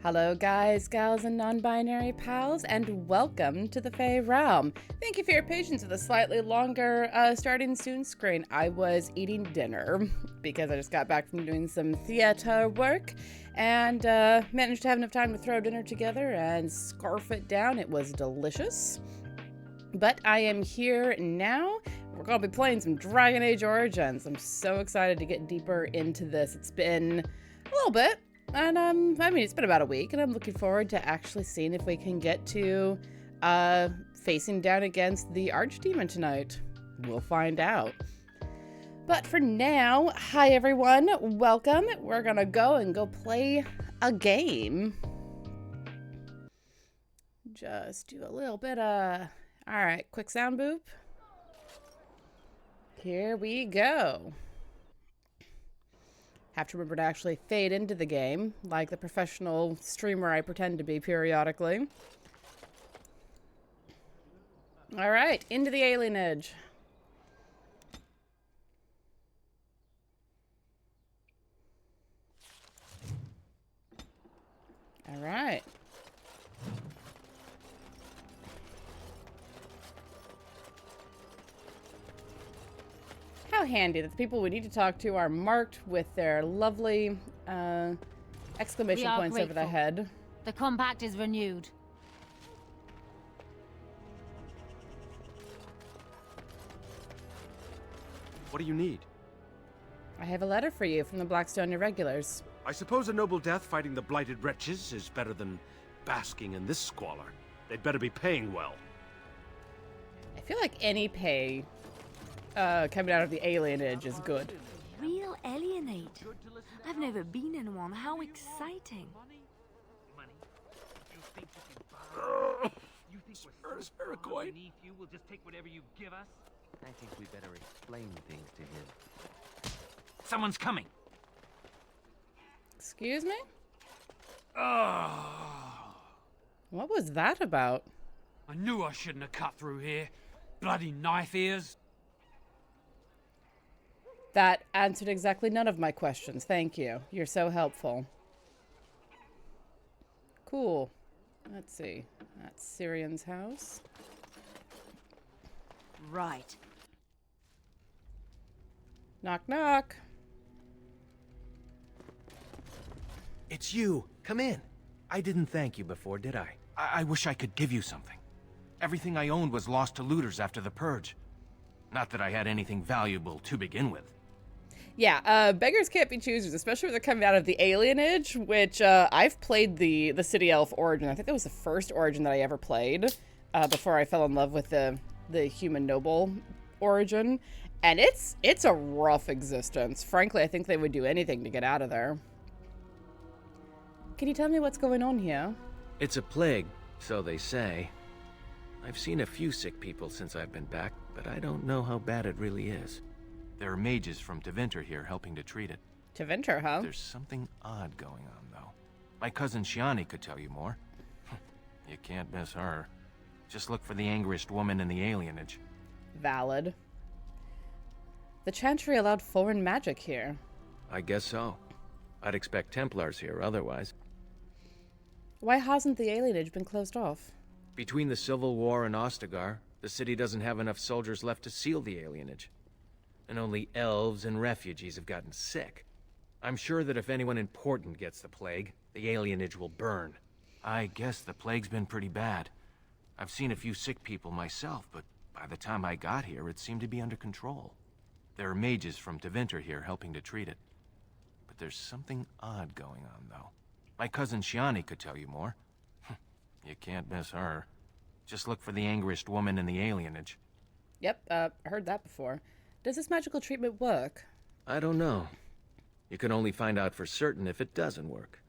Hello guys, gals, and non-binary pals, and welcome to the Fae Realm. Thank you for your patience with a slightly longer starting soon screen. I was eating dinner because I just got back from doing some theater work and managed to have enough time to throw dinner together and scarf it down. It was delicious. But I am here now. We're going to be playing some Dragon Age Origins. I'm so excited to get deeper into this. It's been a little bit. And, it's been about a week, and I'm looking forward to actually seeing if we can get to, facing down against the Archdemon tonight. We'll find out. But for now, hi everyone, welcome. We're gonna go play a game. Just do a little bit alright, quick sound boop. Here we go. Have to remember to actually fade into the game, like the professional streamer I pretend to be periodically. Alright, into the alienage. Alright. How handy that the people we need to talk to are marked with their lovely exclamation points over their head. The compact is renewed. What do you need? I have a letter for you from the Blackstone Irregulars. I suppose a noble death fighting the blighted wretches is better than basking in this squalor. They'd better be paying well. I feel like any pay coming out of the alienage is good. Real alienage. I've never been in one. How exciting. You will just take whatever you give us? I think we better explain things to him. Someone's coming. Excuse me? What was that about? I knew I shouldn't have cut through here. Bloody knife ears. That answered exactly none of my questions. Thank you. You're so helpful. Cool. Let's see. That's Syrian's house. Right. Knock, knock. It's you. Come in. I didn't thank you before, did I? I wish I could give you something. Everything I owned was lost to looters after the purge. Not that I had anything valuable to begin with. Yeah, beggars can't be choosers, especially when they're coming out of the alienage, which I've played the City Elf origin. I think that was the first origin that I ever played before I fell in love with the human noble origin. And it's a rough existence. Frankly, I think they would do anything to get out of there. Can you tell me what's going on here? It's a plague, so they say. I've seen a few sick people since I've been back, but I don't know how bad it really is. There are mages from Tevinter here helping to treat it. Tevinter, huh? There's something odd going on, though. My cousin Shiani could tell you more. You can't miss her. Just look for the angriest woman in the alienage. Valid. The Chantry allowed foreign magic here. I guess so. I'd expect Templars here otherwise. Why hasn't the alienage been closed off? Between the Civil War and Ostagar, the city doesn't have enough soldiers left to seal the alienage. And only elves and refugees have gotten sick. I'm sure that if anyone important gets the plague, the alienage will burn. I guess the plague's been pretty bad. I've seen a few sick people myself, but by the time I got here, it seemed to be under control. There are mages from Tevinter here helping to treat it. But there's something odd going on, though. My cousin Shiani could tell you more. You can't miss her. Just look for the angriest woman in the alienage. Yep, heard that before. Does this magical treatment work? I don't know. You can only find out for certain if it doesn't work.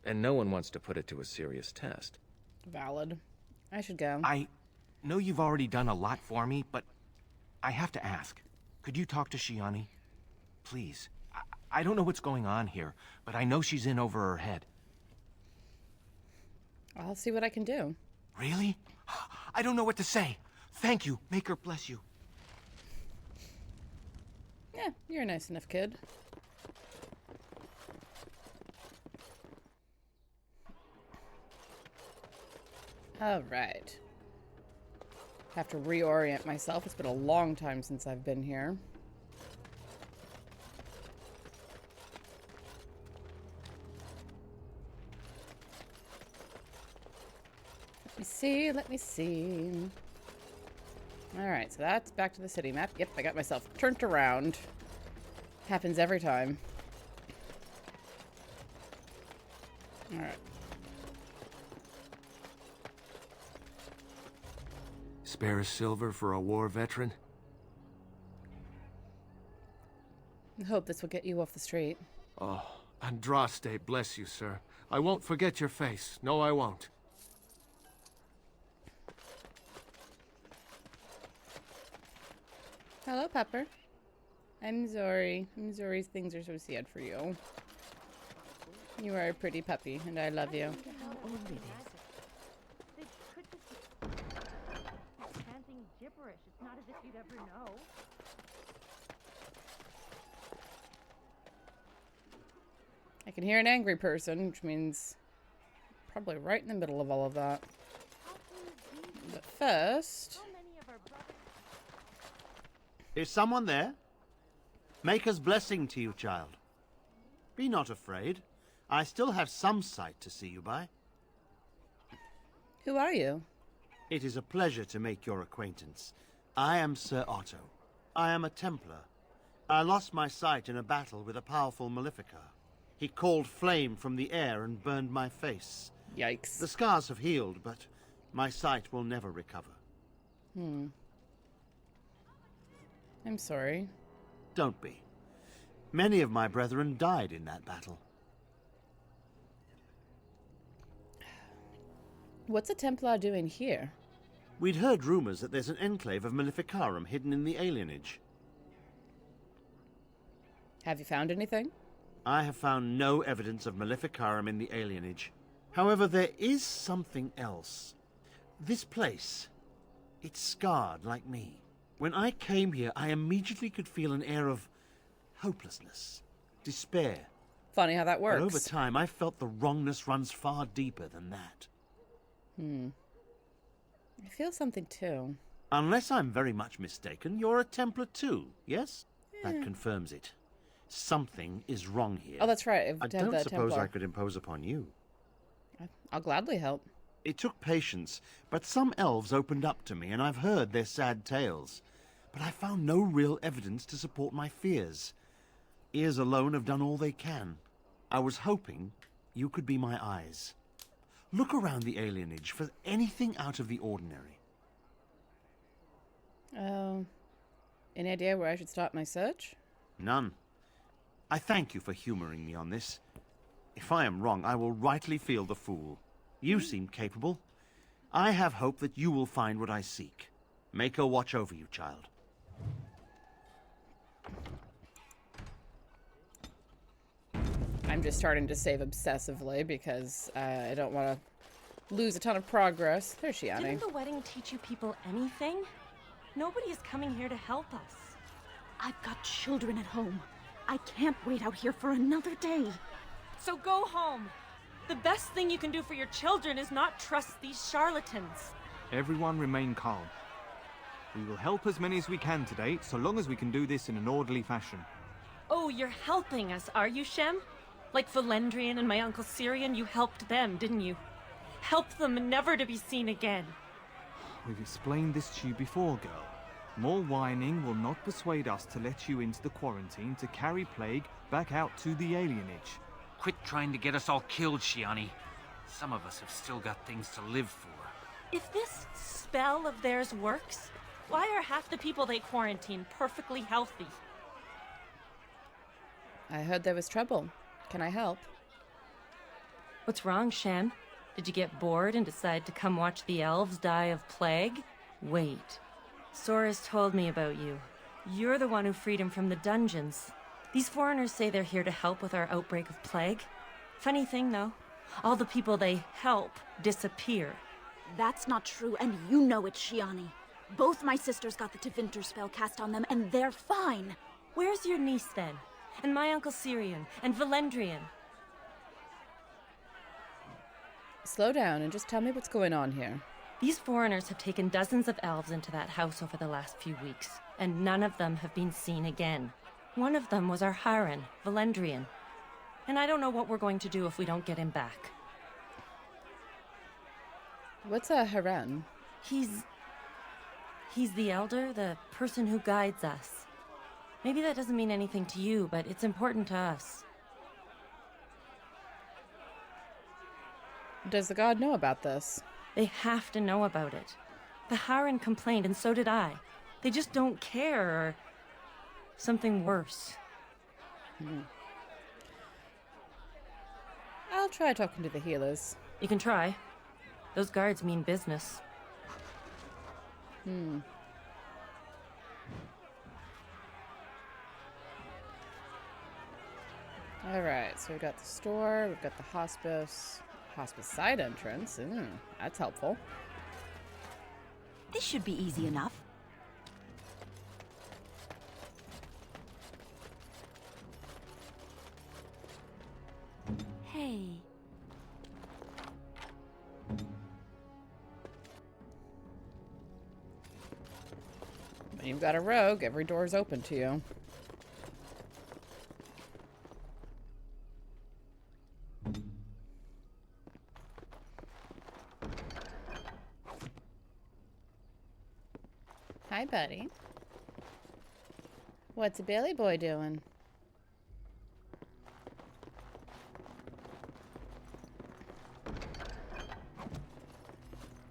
And no one wants to put it to a serious test. Valid. I should go. I know you've already done a lot for me, but I have to ask. Could you talk to Shiani? Please. I don't know what's going on here, but I know she's in over her head. I'll see what I can do. Really? I don't know what to say. Thank you. Make her bless you. Yeah, you're a nice enough kid. Alright. Have to reorient myself. It's been a long time since I've been here. Let me see. Alright, so that's back to the city map. Yep, I got myself turned around. Happens every time. Alright. Spare a silver for a war veteran? I hope this will get you off the street. Oh, Andraste, bless you, sir. I won't forget your face. No, I won't. Hello, Pepper. I'm Zori. I'm Zori's things are so sad for you. You are a pretty puppy, and I love you. Chanting gibberish. It's not as if you'd ever know. I can hear an angry person, which means probably right in the middle of all of that. But first... Is someone there? Maker's blessing to you, child. Be not afraid. I still have some sight to see you by. Who are you? It is a pleasure to make your acquaintance. I am Sir Otto. I am a Templar. I lost my sight in a battle with a powerful Maleficar. He called flame from the air and burned my face. Yikes. The scars have healed, but my sight will never recover. I'm sorry. Don't be. Many of my brethren died in that battle. What's a Templar doing here? We'd heard rumors that there's an enclave of Maleficarum hidden in the alienage. Have you found anything? I have found no evidence of Maleficarum in the alienage. However, there is something else. This place, it's scarred like me. When I came here, I immediately could feel an air of hopelessness, despair. Funny how that works. But over time, I felt the wrongness runs far deeper than that. I feel something too. Unless I'm very much mistaken, you're a Templar too, yes? That confirms it. Something is wrong here. Oh, that's right. I don't suppose I could impose upon you. I'll gladly help. It took patience, but some elves opened up to me, and I've heard their sad tales. But I found no real evidence to support my fears. Ears alone have done all they can. I was hoping you could be my eyes. Look around the alienage for anything out of the ordinary. Any idea where I should start my search? None. I thank you for humoring me on this. If I am wrong, I will rightly feel the fool. You seem capable. I have hope that you will find what I seek. Make her watch over you, child. I'm just starting to save obsessively because I don't want to lose a ton of progress. There's Shiani. Didn't the wedding teach you people anything? Nobody is coming here to help us. I've got children at home. I can't wait out here for another day. So go home. The best thing you can do for your children is not trust these charlatans. Everyone remain calm. We will help as many as we can today, so long as we can do this in an orderly fashion. Oh, you're helping us, are you, Shem? Like Valendrian and my Uncle Syrian, you helped them, didn't you? Help them never to be seen again. We've explained this to you before, girl. More whining will not persuade us to let you into the quarantine to carry plague back out to the alienage. Quit trying to get us all killed, Shiani. Some of us have still got things to live for. If this spell of theirs works, why are half the people they quarantine perfectly healthy? I heard there was trouble. Can I help? What's wrong, Shem? Did you get bored and decide to come watch the elves die of plague? Wait. Sora's told me about you. You're the one who freed him from the dungeons. These foreigners say they're here to help with our outbreak of plague. Funny thing, though. All the people they help disappear. That's not true, and you know it, Shiani. Both my sisters got the Tevinter spell cast on them, and they're fine. Where's your niece, then? And my Uncle Syrian? And Valendrian? Slow down and just tell me what's going on here. These foreigners have taken dozens of elves into that house over the last few weeks, and none of them have been seen again. One of them was our Haran, Valendrian. And I don't know what we're going to do if we don't get him back. What's a Haran? He's the elder, the person who guides us. Maybe that doesn't mean anything to you, but it's important to us. Does the god know about this? They have to know about it. The Haran complained, and so did I. They just don't care, or something worse. I'll try talking to the healers. You can try. Those guards mean business. Alright, so we've got the store, we've got the hospice. Hospice side entrance. That's helpful. This should be easy enough. Hey. When you've got a rogue, every door's open to you. Hi, buddy. What's a Billy boy doing?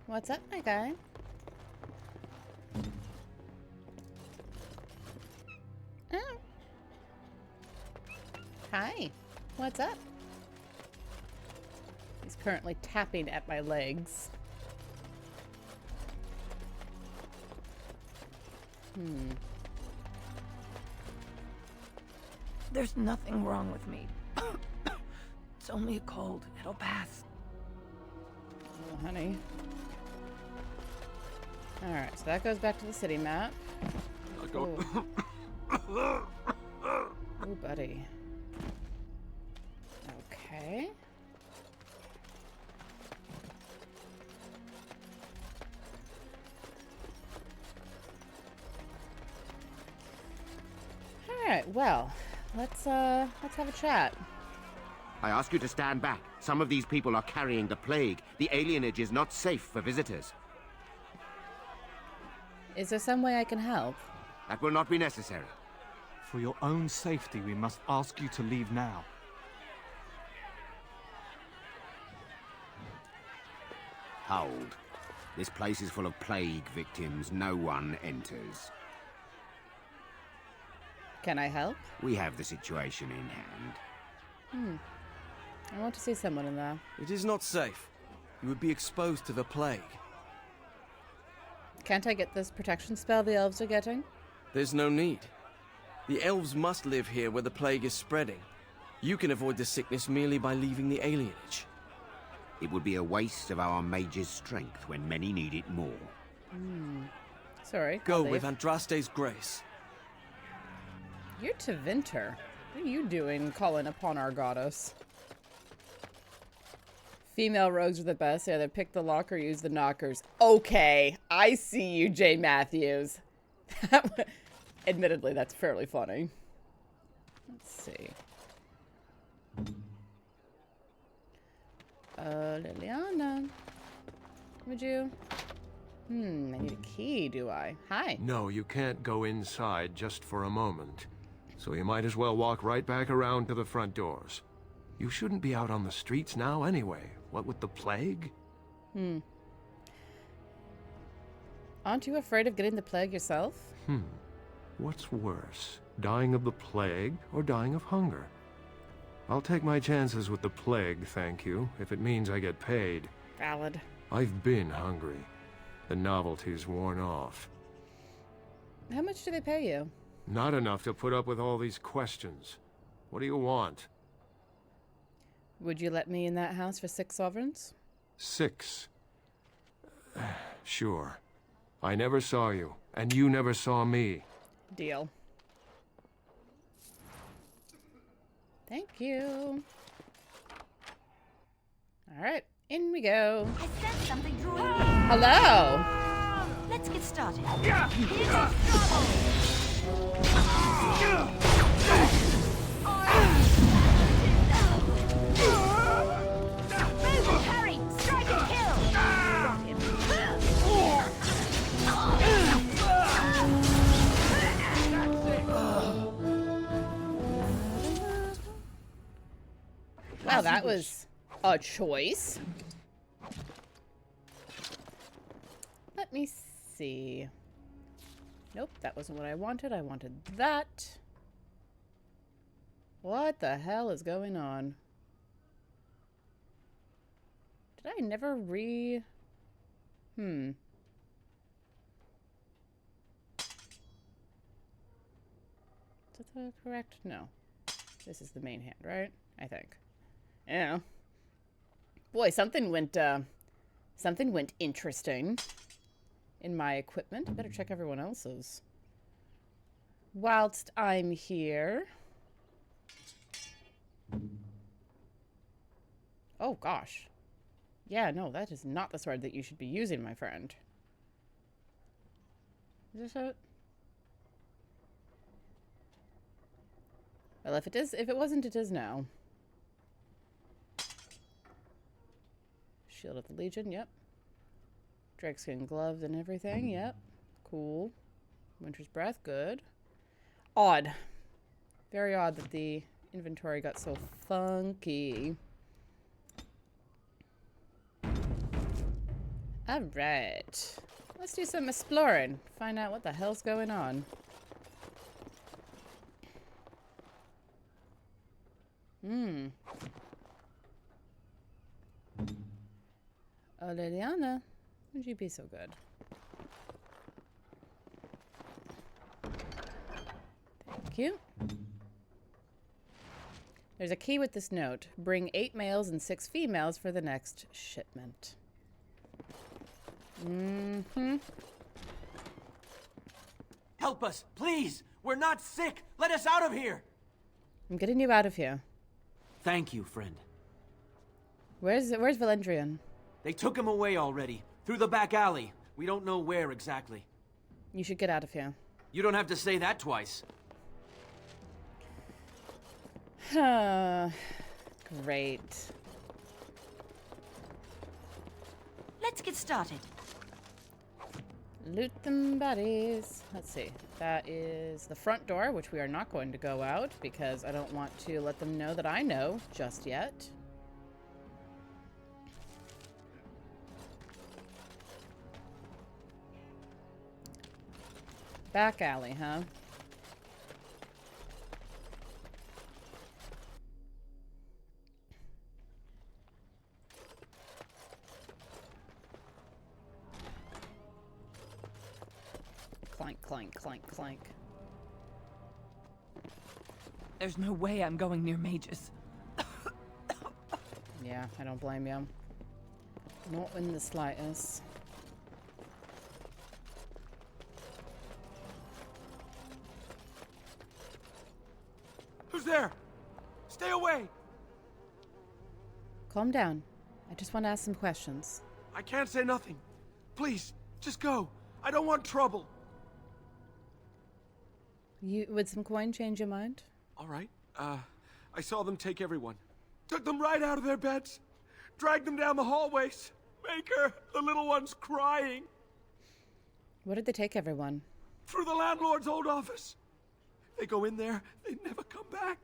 What's up, my guy? Oh. Hi. What's up? He's currently tapping at my legs. There's nothing wrong with me. It's only a cold. It'll pass. Oh, honey. Alright, so that goes back to the city map. Ooh. Ooh, buddy. Okay. Alright, well, let's have a chat. I ask you to stand back. Some of these people are carrying the plague. The alienage is not safe for visitors. Is there some way I can help? That will not be necessary. For your own safety, we must ask you to leave now. Hold. This place is full of plague victims. No one enters. Can I help? We have the situation in hand. I want to see someone in there. It is not safe. You would be exposed to the plague. Can't I get this protection spell the elves are getting? There's no need. The elves must live here where the plague is spreading. You can avoid the sickness merely by leaving the alienage. It would be a waste of our mage's strength when many need it more. Sorry. Go I'll with leave. Andraste's grace. You're Tevinter. What are you doing calling upon our goddess? Female rogues are the best. They either pick the lock or use the knockers. Okay, I see you, Jay Matthews. Admittedly, that's fairly funny. Let's see. Liliana. Would you? I need a key, do I? Hi. No, you can't go inside just for a moment. So you might as well walk right back around to the front doors. You shouldn't be out on the streets now anyway. What with the plague? Aren't you afraid of getting the plague yourself? What's worse, dying of the plague or dying of hunger? I'll take my chances with the plague, thank you, if it means I get paid. Valid. I've been hungry. The novelty's worn off. How much do they pay you? Not enough to put up with all these questions. What do you want? Would you let me in that house for 6 sovereigns? 6. Sure. I never saw you, and you never saw me. Deal. Thank you. Alright, In we go. I sense something drawing near. Hello. Let's get started. Harry! Strike and kill! Got him. Wow, that was a choice. Let me see. Nope, that wasn't what I wanted. I wanted that. What the hell is going on? Did I never Is that correct? No. This is the main hand, right? I think. Yeah. Boy, something went interesting in my equipment. I better check everyone else's. Whilst I'm here. Oh gosh. Yeah, no, that is not the sword that you should be using, my friend. Is this it? Well, if it wasn't, it is now. Shield of the Legion, yep. Drakeskin gloves and everything, yep. Cool. Winter's Breath, good. Odd. Very odd that the inventory got so funky. Alright. Let's do some exploring. Find out what the hell's going on. Oh, Liliana, would you be so good? Thank you. There's a key with this note. Bring 8 males and 6 females for the next shipment. Help us, please! We're not sick! Let us out of here! I'm getting you out of here. Thank you, friend. Where's Valendrian? They took him away already. Through the back alley. We don't know where exactly. You should get out of here. You don't have to say that twice. Great. Let's get started. Loot them bodies. Let's see. That is the front door, which we are not going to go out because I don't want to let them know that I know just yet. Back alley, huh? Clank, clank, clank, clank. There's no way I'm going near mages. Yeah, I don't blame you. Not in the slightest. Who's there? Stay away! Calm down. I just want to ask some questions. I can't say nothing. Please, just go. I don't want trouble. Would some coin change your mind? All right. I saw them take everyone. Took them right out of their beds. Dragged them down the hallways. Maker, the little one's crying. Where did they take everyone? Through the landlord's old office. They go in there, they never come back.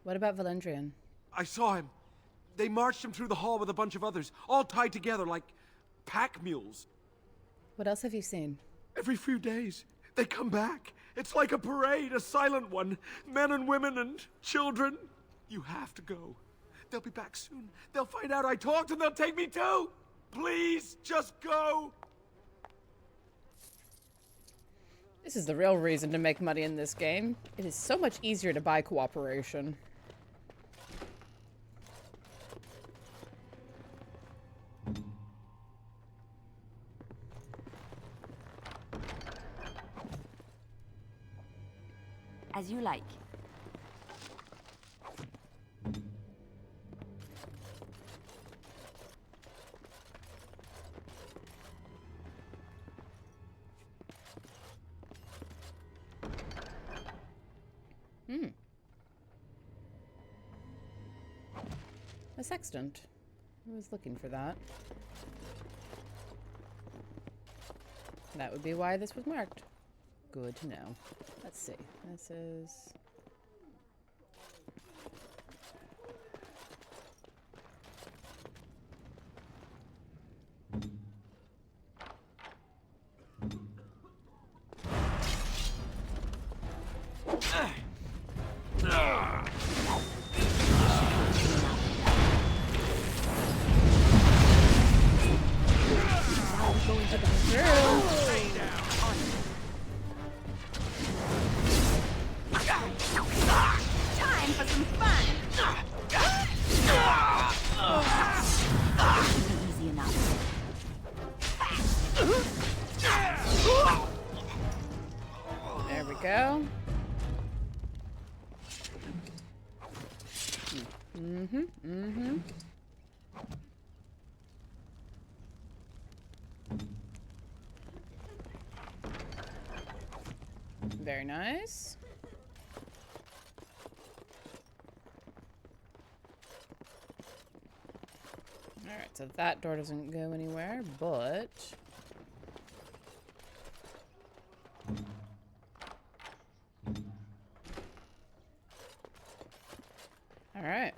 What about Valendrian? I saw him. They marched him through the hall with a bunch of others, all tied together like pack mules. What else have you seen? Every few days, they come back. It's like a parade, a silent one. Men and women and children. You have to go. They'll be back soon. They'll find out I talked and they'll take me too. Please, just go. This is the real reason to make money in this game. It is so much easier to buy cooperation. As you like. A sextant. I was looking for that. That would be why this was marked. Good to know. Let's see. This is... Time for some fun. Easy enough. There we go. Mm-hmm. Very nice. Alright, so that door doesn't go anywhere, but... Alright.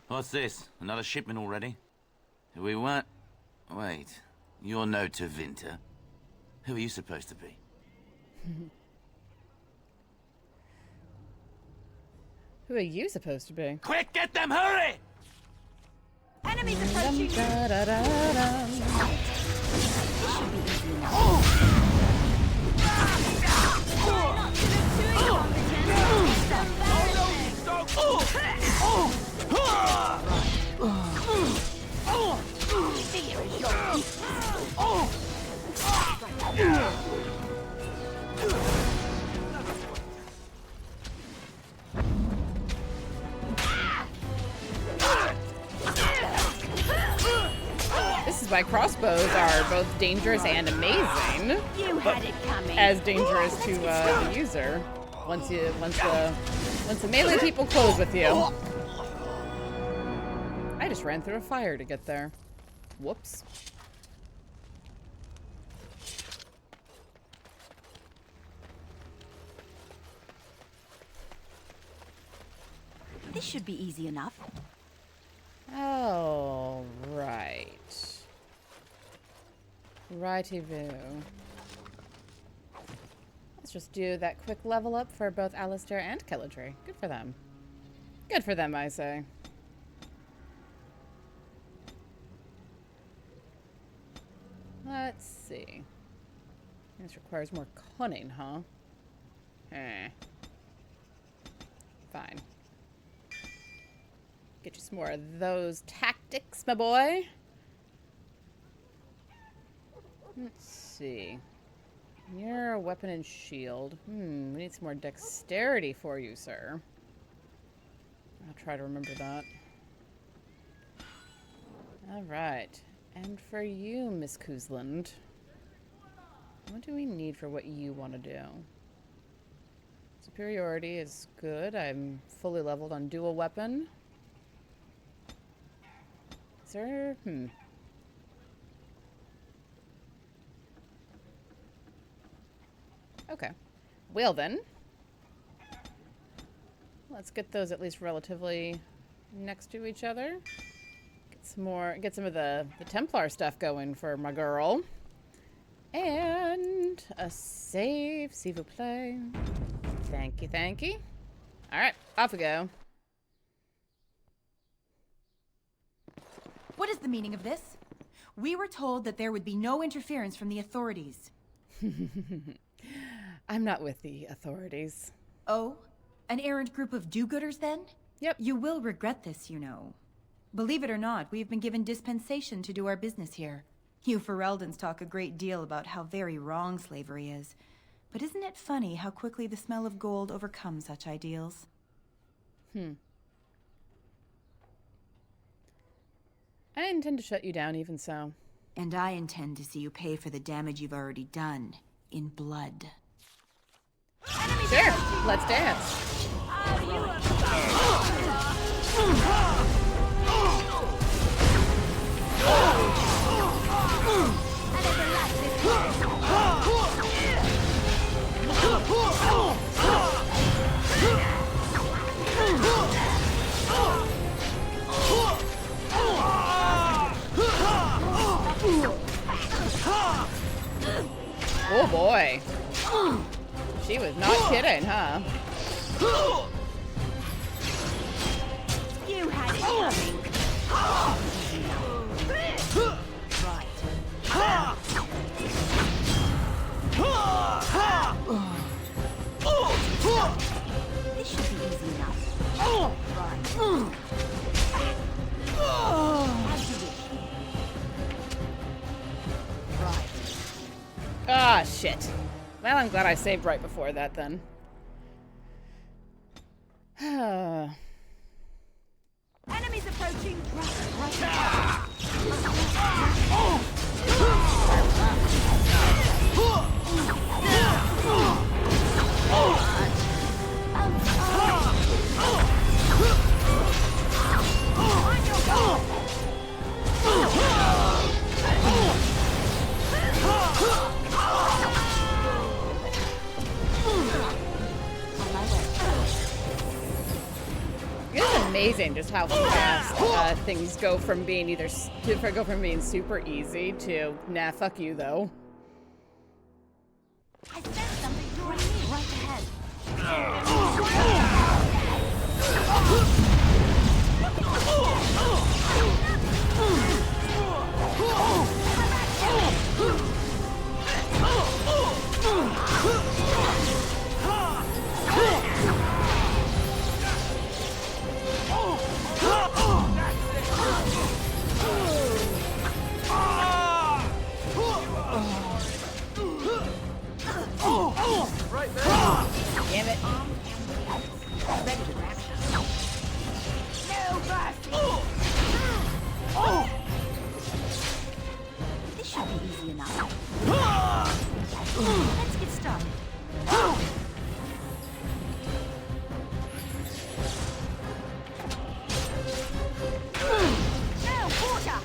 What's this? Another shipment already? We weren't... Wait. You're no Tevinter. Who are you supposed to be? Who are you supposed to be? Quick, get them, hurry! Enemies approaching. This is why crossbows are both dangerous and amazing. You had it coming. As dangerous to the user. Once the melee people close with you. I just ran through a fire to get there. Whoops. This should be easy enough. Oh, right. Righty-voo. Let's just do that quick level up for both Alistair and Keladry. Good for them. Good for them, I say. Let's see. This requires more cunning, huh? Fine. Get you some more of those tactics, my boy. Let's see. You're a weapon and shield. We need some more dexterity for you, sir. I'll try to remember that. Alright. And for you, Miss Cousland. What do we need for what you want to do? Superiority is good. I'm fully leveled on dual weapon. Is there... Okay. Well then. Let's get those at least relatively next to each other. Get some of the Templar stuff going for my girl. And a save, s'il vous plaît. Thank you, thank you. Alright, off we go. What is the meaning of this? We were told that there would be no interference from the authorities. I'm not with the authorities. Oh? An errant group of do-gooders, then? Yep. You will regret this, you know. Believe it or not, we have been given dispensation to do our business here. You Fereldans talk a great deal about how very wrong slavery is. But isn't it funny how quickly the smell of gold overcomes such ideals? I intend to shut you down even so. And I intend to see you pay for the damage you've already done, in blood. Sure, let's dance. Oh boy. She was not kidding, huh? You had it coming. This should be easy enough. Right. As you wish. Right. Ah, shit. Well, I'm glad I saved right before that, then. Enemies approaching. It's amazing just how fast things go from being being super easy to nah, fuck you though. I sense something right ahead. Right there. Damn it. Ready for action. No mercy. This should be easy enough. Let's get started. No water.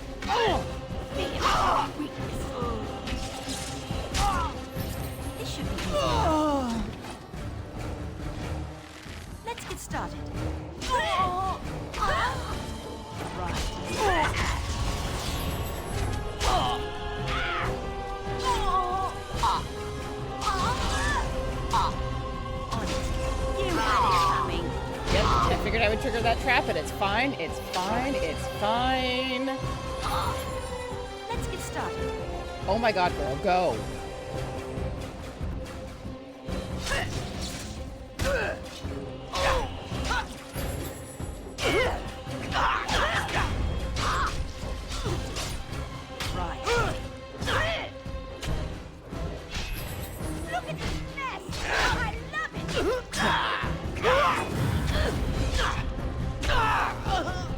Weakness. This should be easy. Let's get started. You had it coming. Yep, I figured I would trigger that trap, but it's fine, it's fine, it's fine. Let's get started. Oh my god, girl, go.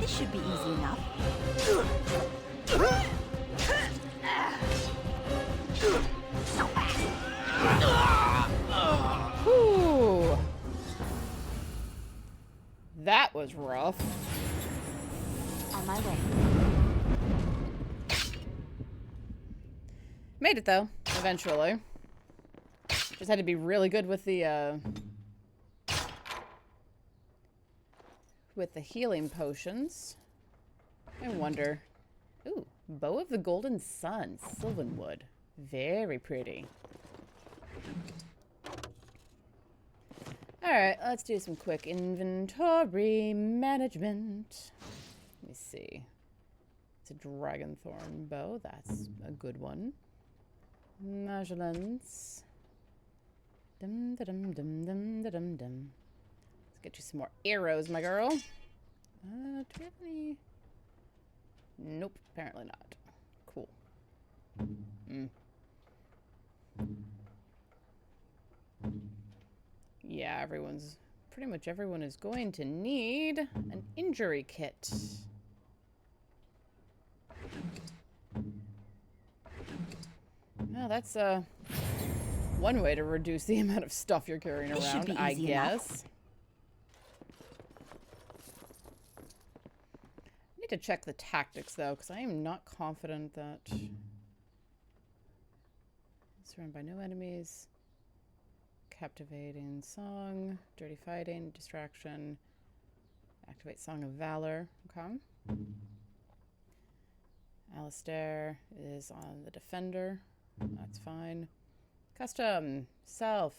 This should be easy enough. Whew. That was rough. On my way. Made it though, eventually. Just had to be really good with the healing potions. I wonder. Ooh, Bow of the Golden Sun, Sylvanwood. Very pretty. Alright, let's do some quick inventory management. Let me see. It's a Dragonthorn bow. That's a good one. Magellans. Dum da dum dum dum da dum dum. Let's get you some more arrows, my girl. Do we have any? Nope, apparently not. Cool. Yeah, pretty much everyone is going to need an injury kit. Well, that's one way to reduce the amount of stuff you're carrying This should around, be I easy guess. enough. I need to check the tactics, though, because I am not confident that... Surrounded by no enemies. Captivating song. Dirty fighting. Distraction. Activate Song of Valor. Okay. Alistair is on the Defender. That's fine. Custom. Self.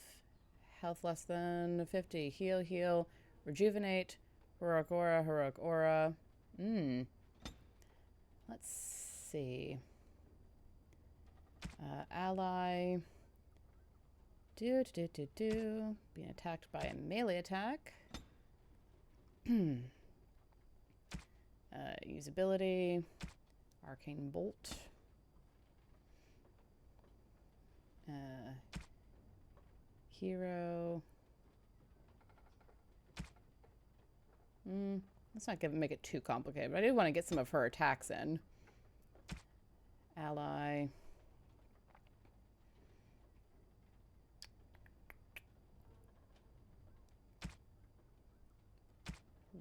Health less than 50. Heal, heal. Rejuvenate. Heroic aura, heroic aura. Let's see. Ally. Being attacked by a melee attack. Usability. Arcane Bolt. Hero. Let's not make it too complicated, but I do want to get some of her attacks in. Ally.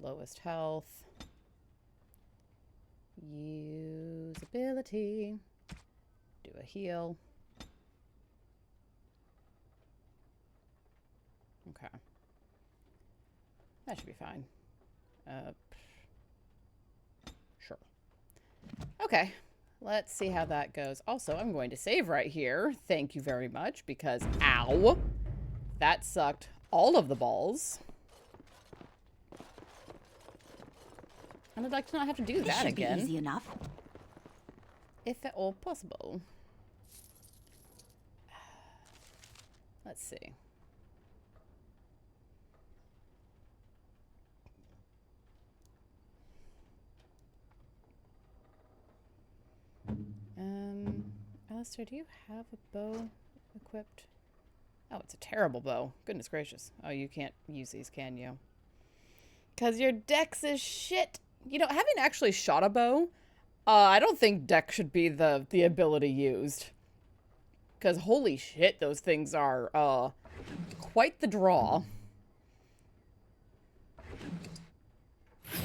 Lowest health. Usability. Do a heal. Okay. That should be fine. Sure. Okay. Let's see how that goes. Also, I'm going to save right here. Thank you very much, because ow! That sucked all of the balls. And I'd like to not have to do that again. This should be easy enough. If at all possible. Let's see. Alistair, do you have a bow equipped? Oh, it's a terrible bow. Goodness gracious. Oh, you can't use these, can you? Because your dex is shit. You know, having actually shot a bow, I don't think dex should be the ability used. Because holy shit, those things are quite the draw. There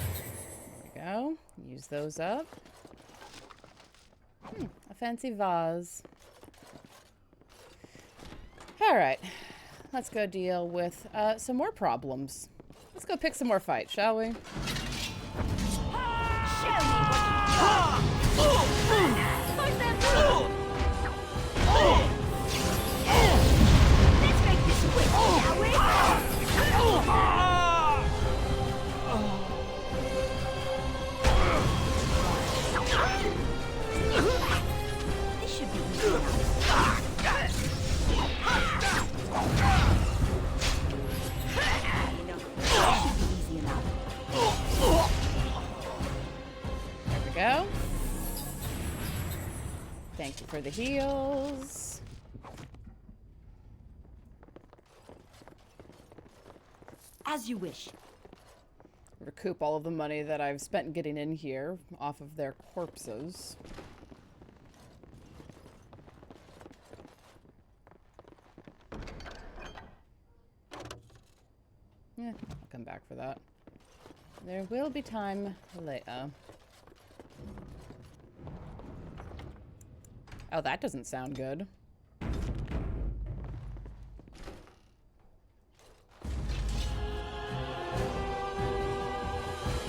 we go. Use those up. A fancy vase. Alright. Let's go deal with some more problems. Let's go pick some more fights, shall we? Let's make this quick, shall we? This should be easy enough. There we go. Thank you for the heals. As you wish. Recoup all of the money that I've spent getting in here off of their corpses. Yeah, I'll come back for that. There will be time later. Oh, that doesn't sound good.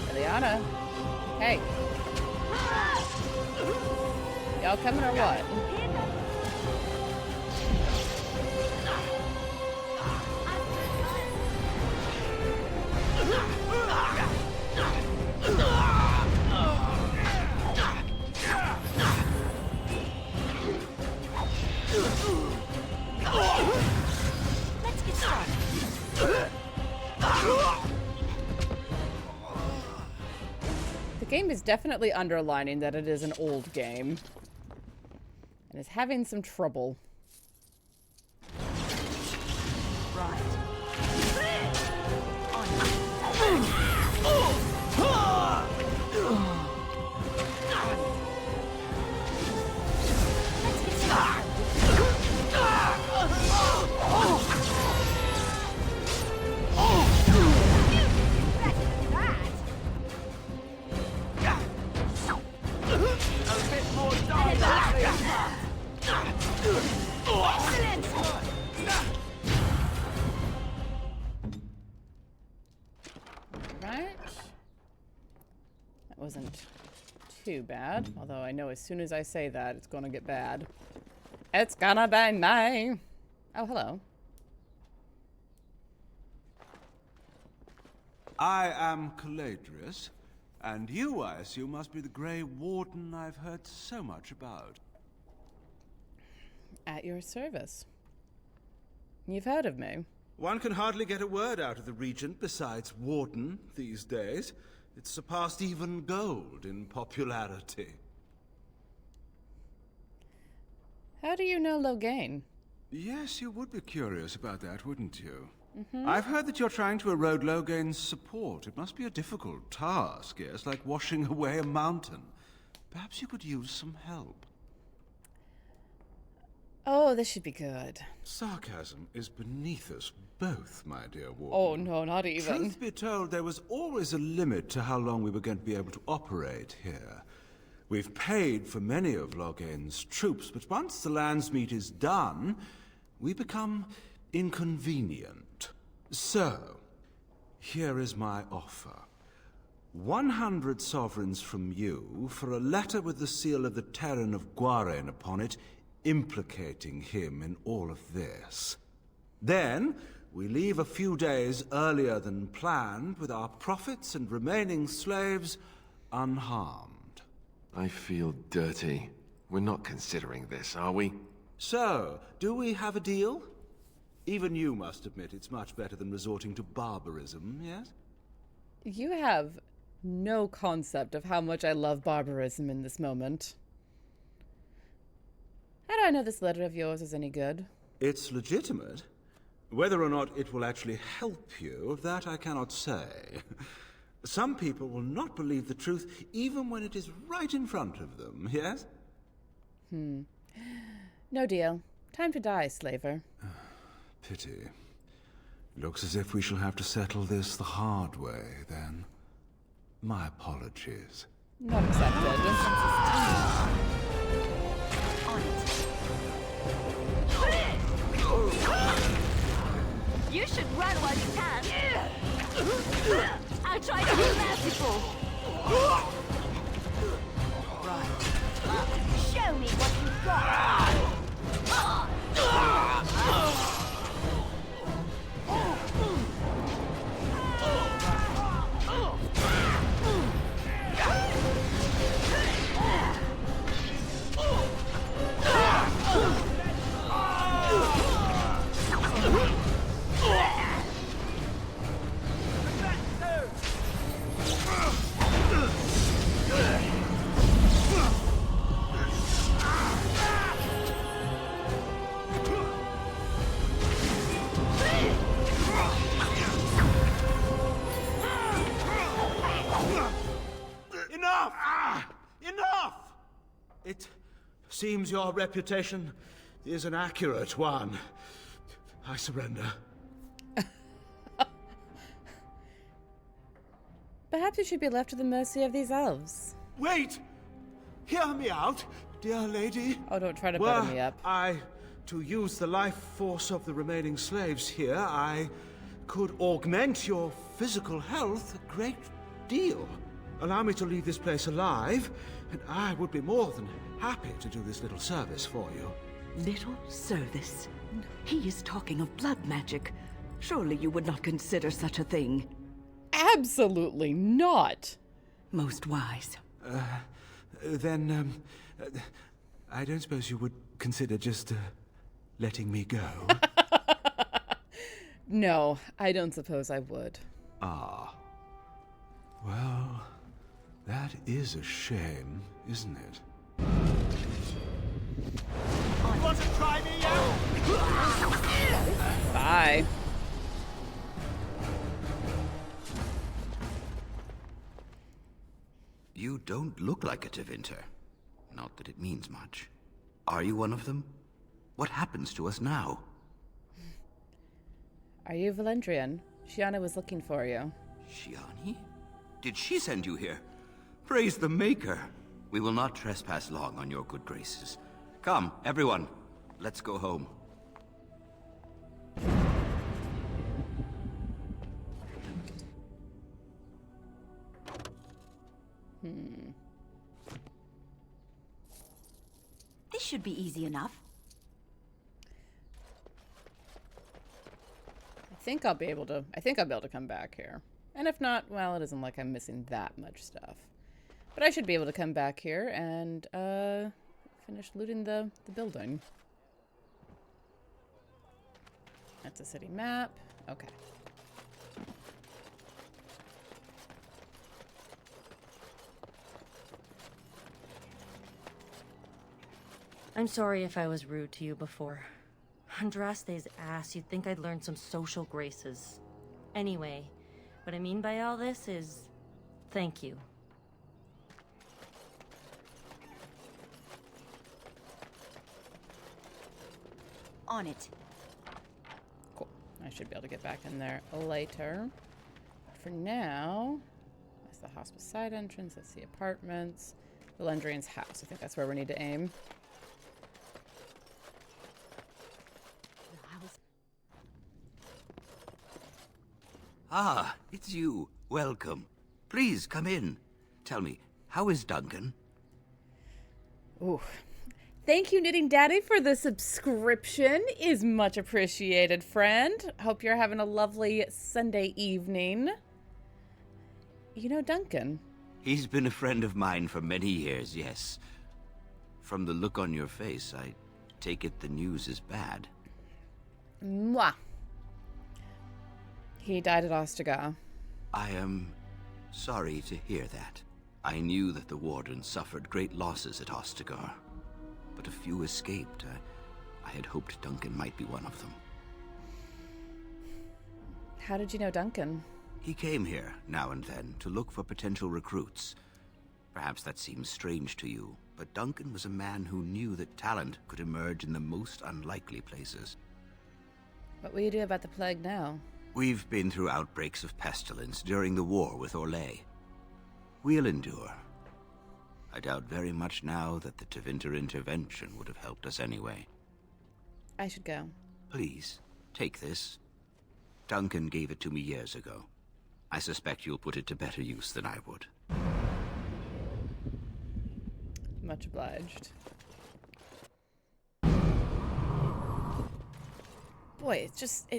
Eliana. Hey. Y'all coming or what? Let's get started. The game is definitely underlining that it is an old game. And is having some trouble. Right. Let's get started. Alright. That wasn't too bad. Although I know as soon as I say that, it's gonna get bad. It's gonna be me. Oh, hello. I am Keladry, and you, I assume, must be the Grey Warden I've heard so much about. At your service. You've heard of me. One can hardly get a word out of the Regent besides Warden these days. It's surpassed even gold in popularity. How do you know Loghain? Yes, you would be curious about that, wouldn't you? Mm-hmm. I've heard that you're trying to erode Loghain's support. It must be a difficult task, yes, like washing away a mountain. Perhaps you could use some help. Oh, this should be good. Sarcasm is beneath us both, my dear Warden. Oh, no, not even. Truth be told, there was always a limit to how long we were going to be able to operate here. We've paid for many of Loghain's troops, but once the Landsmeet is done, we become inconvenient. So, here is my offer. 100 sovereigns from you for a letter with the seal of the Terran of Gwaren upon it, implicating him in all of this. Then, we leave a few days earlier than planned with our profits and remaining slaves unharmed. I feel dirty. We're not considering this, are we? So, do we have a deal? Even you must admit it's much better than resorting to barbarism, yes? You have no concept of how much I love barbarism in this moment. How do I know this letter of yours is any good? It's legitimate. Whether or not it will actually help you, of that I cannot say. Some people will not believe the truth even when it is right in front of them, yes? No deal. Time to die, slaver. Pity. Looks as if we shall have to settle this the hard way, then. My apologies. Not accepted. You should run while you can. I'll try to be merciful. Right. Show me what you've got. Enough! It seems your reputation is an accurate one. I surrender. Perhaps you should be left to the mercy of these elves. Wait! Hear me out, dear lady. Oh, don't try to butter me up. To use the life force of the remaining slaves here, I could augment your physical health a great deal. Allow me to leave this place alive, and I would be more than happy to do this little service for you. Little service? He is talking of blood magic. Surely you would not consider such a thing. Absolutely not. Most wise. Then, I don't suppose you would consider just, letting me go? No, I don't suppose I would. Ah. Well, that is a shame, isn't it? Want to try me out? Bye. You don't look like a Tevinter. Not that it means much. Are you one of them? What happens to us now? Are you Valendrian? Shiana was looking for you. Shiani? Did she send you here? Praise the Maker. We will not trespass long on your good graces. Come, everyone. Let's go home. should be easy enough. I think I'll be able to come back here. And if not, well, it isn't like I'm missing that much stuff. But I should be able to come back here and finish looting the building. That's a city map. Okay. I'm sorry if I was rude to you before. Andraste's ass, you'd think I'd learned some social graces. Anyway, what I mean by all this is, thank you. On it. Cool. I should be able to get back in there later. For now, that's the hospice side entrance. That's the apartments. The Lendrian's house. I think that's where we need to aim. Ah, it's you. Welcome. Please, come in. Tell me, how is Duncan? Ooh. Thank you, Knitting Daddy, for the subscription. Is much appreciated, friend. Hope you're having a lovely Sunday evening. You know Duncan? He's been a friend of mine for many years, yes. From the look on your face, I take it the news is bad. Mwah. He died at Ostagar. I am sorry to hear that. I knew that the Warden suffered great losses at Ostagar, but a few escaped. I had hoped Duncan might be one of them. How did you know Duncan? He came here now and then to look for potential recruits. Perhaps that seems strange to you, but Duncan was a man who knew that talent could emerge in the most unlikely places. What will you do about the plague now? We've been through outbreaks of pestilence during the war with Orlais. We'll endure. I doubt very much now that the Tevinter intervention would have helped us anyway. I should go. Please, take this. Duncan gave it to me years ago. I suspect you'll put it to better use than I would. Much obliged. Boy, it's just...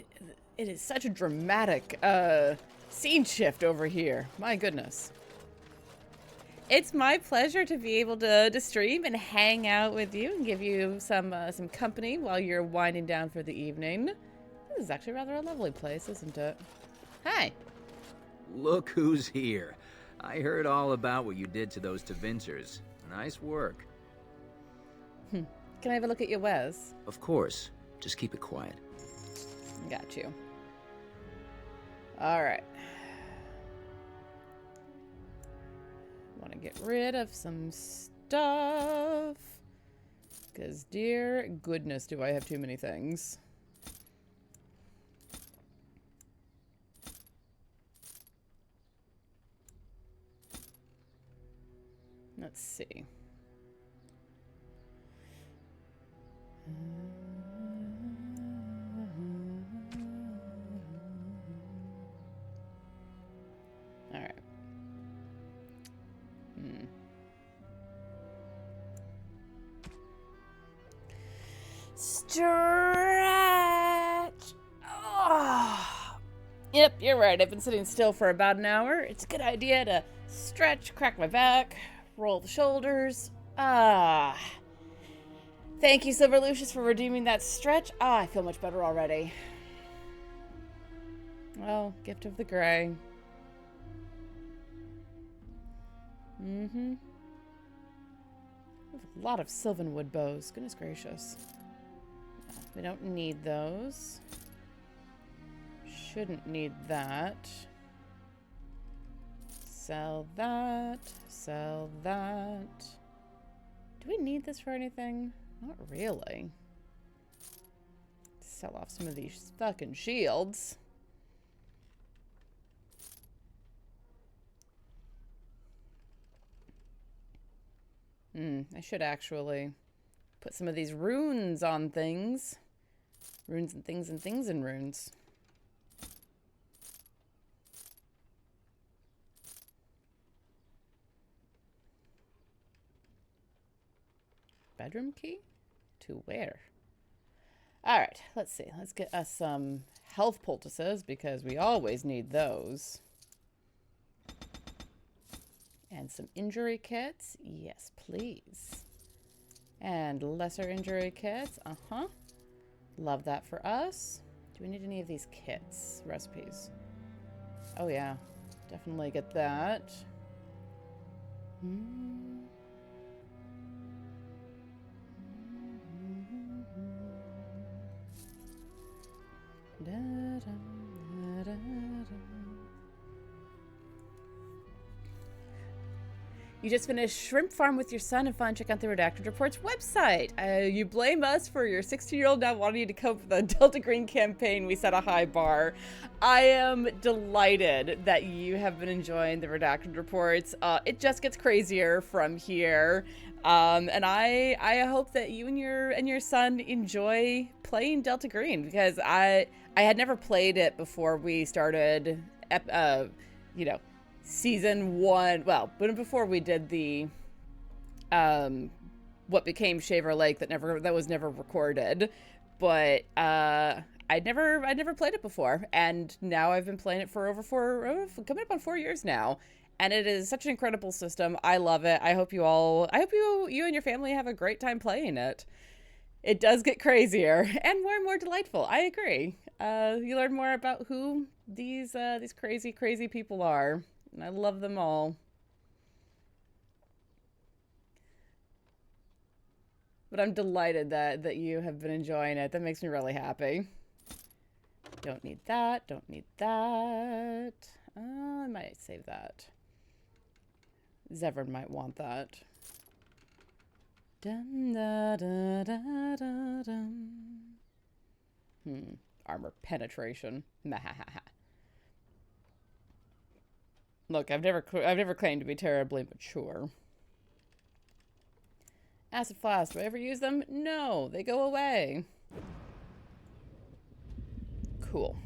It is such a dramatic scene shift over here. My goodness. It's my pleasure to be able to stream and hang out with you and give you some company while you're winding down for the evening. This is actually rather a lovely place, isn't it? Hi. Look who's here. I heard all about what you did to those Tevinters. Nice work. Can I have a look at your wares? Of course. Just keep it quiet. Got you. All right. Want to get rid of some stuff. Because, dear goodness, do I have too many things. Let's see. All right. Stretch. Oh. Yep, you're right. I've been sitting still for about an hour. It's a good idea to stretch, crack my back, roll the shoulders. Thank you, Silver Lucius, for redeeming that stretch. I feel much better already. Well, gift of the gray. A lot of sylvanwood bows. Goodness gracious. No, we don't need those. Shouldn't need that. Sell that. Sell that. Do we need this for anything? Not really. Sell off some of these fucking shields. I should actually put some of these runes on things. Runes and things and things and runes. Bedroom key? To where? Alright, let's see. Let's get us some health poultices because we always need those. And some injury kits. Yes, please. And lesser injury kits. Uh-huh. Love that for us. Do we need any of these kits? Recipes. Oh, yeah. Definitely get that. You just finished Shrimp Farm with your son and fun. Check out the Redacted Reports website. You blame us for your 16-year-old now wanting you to cope with the Delta Green campaign. We set a high bar. I am delighted that you have been enjoying the Redacted Reports. It just gets crazier from here. And I hope that you and your son enjoy playing Delta Green because I had never played it before we started, Season 1, well, but before we did the, what became Shaver Lake that was never recorded, but, I'd never played it before, and now I've been playing it for coming up on 4 years now, and it is such an incredible system. I love it. I hope you and your family have a great time playing it. It does get crazier and more delightful. I agree. You learn more about who these crazy people are. And I love them all. But I'm delighted that you have been enjoying it. That makes me really happy. Don't need that. Don't need that. I might save that. Zevran might want that. Dun, da, da, da, da, dum. Armor penetration. Look, I've never claimed to be terribly mature. Acid flasks, do I ever use them? No, they go away. Cool.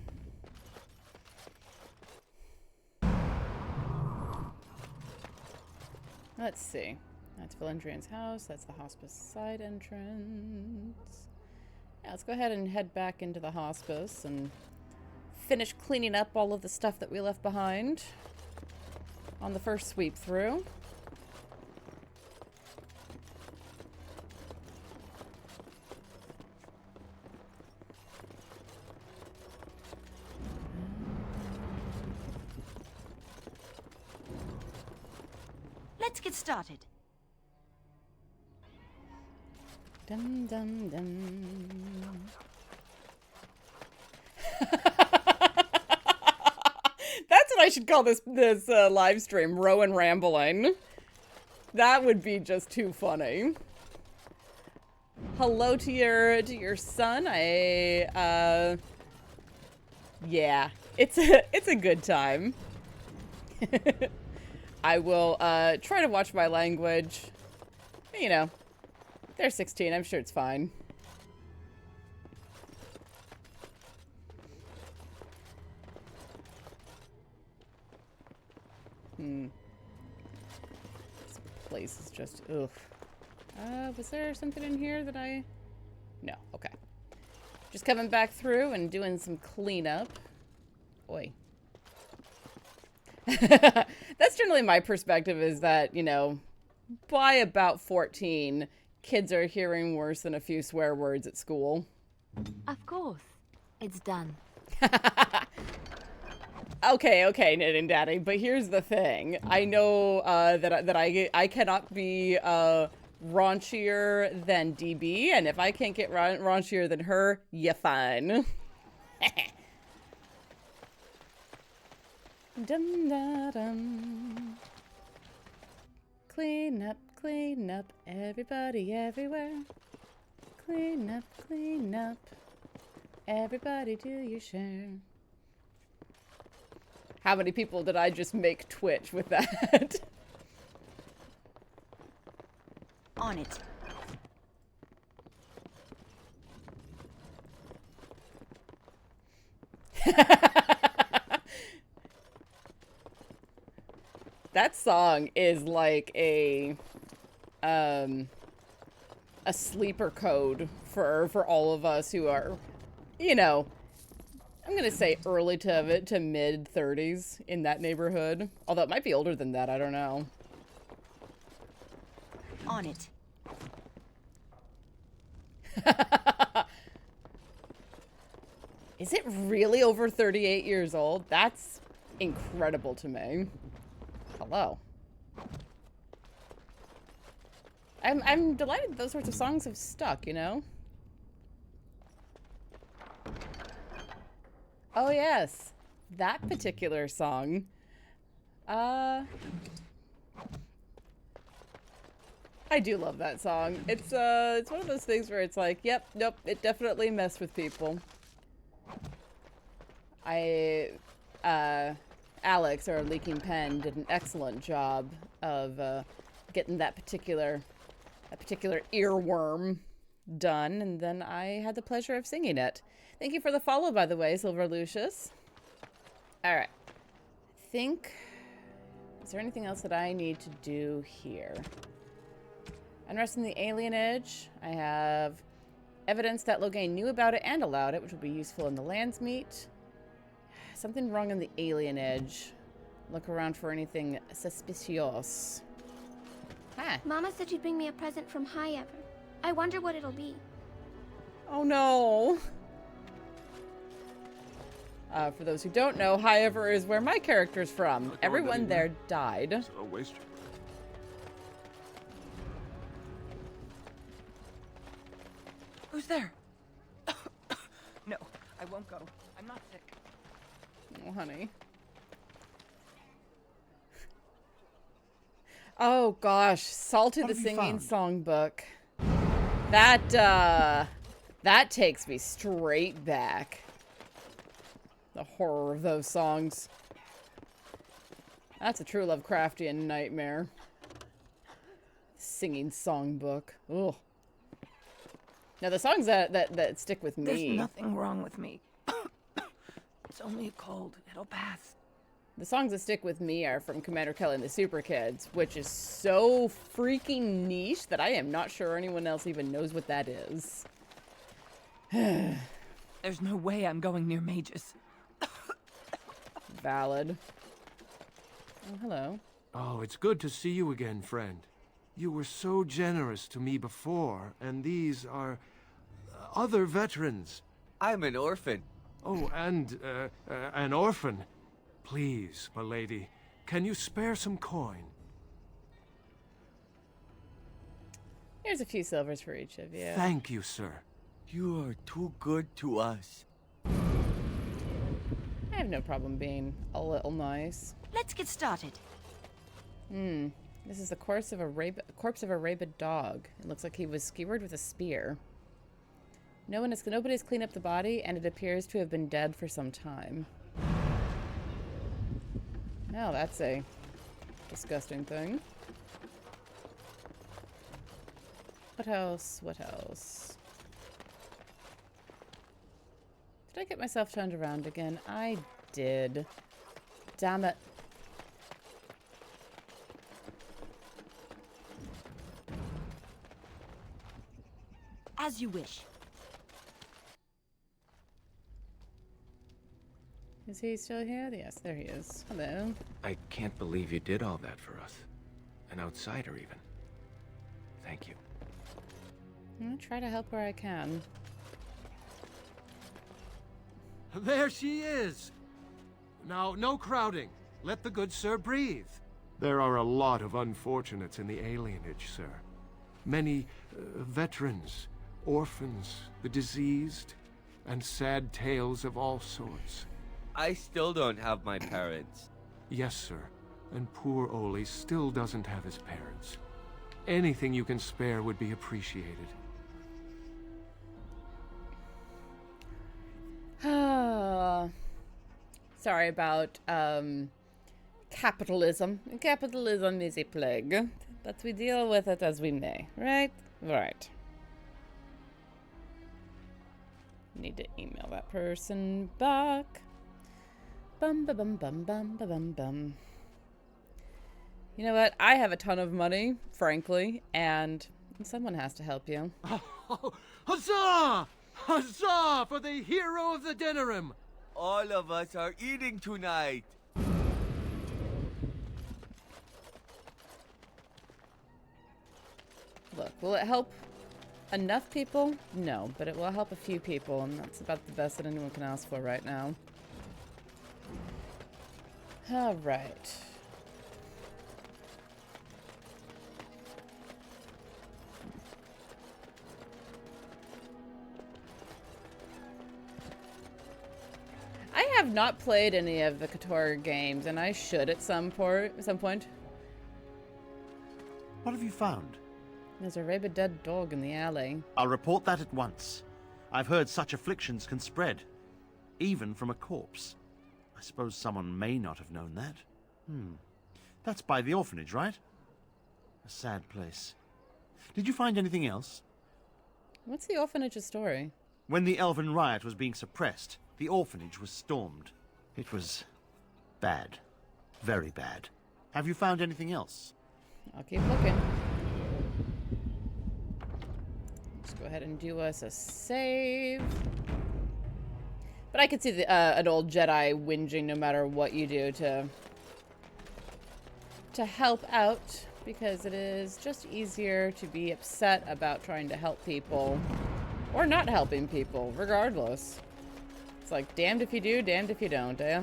Let's see. That's Valandrian's house. That's the hospice side entrance. Yeah, let's go ahead and head back into the hospice and finish cleaning up all of the stuff that we left behind on the first sweep through. Let's get started. Dum dum dum. That's what I should call this live stream, Rowan Rambling. That would be just too funny. Hello to your son. Yeah, it's a good time. I will try to watch my language. You know, they're 16. I'm sure it's fine. This place is just ugh. Was there something in here that I... No, okay. Just coming back through and doing some cleanup. Oi. That's generally my perspective, is that, you know, by about 14, kids are hearing worse than a few swear words at school. Of course. It's done. Okay, Knitting Daddy, but here's the thing. I know that I cannot be raunchier than DB, and if I can't get raunchier than her, you're fine. Dum da dum. Clean up, everybody everywhere. Clean up, everybody do your share. How many people did I just make twitch with that? On it. That song is like a a sleeper code for all of us who are, you know, I'm gonna say early to mid 30s in that neighborhood. Although it might be older than that, I don't know. On it. Is it really over 38 years old? That's incredible to me. Hello. I'm delighted that those sorts of songs have stuck, you know? Oh yes, that particular song. I do love that song. It's one of those things where it's like, yep, nope, it definitely messed with people. Alex, our leaking pen, did an excellent job of getting that particular earworm done, and then I had the pleasure of singing it. Thank you for the follow, by the way, Silver Lucius. Alright. Is there anything else that I need to do here? Unrest in the alienage. I have evidence that Loghain knew about it and allowed it, which will be useful in the Landsmeet. Something wrong in the alienage. Look around for anything suspicious. Huh. Mama said she'd bring me a present from High Ever. I wonder what it'll be. Oh no. For those who don't know, High Ever is where my character's from. Everyone there died. So waste. Who's there? No, I won't go. I'm not sick. Oh, honey. Oh gosh, Salty the Singing Songbook. That takes me straight back. The horror of those songs. That's a true Lovecraftian nightmare. Singing Songbook. Ugh. Now the songs that stick with me. There's nothing wrong with me. It's only a cold. It'll pass. The songs that stick with me are from Commander Kelly and the Super Kids, which is so freaking niche that I am not sure anyone else even knows what that is. There's no way I'm going near mages. Valid. Oh, hello. Oh, it's good to see you again, friend. You were so generous to me before, and these are other veterans. I'm an orphan. Oh, and an orphan. Please, my lady, can you spare some coin? Here's a few silvers for each of you. Thank you, sir. You are too good to us. I have no problem being a little nice. Let's get started. This is the corpse of a rabid dog. It looks like he was skewered with a spear. Nobody's cleaned up the body, and it appears to have been dead for some time. Now that's a disgusting thing. What else? What else? Did I get myself turned around again? I did. Damn it. As you wish. Is he still here? Yes, there he is. Hello. I can't believe you did all that for us. An outsider, even. Thank you. I'll try to help where I can. There she is! Now, no crowding. Let the good sir breathe. There are a lot of unfortunates in the alienage, sir. Many veterans, orphans, the diseased, and sad tales of all sorts. I still don't have my parents. Yes, sir. And poor Oli still doesn't have his parents. Anything you can spare would be appreciated. Sorry about capitalism. Capitalism is a plague, but we deal with it as we may, right? Right. Need to email that person back. Bum ba bum bum bum ba bum bum. You know what? I have a ton of money, frankly, and Someone has to help you. Oh, huzzah! Huzzah for the hero of the dinnerim! All of us are eating tonight. Look, will it help enough people? No, but it will help a few people, and that's about the best that anyone can ask for right now. All right. I have not played any of the KOTOR games, and I should at some point. What have you found? There's a rabid dead dog in the alley. I'll report that at once. I've heard such afflictions can spread, even from a corpse. I suppose someone may not have known that. That's by the orphanage, right? A sad place. Did you find anything else? What's the orphanage's story? When the Elven riot was being suppressed, the orphanage was stormed. It was bad. Very bad. Have you found anything else? I'll keep looking. Let's go ahead and do us a save. But I could see an old Jedi whinging no matter what you do to help out, because it is just easier to be upset about trying to help people or not helping people, regardless. It's like, damned if you do, damned if you don't, eh?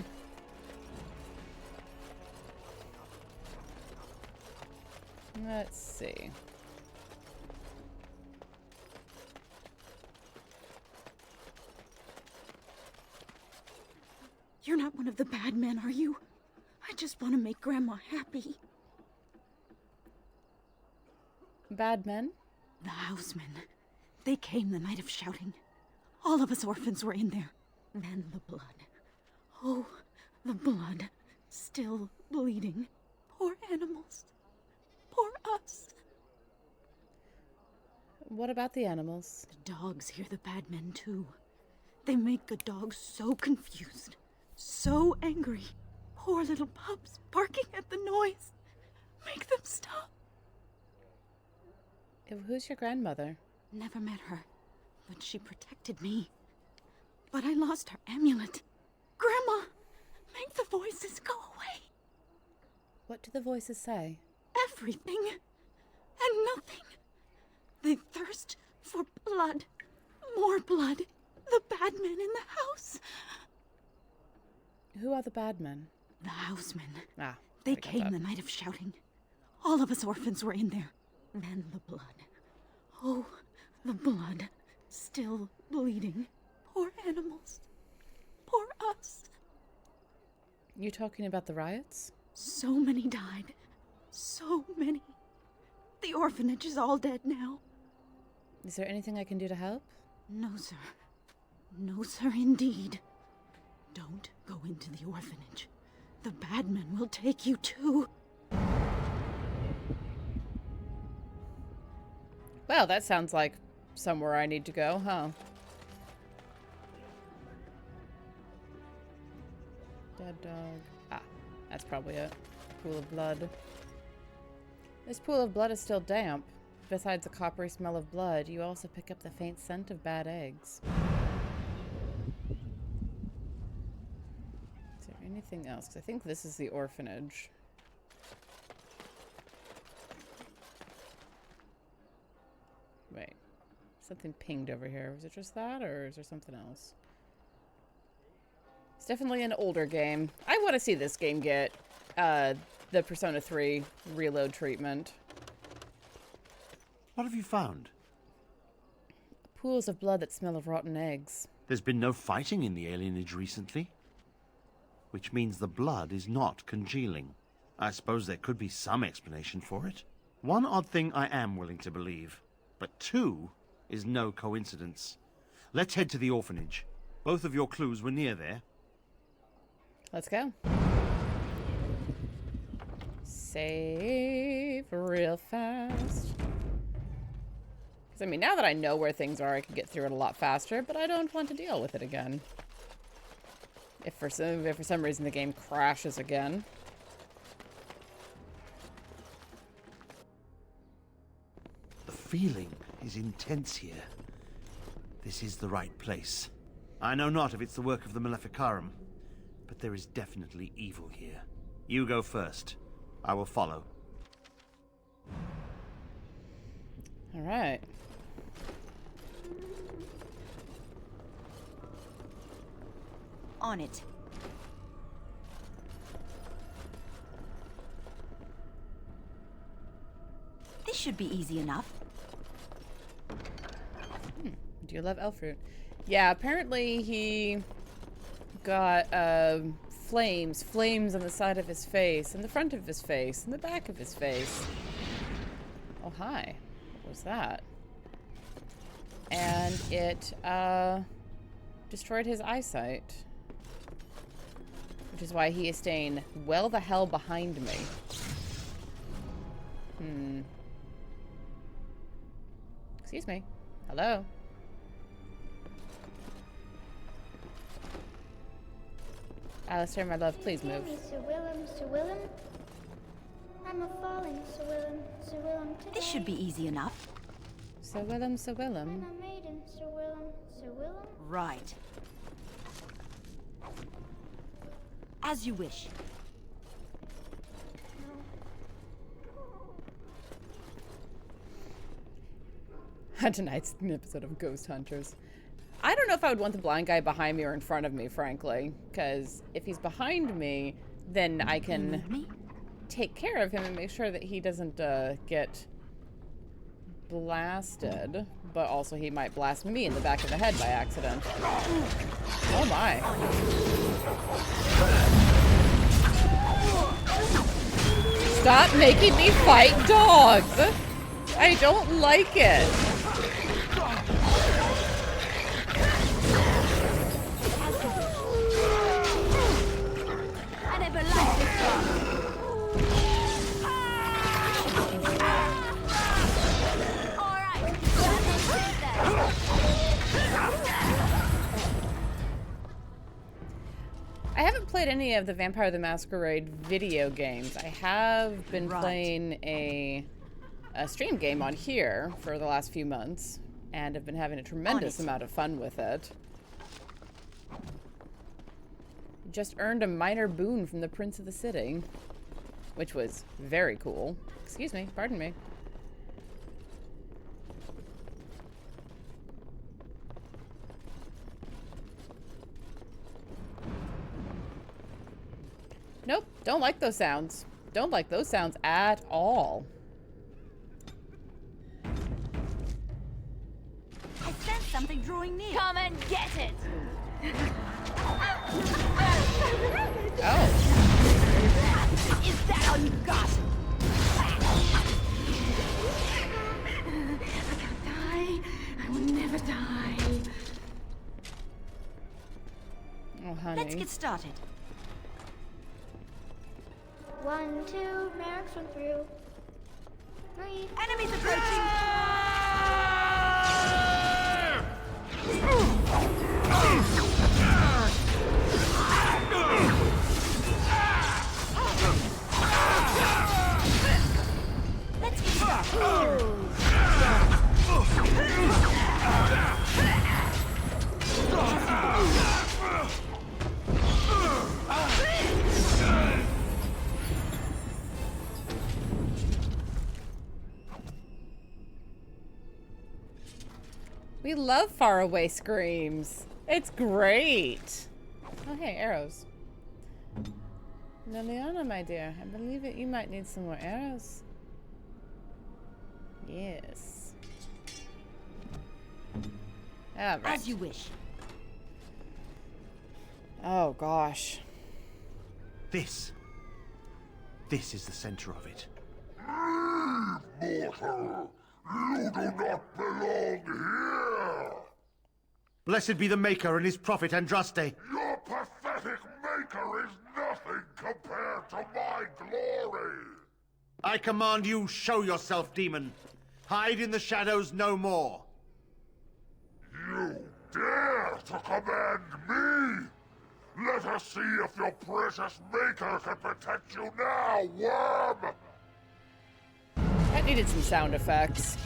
Let's see. You're not one of the bad men, are you? I just want to make Grandma happy. Bad men? The housemen. They came the night of shouting. All of us orphans were in there. Then the blood. Oh, the blood. Still bleeding. Poor animals. Poor us. What about the animals? The dogs hear the bad men too. They make the dogs so confused. So angry. Poor little pups barking at the noise. Make them stop. Who's your grandmother? Never met her, but she protected me. But I lost her amulet. Grandma, make the voices go away. What do the voices say? Everything and nothing. They thirst for blood. More blood. The bad men in the house. Who are the bad men? The housemen. Ah, they came the night of shouting. All of us orphans were in there. Then the blood. Oh, the blood. Still bleeding. Poor animals. Poor us. You talking about the riots? So many died. So many. The orphanage is all dead now. Is there anything I can do to help? No, sir. No, sir, indeed. Don't go into the orphanage. The bad men will take you too. Well, that sounds like somewhere I need to go, huh? Dead dog. Ah, that's probably it. Pool of blood. This pool of blood is still damp. Besides the coppery smell of blood, you also pick up the faint scent of bad eggs. Is there anything else? 'Cause I think this is the orphanage. Wait. Something pinged over here. Was it just that, or is there something else? It's definitely an older game. I want to see this game get the Persona 3 reload treatment. What have you found? Pools of blood that smell of rotten eggs. There's been no fighting in the alienage recently, which means the blood is not congealing. I suppose there could be some explanation for it. One odd thing I am willing to believe, but two is no coincidence. Let's head to the orphanage. Both of your clues were near there. Let's go. Save real fast. Because, I mean, now that I know where things are, I can get through it a lot faster, but I don't want to deal with it again. If for some reason the game crashes again. The feeling is intense here. This is the right place. I know not if it's the work of the Maleficarum, but there is definitely evil here. You go first. I will follow. All right. On it. This should be easy enough. Do you love elf fruit? Yeah, apparently he got flames on the side of his face, in the front of his face, in the back of his face. Oh, hi. What was that? And it destroyed his eyesight. Which is why he is staying well the hell behind me. Excuse me. Hello? Alistair, my love, please move. Sir Willem, Sir Willem. I'm a falling, Sir Willem, Sir Willem. This should be easy enough. Sir Willem, Sir Willem. I'm a maiden, Sir Willem, Sir Willem. Right. As you wish. Tonight's an episode of Ghost Hunters. I don't know if I would want the blind guy behind me or in front of me, frankly. Because if he's behind me, then I can take care of him and make sure that he doesn't get blasted. But also he might blast me in the back of the head by accident. Oh my. Stop making me fight dogs! I don't like it. I never liked this one. Alright, I haven't played any of the Vampire the Masquerade video games. I have been playing a stream game on here for the last few months and have been having a tremendous amount of fun with it. Just earned a minor boon from the Prince of the City, which was very cool. Excuse me, pardon me. Nope, don't like those sounds. Don't like those sounds at all. I sense something drawing near. Come and get it. Oh. Is that all you got? I can't die. I will never die. Oh, honey. Let's get started. 1, 2, Merrick's went through. 3. Enemies approaching. Let's get started. We love faraway screams. It's great. Oh, hey, arrows. Liliana, my dear, I believe that you might need some more arrows. Yes. All right. As you wish. Oh, gosh. This is the center of it. Mortal! You do not belong here! Blessed be the Maker and his prophet Andraste. Your pathetic maker is nothing compared to my glory! I command you, show yourself, demon. Hide in the shadows no more. You dare to command me? Let us see if your precious maker can protect you now, worm! That needed some sound effects.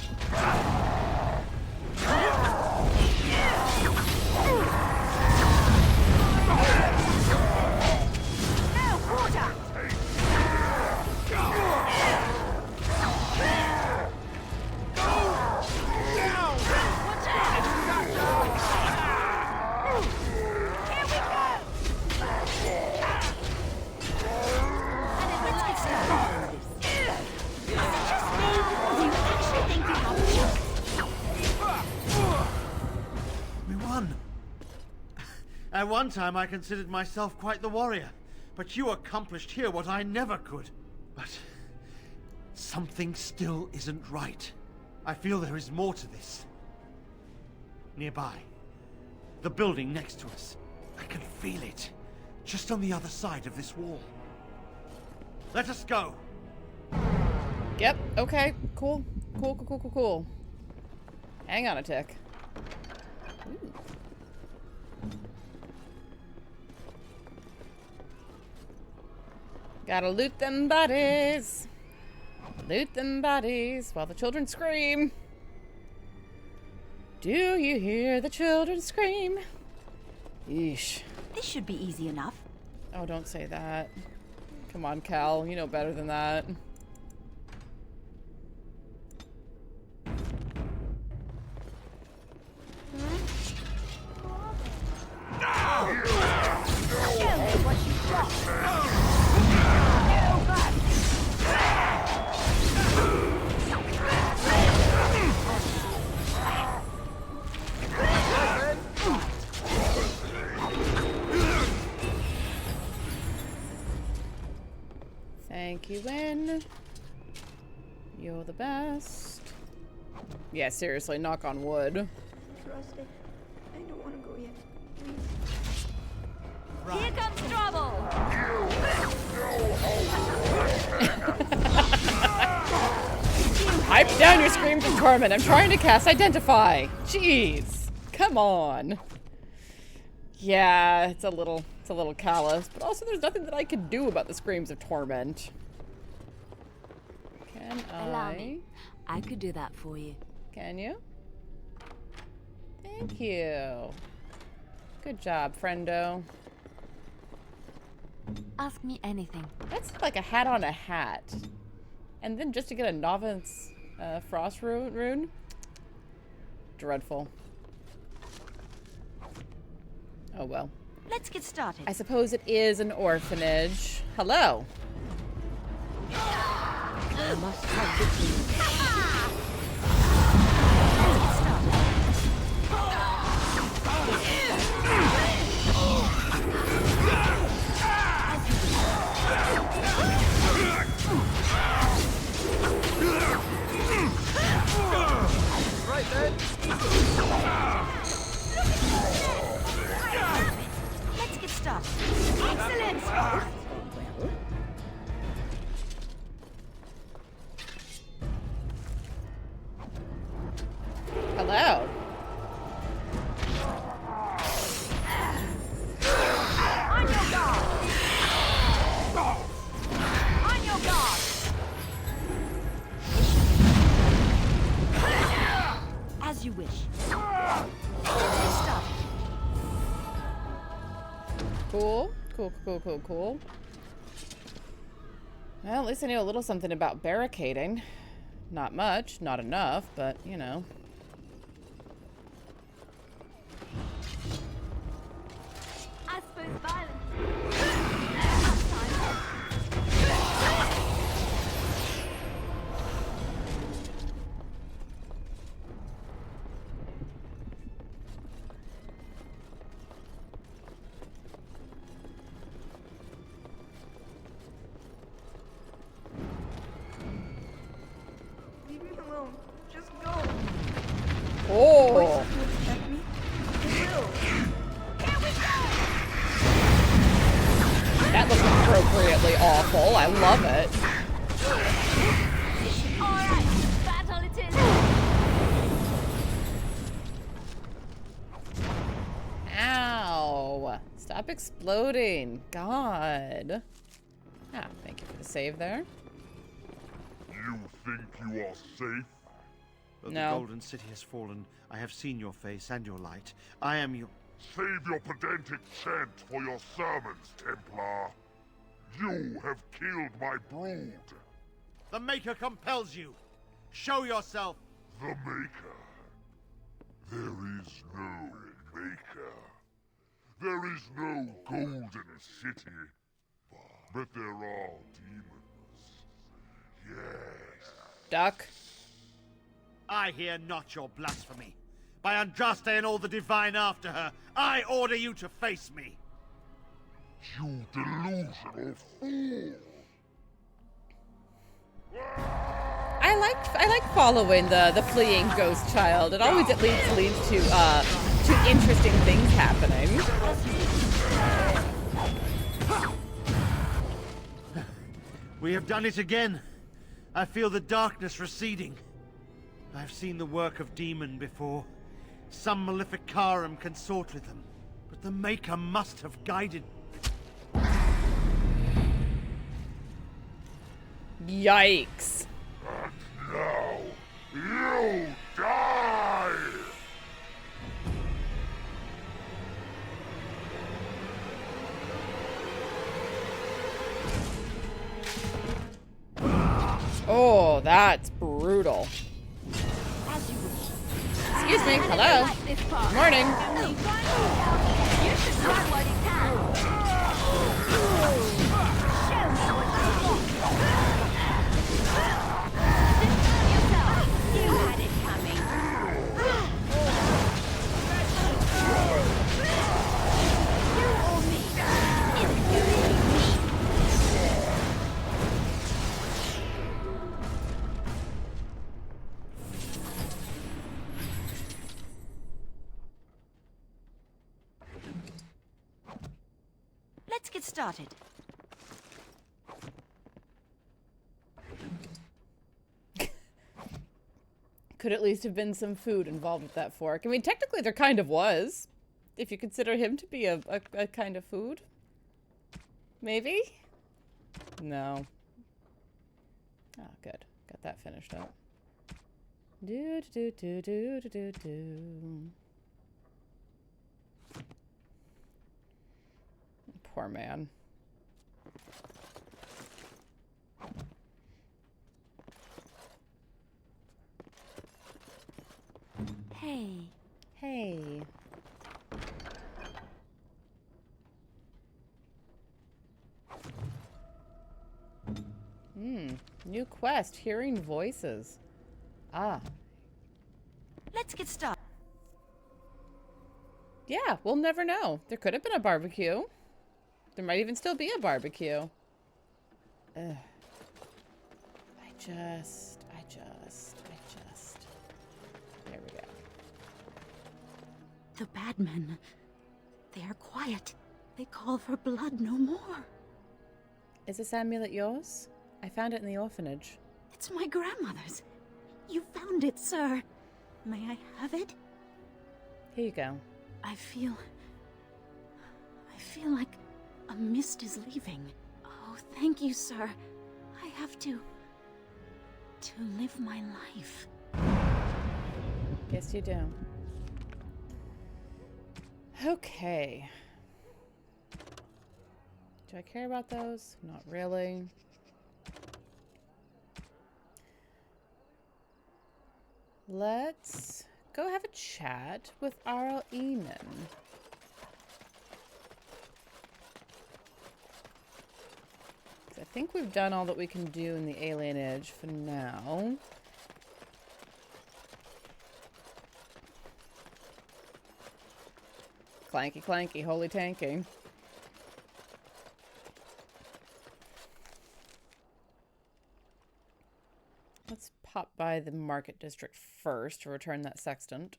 At one time I considered myself quite the warrior, but you accomplished here what I never could. But something still isn't right. I feel there is more to this. Nearby, the building next to us. I can feel it, just on the other side of this wall. Let us go. Yep, okay, cool. Cool. Hang on a tick. Ooh. Gotta loot them bodies. Loot them bodies while the children scream. Do you hear the children scream? Yeesh. This should be easy enough. Oh, don't say that. Come on, Cal. You know better than that. Thank you, Win. You're the best. Yeah, seriously, knock on wood. Trust it. I don't want to go yet. Please. Here comes trouble! Pipe down your screams of torment. I'm trying to cast Identify. Jeez. Come on. Yeah, it's a little callous, but also there's nothing that I can do about the screams of torment. Can Allow me. I could do that for you. Can you? Thank you. Good job, friendo. Ask me anything. That's like a hat on a hat. And then just to get a novice frost rune? Dreadful. Oh well. Let's get started. I suppose it is an orphanage. Hello. I must have the key. Right then. Let's get started. Excellent. Hello. On your guard! On your guard! As you wish. Let's get started. Cool. Well, at least I knew a little something about barricading. Not much, not enough, but you know. I suppose violence. Leave me alone. Just go. Oh. Voices will protect me. They will. That looks appropriately awful. I love it. Alright, battle it is. Ow. Stop exploding. God. Ah, thank you for the save there. You think you are safe? Though No. the Golden City has fallen, I have seen your face and your light. I am your... Save your pedantic chant for your sermons, Templar. You have killed my brood. The Maker compels you. Show yourself. The Maker? There is no Maker. There is no Golden City. But there are demons. Yes. Duck. I hear not your blasphemy. By Andraste and all the divine after her, I order you to face me. You delusional fool! I like following the fleeing ghost child. It always at least leads to interesting things happening. We have done it again. I feel the darkness receding. I've seen the work of demon before. Some Maleficarum consort with them. But the Maker must have guided... Yikes. And now, you die! Oh, that's brutal. Excuse me. Hello. Morning. You should try what you can. Show me what you Defend yourself. You had it coming. You or me? It's you or me. Let's get started. Could at least have been some food involved with that fork. I mean, technically there kind of was. If you consider him to be a kind of food. Maybe? No. Oh, good. Got that finished up. Do do do do do do do. Poor man. Hey. Hey. New quest, hearing voices. Ah. Let's get started. Yeah, we'll never know. There could have been a barbecue. There might even still be a barbecue. Ugh. I just. There we go. The bad men. They are quiet. They call for blood no more. Is this amulet yours? I found it in the orphanage. It's my grandmother's. You found it, sir. May I have it? Here you go. I feel like a mist is leaving. Oh, thank you, sir. I have to live my life. Yes, you do. Okay. Do I care about those? Not really. Let's go have a chat with Arl Eamon. I think we've done all that we can do in the alienage for now. Clanky, clanky, holy tanky. Let's pop by the market district first to return that sextant.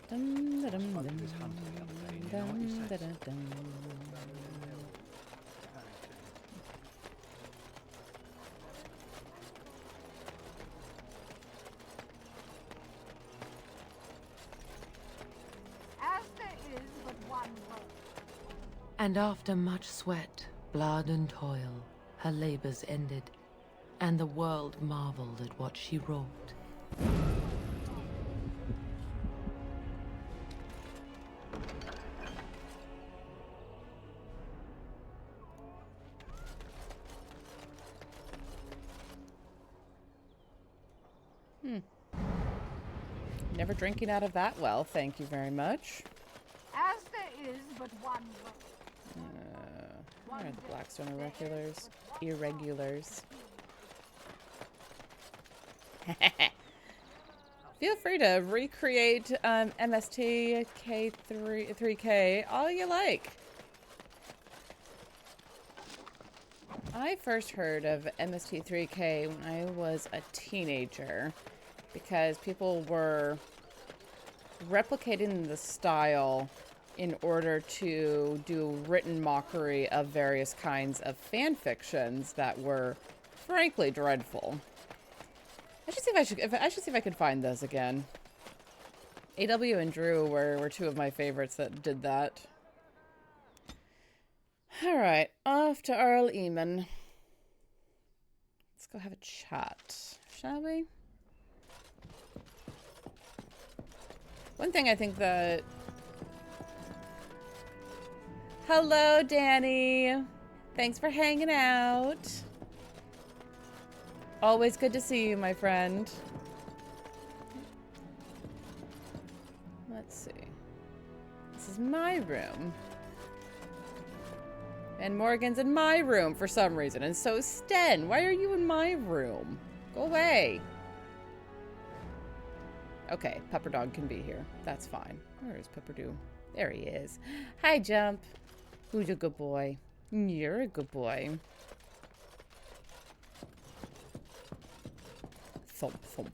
Dum, da, dum, dum, dum, da, da, dum. As there is but one way, And after much sweat, blood and toil, her labors ended, and the world marveled at what she wrought. Never drinking out of that well, thank you very much. As there is but one way. Where are the Blackstone irregulars? Feel free to recreate MST K3K all you like. I first heard of MST3K when I was a teenager because people were replicating the style in order to do written mockery of various kinds of fan fictions that were frankly dreadful. I should see if I could find those again. AW and Drew were two of my favorites that did that. Alright, off to Earl Eamon. Let's go have a chat, shall we? One thing I think that... Hello, Danny. Thanks for hanging out. Always good to see you, my friend. Let's see. This is my room. And Morgan's in my room for some reason. And so is Sten. Why are you in my room? Go away. Okay, Pupper Dog can be here. That's fine. Where is Pupper Doo? There he is. Hi, Jump. Who's a good boy? You're a good boy. Thump, thump.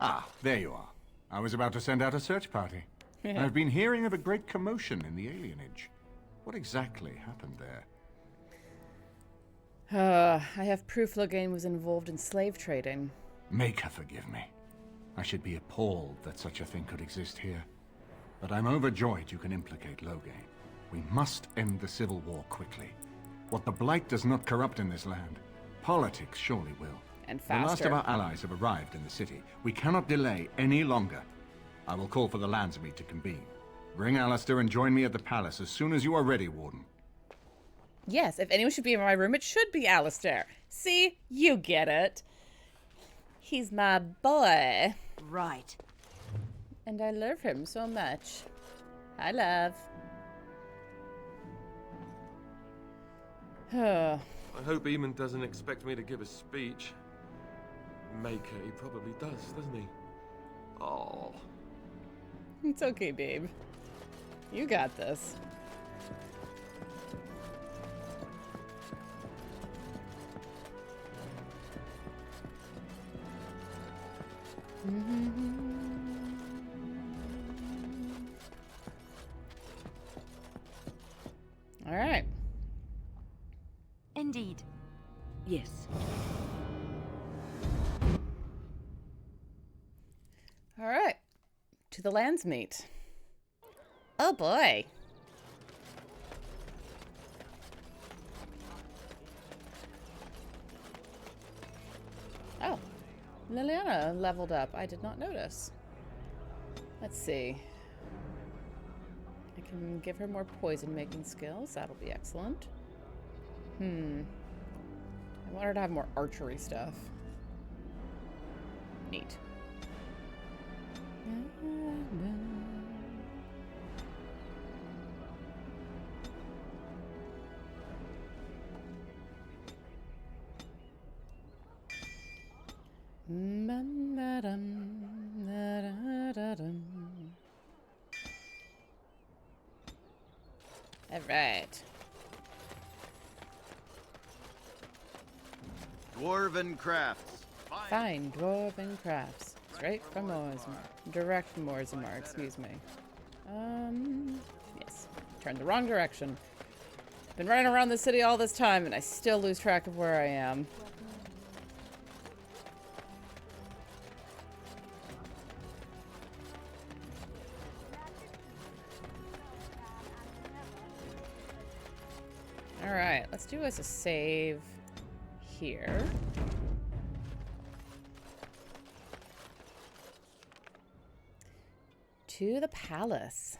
Ah, there you are. I was about to send out a search party. I've been hearing of a great commotion in the alienage. What exactly happened there? I have proof Logain was involved in slave trading. Make her forgive me. I should be appalled that such a thing could exist here. But I'm overjoyed you can implicate Logain. We must end the civil war quickly. What the Blight does not corrupt in this land, politics surely will. And faster. The last of our allies have arrived in the city. We cannot delay any longer. I will call for the Landsmeet to convene. Bring Alistair and join me at the palace as soon as you are ready, Warden. Yes, if anyone should be in my room, it should be Alistair. See? You get it. He's my boy. Right. And I love him so much. I love. I hope Eamon doesn't expect me to give a speech. Maker, he probably does, doesn't he? Oh. It's okay, babe. You got this. All right. Indeed. Yes. All right. To the Landsmeet. Oh boy. Oh. Liliana leveled up. I did not notice. Let's see. I can give her more poison making skills. That'll be excellent. I want her to have more archery stuff. Neat. All right. Dwarven crafts. Fine dwarven crafts. Straight from Morsmar. Direct from Morsmar, excuse me. Yes. Turned the wrong direction. Been running around the city all this time and I still lose track of where I am. Alright, let's do us a save here. To the palace.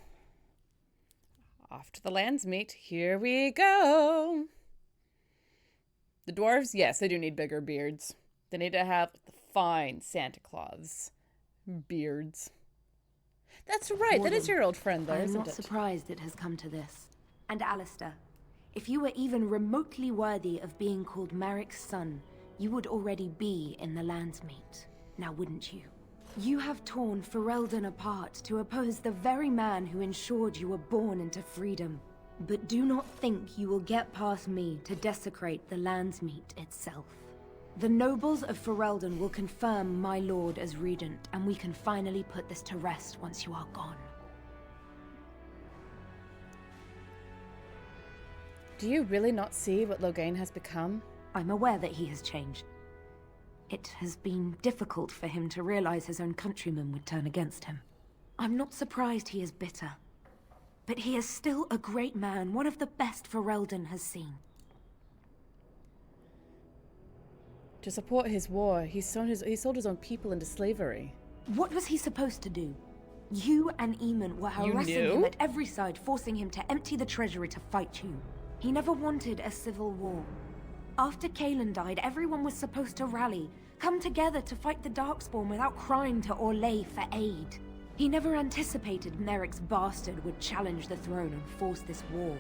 Off to the Landsmeet. Here we go. The dwarves, yes, they do need bigger beards. They need to have the fine Santa Claus beards. That's right, that is your old friend there, I'm isn't not it? surprised it has come to this. And Alistair, if you were even remotely worthy of being called Marik's son, you would already be in the Landsmeet. Now wouldn't you? You have torn Ferelden apart to oppose the very man who ensured you were born into freedom. But do not think you will get past me to desecrate the Landsmeet itself. The nobles of Ferelden will confirm my lord as regent, and we can finally put this to rest once you are gone. Do you really not see what Loghain has become? I'm aware that he has changed. It has been difficult for him to realize his own countrymen would turn against him. I'm not surprised he is bitter. But he is still a great man, one of the best Ferelden has seen. To support his war, he sold his own people into slavery. What was he supposed to do? You and Eamon were harassing him at every side, forcing him to empty the treasury to fight you. He never wanted a civil war. After Kaelin died, everyone was supposed to rally, come together to fight the Darkspawn without crying to Orlais for aid. He never anticipated Merrick's bastard would challenge the throne and force this war.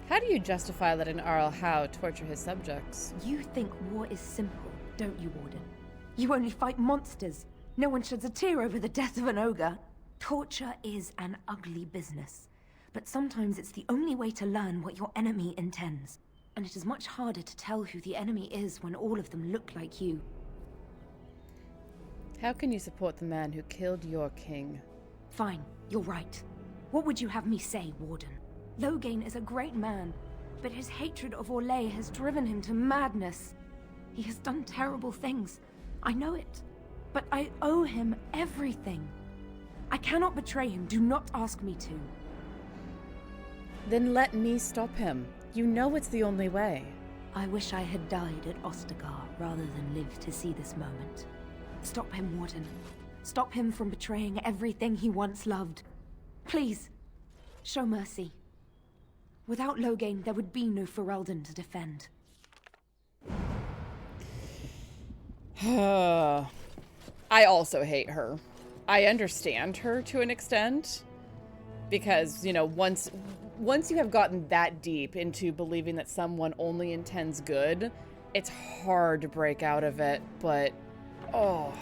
How do you justify letting Arl Howe torture his subjects? You think war is simple, don't you, Warden? You only fight monsters. No one sheds a tear over the death of an ogre. Torture is an ugly business. But sometimes it's the only way to learn what your enemy intends. And it is much harder to tell who the enemy is when all of them look like you. How can you support the man who killed your king? Fine, you're right. What would you have me say, Warden? Loghain is a great man, but his hatred of Orlais has driven him to madness. He has done terrible things. I know it. But I owe him everything. I cannot betray him. Do not ask me to. Then let me stop him. You know it's the only way. I wish I had died at Ostagar rather than live to see this moment. Stop him, Warden. Stop him from betraying everything he once loved. Please, show mercy. Without Loghain, there would be no Ferelden to defend. I also hate her. I understand her to an extent. Because, you know, once you have gotten that deep into believing that someone only intends good, it's hard to break out of it, but oh.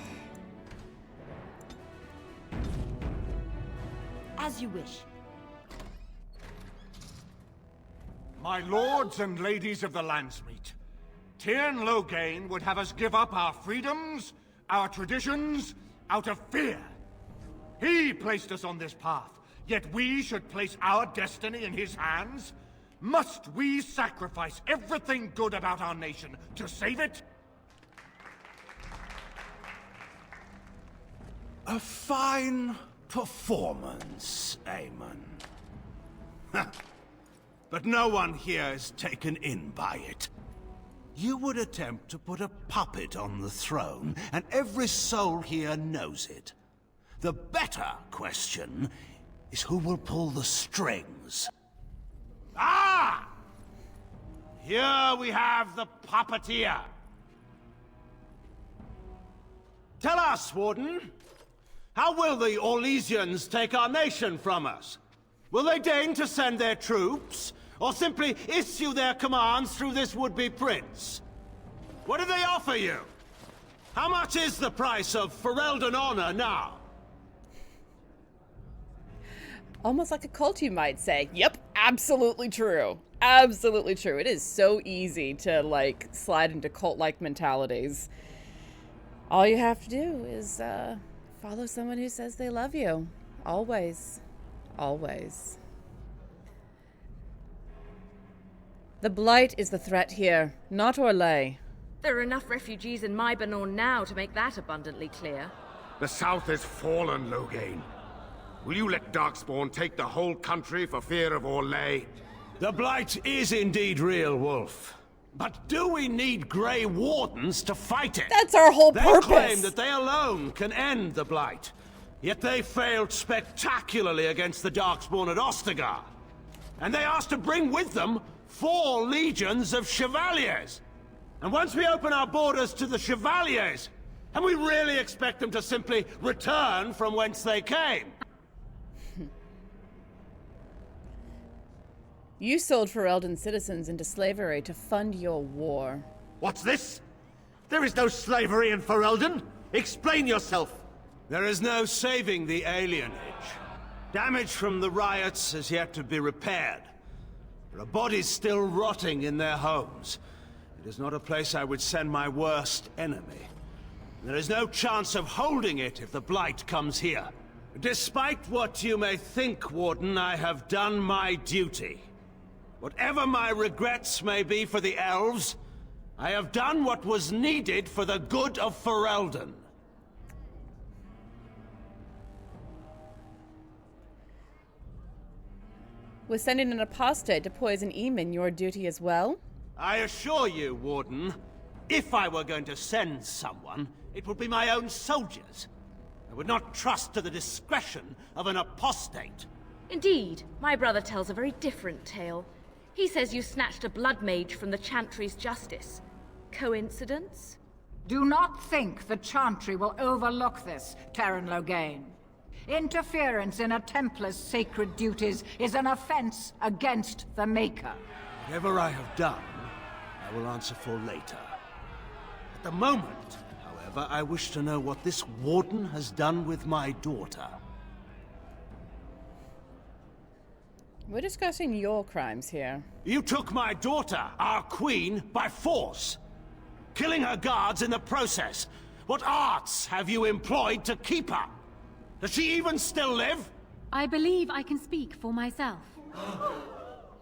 As you wish. My lords and ladies of the Landsmeet, Tyrn Loghain would have us give up our freedoms, our traditions, out of fear. He placed us on this path, yet we should place our destiny in his hands? Must we sacrifice everything good about our nation to save it? A fine performance, Aemon. But no one here is taken in by it. You would attempt to put a puppet on the throne, and every soul here knows it. The better question is who will pull the strings. Ah! Here we have the puppeteer. Tell us, Warden, how will the Orlesians take our nation from us? Will they deign to send their troops, or simply issue their commands through this would-be prince? What do they offer you? How much is the price of Ferelden honor now? Almost like a cult, you might say. Yep, absolutely true. Absolutely true. It is so easy to, like, slide into cult-like mentalities. All you have to do is, follow someone who says they love you. Always. Always. The Blight is the threat here, not Orlais. There are enough refugees in Mybanor now to make that abundantly clear. The south has fallen, Loghain. Will you let Darkspawn take the whole country for fear of Orlais? The Blight is indeed real, Wolf. But do we need Grey Wardens to fight it? That's our whole purpose. They claim that they alone can end the Blight. Yet they failed spectacularly against the Darkspawn at Ostagar. And they asked to bring with them 4 legions of Chevaliers. And once we open our borders to the Chevaliers, and we really expect them to simply return from whence they came? You sold Ferelden citizens into slavery to fund your war. What's this? There is no slavery in Ferelden. Explain yourself. There is no saving the alienage. Damage from the riots has yet to be repaired. There are bodies still rotting in their homes. It is not a place I would send my worst enemy. There is no chance of holding it if the Blight comes here. Despite what you may think, Warden, I have done my duty. Whatever my regrets may be for the elves, I have done what was needed for the good of Ferelden. Was sending an apostate to poison Eamon your duty as well? I assure you, Warden, if I were going to send someone, it would be my own soldiers. I would not trust to the discretion of an apostate. Indeed, my brother tells a very different tale. He says you snatched a blood mage from the Chantry's justice. Coincidence? Do not think the Chantry will overlook this, Terran Loghain. Interference in a Templar's sacred duties is an offense against the Maker. Whatever I have done, I will answer for later. At the moment, however, I wish to know what this Warden has done with my daughter. We're discussing your crimes here. You took my daughter, our queen, by force, killing her guards in the process. What arts have you employed to keep her? Does she even still live? I believe I can speak for myself.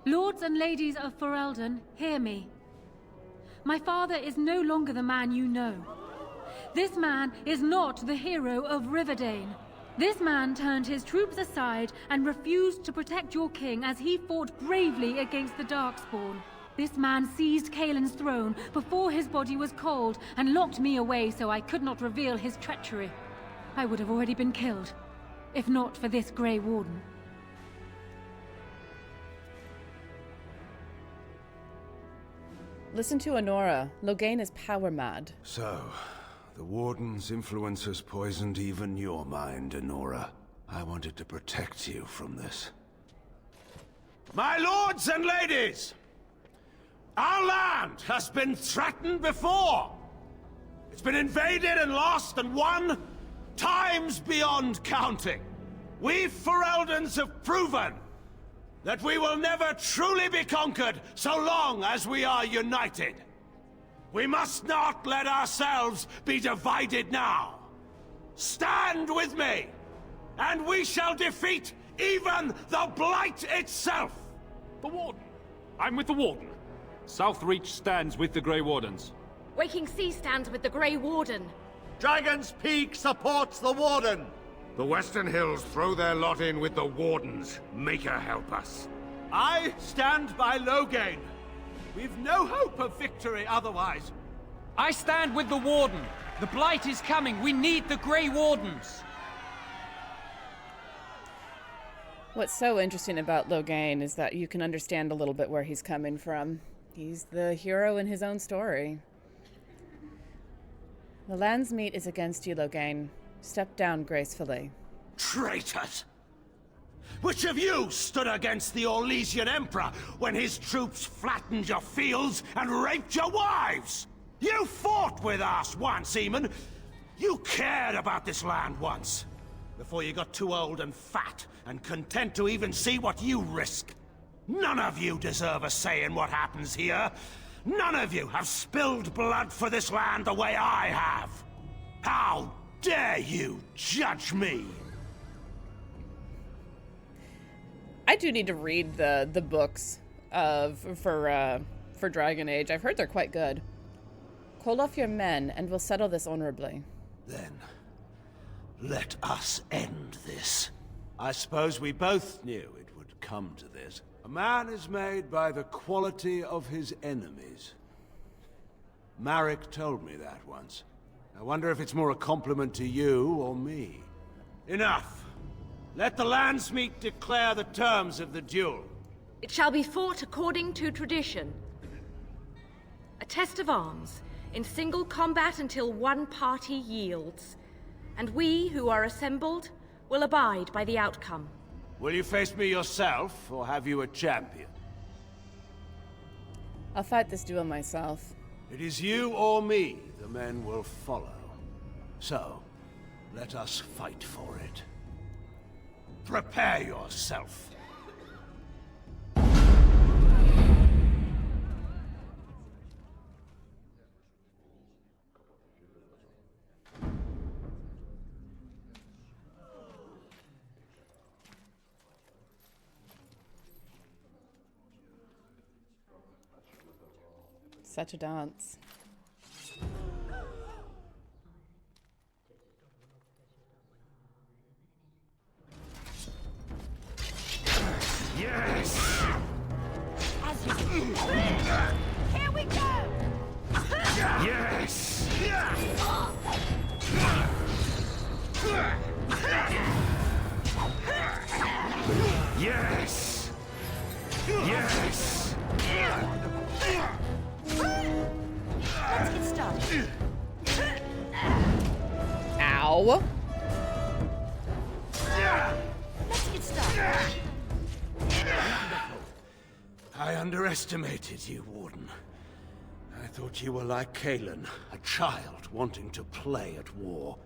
Lords and ladies of Ferelden, hear me. My father is no longer the man you know. This man is not the hero of Riverdane. This man turned his troops aside and refused to protect your king as he fought bravely against the Darkspawn. This man seized Kaelin's throne before his body was cold and locked me away so I could not reveal his treachery. I would have already been killed, if not for this Grey Warden. Listen to Anora. Loghain is power mad. So, the Warden's influence has poisoned even your mind, Anora. I wanted to protect you from this. My lords and ladies! Our land has been threatened before! It's been invaded and lost and won times beyond counting. We Fereldans have proven that we will never truly be conquered so long as we are united. We must not let ourselves be divided now. Stand with me, and we shall defeat even the Blight itself! The Warden. I'm with the Warden. Southreach stands with the Grey Wardens. Waking Sea stands with the Grey Warden. Dragon's Peak supports the Warden! The Western Hills throw their lot in with the Wardens. Make her help us. I stand by Loghain. We've no hope of victory otherwise. I stand with the Warden. The Blight is coming. We need the Grey Wardens. What's so interesting about Loghain is that you can understand a little bit where he's coming from. He's the hero in his own story. The Landsmeet is against you, Loghain. Step down gracefully. Traitors! Which of you stood against the Orlesian Emperor when his troops flattened your fields and raped your wives? You fought with us once, Eamon. You cared about this land once. Before you got too old and fat and content to even see what you risk. None of you deserve a say in what happens here. None of you have spilled blood for this land the way I have. How dare you judge me? I do need to read the books for Dragon Age. I've heard they're quite good. Call off your men, and we'll settle this honorably. Then, let us end this. I suppose we both knew it would come to this. A man is made by the quality of his enemies. Marek told me that once. I wonder if it's more a compliment to you or me. Enough! Let the Landsmeet declare the terms of the duel. It shall be fought according to tradition. A test of arms, in single combat until one party yields. And we, who are assembled, will abide by the outcome. Will you face me yourself, or have you a champion? I'll fight this duel myself. It is you or me the men will follow. So, let us fight for it. Prepare yourself. Such a dance. Yes! As you here we go! Yes! Yes! Yes! Let's get started. Ow! Let's get started. I underestimated you, Warden. I thought you were like Kalen, a child wanting to play at war.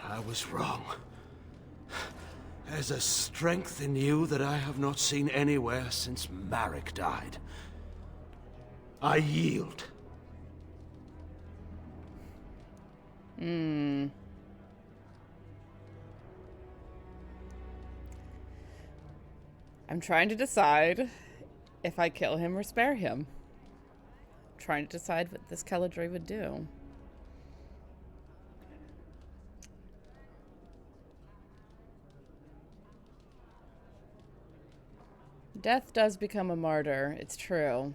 I was wrong. There's a strength in you that I have not seen anywhere since Marek died. I yield. I'm trying to decide if I kill him or spare him. I'm trying to decide what this Keladry would do. Death does become a martyr, it's true.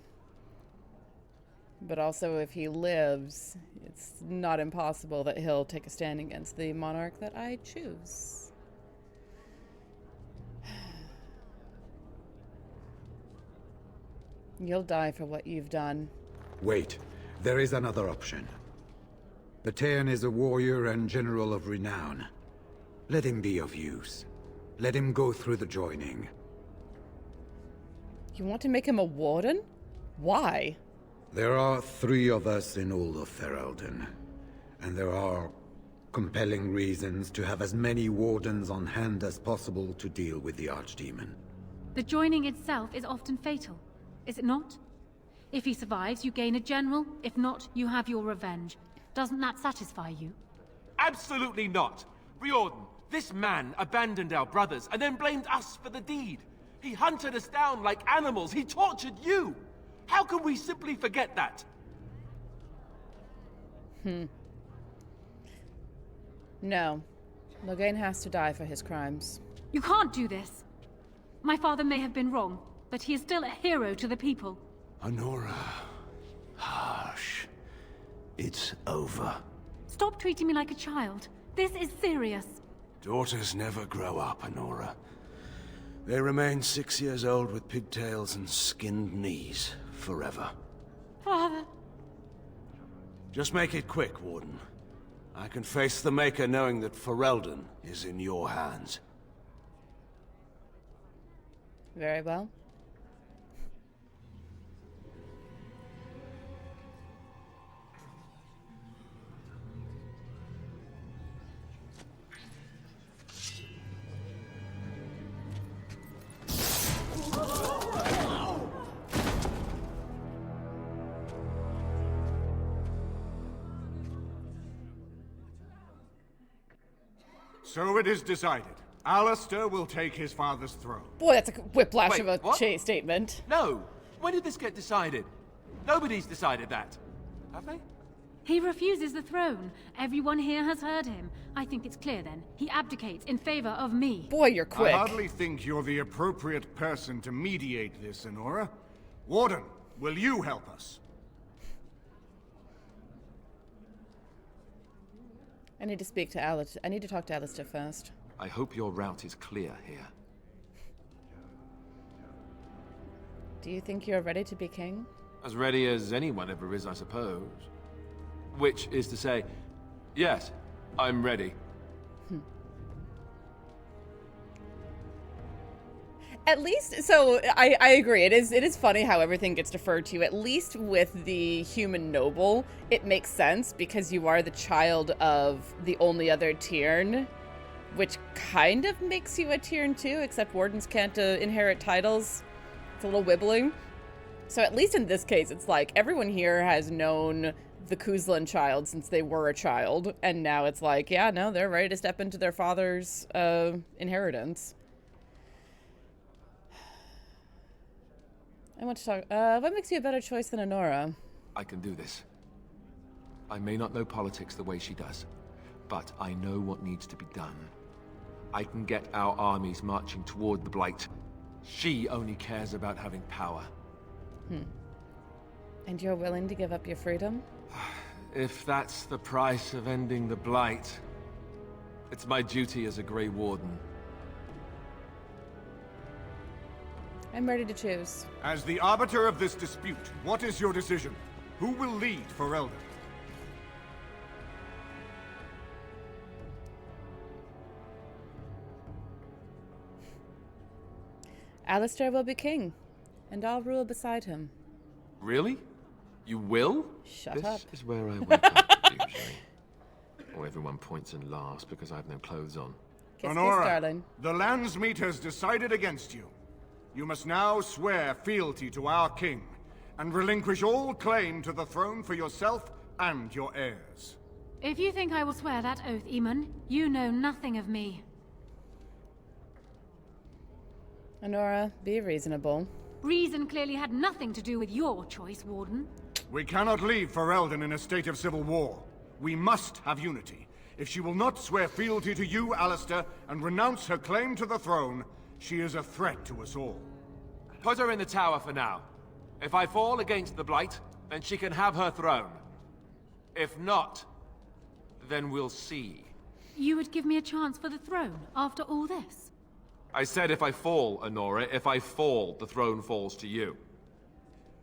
But also, if he lives, it's not impossible that he'll take a stand against the monarch that I choose. You'll die for what you've done. Wait, there is another option. The Terran is a warrior and general of renown. Let him be of use. Let him go through the joining. You want to make him a warden? Why? There are 3 of us in all of Ferelden, and there are compelling reasons to have as many wardens on hand as possible to deal with the Archdemon. The joining itself is often fatal, is it not? If he survives, you gain a general. If not, you have your revenge. Doesn't that satisfy you? Absolutely not! Riordan, this man abandoned our brothers and then blamed us for the deed. He hunted us down like animals. He tortured you! How can we simply forget that? No. Loghain has to die for his crimes. You can't do this. My father may have been wrong, but he is still a hero to the people. Anora. Hush. It's over. Stop treating me like a child. This is serious. Daughters never grow up, Anora. They remain 6 years old with pigtails and skinned knees. Forever. Father. Just make it quick, Warden. I can face the Maker knowing that Ferelden is in your hands. Very well. So it is decided. Alistair will take his father's throne. Boy, that's a whiplash Wait, of a what? statement. No! When did this get decided? Nobody's decided that. Have they? He refuses the throne. Everyone here has heard him. I think it's clear then. He abdicates in favor of me. Boy, you're quick. I hardly think you're the appropriate person to mediate this, Anora. Warden, will you help us? I need to speak to Alistair. I need to talk to Alistair first. I hope your route is clear here. Do you think you're ready to be king? As ready as anyone ever is, I suppose. Which is to say, yes, I'm ready. At least, so I agree. It is funny how everything gets deferred to you. At least with the human noble, it makes sense because you are the child of the only other Tiern, which kind of makes you a Tiern too, except wardens can't inherit titles. It's a little wibbling. So at least in this case, it's like everyone here has known the Cousland child since they were a child, and now it's like, yeah, no, they're ready to step into their father's inheritance. I want to talk. What makes you a better choice than Anora? I can do this. I may not know politics the way she does, but I know what needs to be done. I can get our armies marching toward the Blight. She only cares about having power. And you're willing to give up your freedom? If that's the price of ending the Blight, it's my duty as a Grey Warden. I'm ready to choose. As the arbiter of this dispute, what is your decision? Who will lead Ferelden? Alistair will be king, and I'll rule beside him. Really? You will? Shut up. This is where I wake up, usually. Or everyone points and laughs because I have no clothes on. Anora, darling. the Landsmeet has decided against you. You must now swear fealty to our king, and relinquish all claim to the throne for yourself and your heirs. If you think I will swear that oath, Eamon, you know nothing of me. Anora, be reasonable. Reason clearly had nothing to do with your choice, Warden. We cannot leave Ferelden in a state of civil war. We must have unity. If she will not swear fealty to you, Alistair, and renounce her claim to the throne, she is a threat to us all. Put her in the tower for now. If I fall against the Blight, then she can have her throne. If not, then we'll see. You would give me a chance for the throne after all this? I said if I fall, Anora. If I fall, the throne falls to you.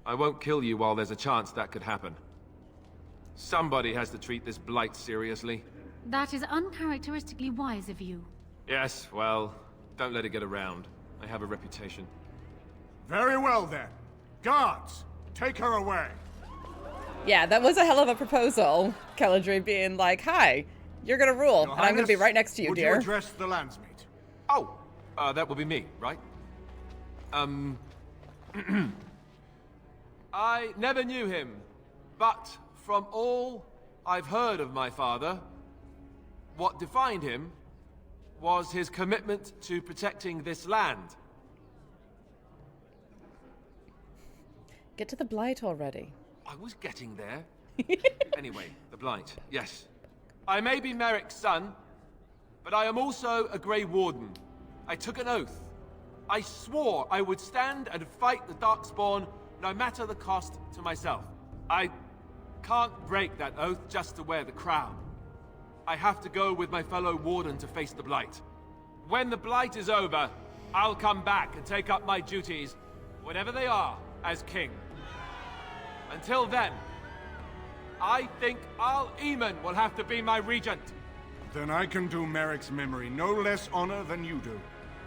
I won't kill you while there's a chance that could happen. Somebody has to treat this Blight seriously. That is uncharacteristically wise of you. Yes, well, don't let it get around. I have a reputation. Very well then. Guards, take her away. Yeah, that was a hell of a proposal. Keladry being like, hi, you're gonna rule, and I'm gonna be right next to you, dear. Would you address the Landsmeet? Oh, that will be me, right? I never knew him, but from all I've heard of my father, what defined him was his commitment to protecting this land. Get to the Blight already. I was getting there. Anyway, the Blight, yes. I may be Merrick's son, but I am also a Grey Warden. I took an oath. I swore I would stand and fight the Darkspawn, no matter the cost to myself. I can't break that oath just to wear the crown. I have to go with my fellow Warden to face the Blight. When the Blight is over, I'll come back and take up my duties, whatever they are, as king. Until then, I think Eamon will have to be my regent. Then I can do Merrick's memory no less honor than you do.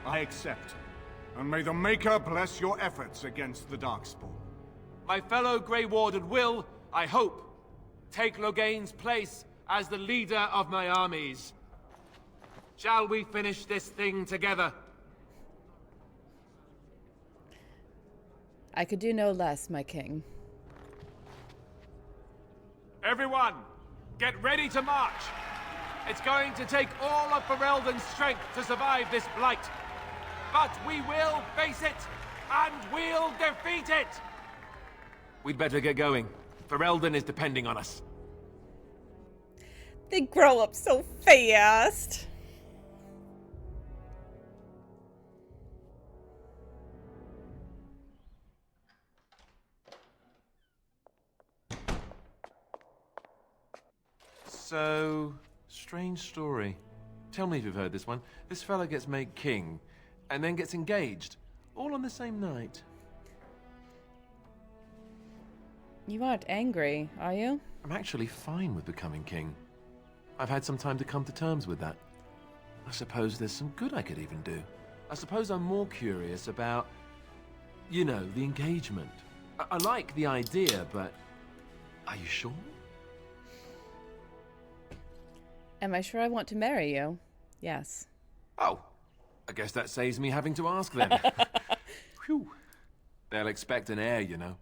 I accept. And may the Maker bless your efforts against the Darkspawn. My fellow Grey Warden will, I hope, take Loghain's place as the leader of my armies. Shall we finish this thing together? I could do no less, my king. Everyone, get ready to march! It's going to take all of Ferelden's strength to survive this Blight. But we will face it, and we'll defeat it! We'd better get going. Ferelden is depending on us. They grow up so fast. So, strange story. Tell me if you've heard this one. This fella gets made king, and then gets engaged, all on the same night. You aren't angry, are you? I'm actually fine with becoming king. I've had some time to come to terms with that. I suppose there's some good I could even do. I suppose I'm more curious about, you know, the engagement. I like the idea, but are you sure? Am I sure I want to marry you? Yes. Oh, I guess that saves me having to ask then. Phew. They'll expect an heir, you know.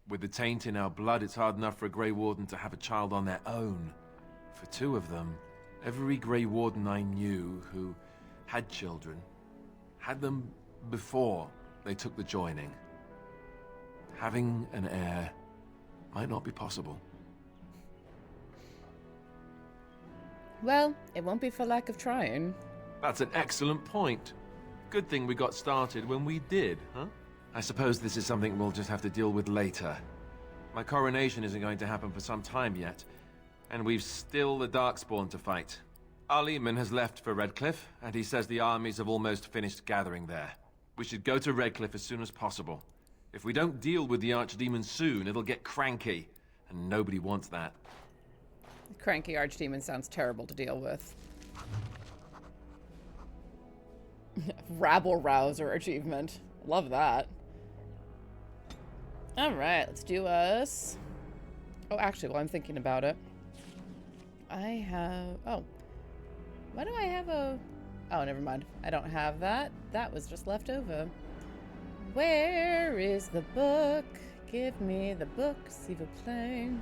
With the taint in our blood, it's hard enough for a Grey Warden to have a child on their own. For two of them, every Grey Warden I knew who had children had them before they took the joining. Having an heir might not be possible. Well, it won't be for lack of trying. That's an excellent point. Good thing we got started when we did, huh? I suppose this is something we'll just have to deal with later. My coronation isn't going to happen for some time yet, and we've still the Darkspawn to fight. Our leman has left for Redcliffe, and he says the armies have almost finished gathering there. We should go to Redcliffe as soon as possible. If we don't deal with the Archdemon soon, it'll get cranky, and nobody wants that. Cranky Archdemon sounds terrible to deal with. Rabble Rouser achievement. Love that. Alright, let's do us. Oh, actually, while I'm thinking about it, I have... Oh. Why do I have a... Oh, never mind. I don't have that. That was just left over. Where is the book? Give me the book, s'il vous plaît.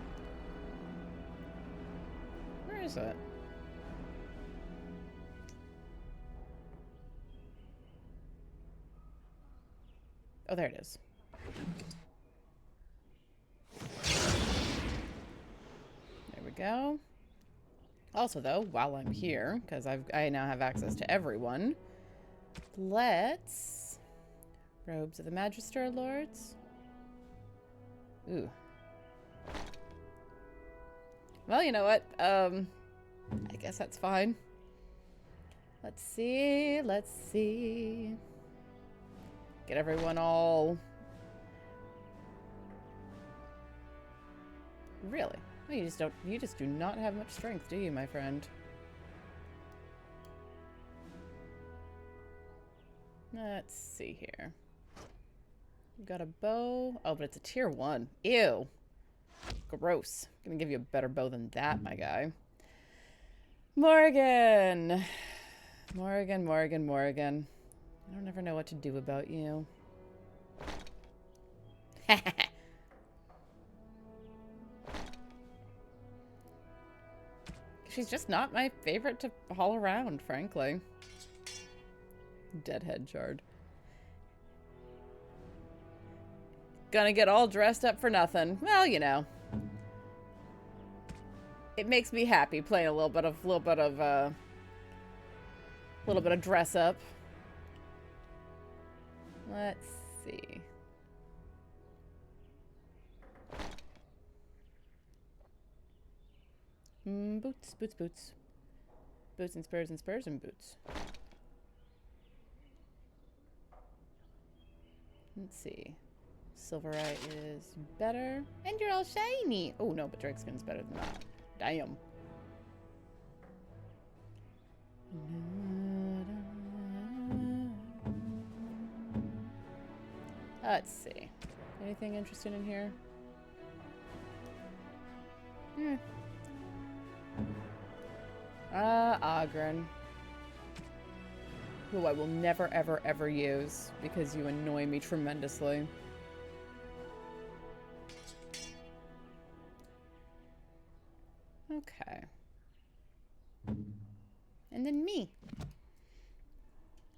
Where is it? Oh, there it is. There we go. Also, though, while I'm here, because I now have access to everyone, let's... Robes of the Magister Lords. Ooh. Well, you know what? I guess that's fine. Let's see. Let's see. Get everyone all... Really? Oh, you just do not have much strength, do you, my friend? Let's see here. You've got a bow. Oh, but it's a tier 1. Ew. Gross. I'm gonna give you a better bow than that, my guy. Morgan. Morgan, Morgan, Morgan. I don't ever know what to do about you. She's just not my favorite to haul around, frankly. Deadhead shard. Gonna get all dressed up for nothing. Well, you know. It makes me happy playing a little bit of dress up. Let's see. Boots, boots, boots. Boots and spurs and spurs and boots. Let's see. Silverite is better. And you're all shiny. Oh, no, but Drakeskin's better than that. Damn. Let's see. Anything interesting in here? Ogren. Who I will never, ever, ever use because you annoy me tremendously. Okay. And then me.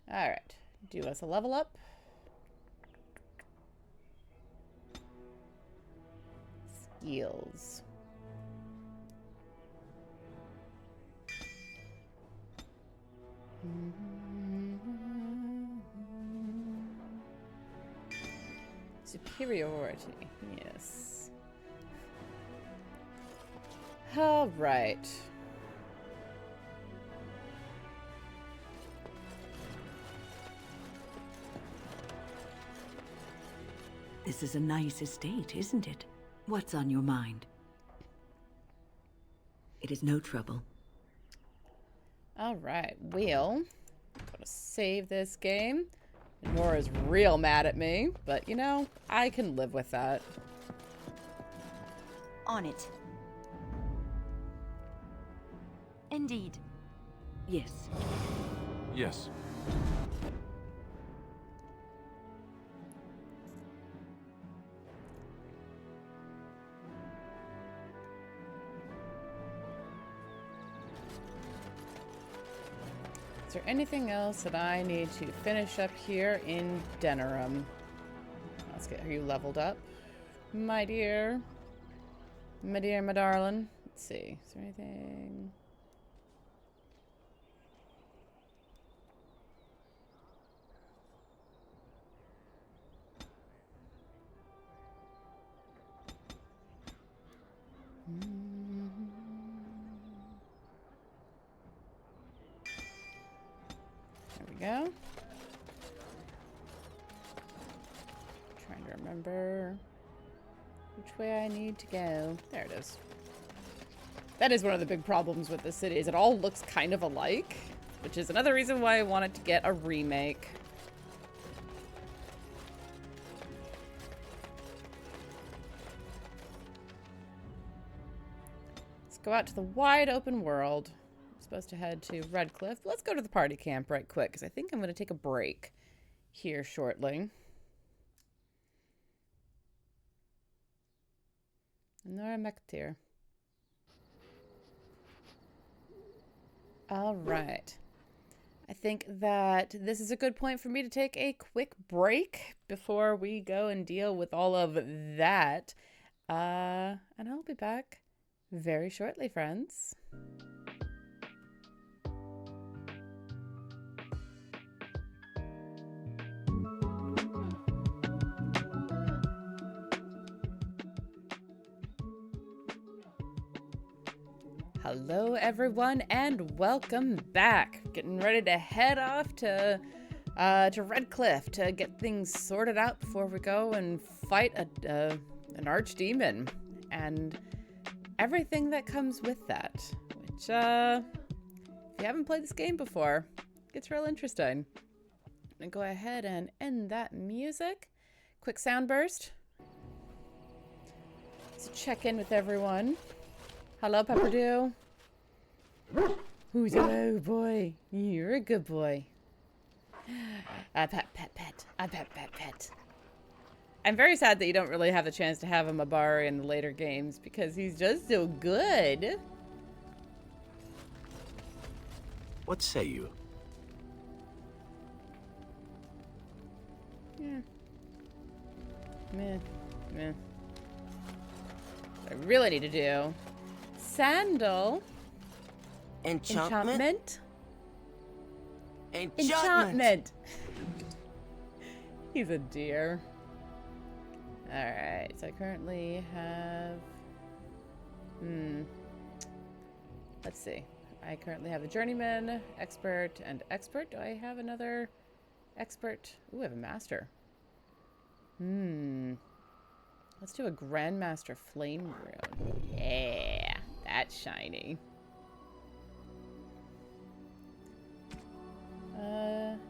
Alright. Do us a level up. Skills. Superiority, yes. All right. This is a nice estate, isn't it? What's on your mind? It is no trouble. All right, we'll gotta save this game. Nora's real mad at me, but you know, I can live with that. On it. Indeed. Yes. Yes. Is there anything else that I need to finish up here in Denerim? Let's get you leveled up, my dear. My dear, my darling. Let's see. Is there anything? There we go. Trying to remember which way I need to go. There it is. That is one of the big problems with the city, is it all looks kind of alike, which is another reason why I wanted to get a remake. Let's go out to the wide open world. I'm supposed to head to Redcliffe. Let's go to the party camp right quick, because I think I'm going to take a break here shortly. Nora Mektir. All right. I think that this is a good point for me to take a quick break before we go and deal with all of that. And I'll be back very shortly, friends. Hello everyone and welcome back. Getting ready to head off to Redcliffe to get things sorted out before we go and fight an archdemon and everything that comes with that, which if you haven't played this game before, gets real interesting. I'm gonna go ahead and end that music. Quick sound burst. So check in with everyone. Hello, Pepperdew. Who's a oh boy? You're a good boy. Pet. Pet. I'm very sad that you don't really have the chance to have him a bar in the later games because he's just so good. What say you? Yeah. Meh. What I really need to do. Sandal. Enchantment? Enchantment. He's a dear. Alright, so I currently have... Let's see. I currently have a journeyman, expert, and expert. Do I have another expert? Ooh, I have a master. Let's do a grandmaster flame rune. Yeah, that's shiny.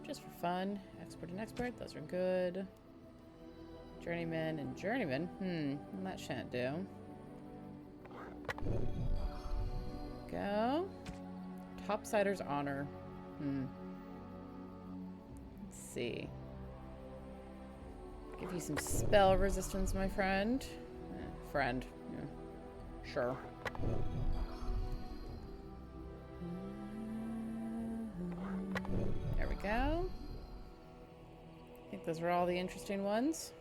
Just for fun. Expert and expert, those are good. Journeyman and journeyman. That shan't do. Go. Topsider's honor. Let's see. Give you some spell resistance, my friend. Friend. Yeah. Sure. There we go. I think those are all the interesting ones.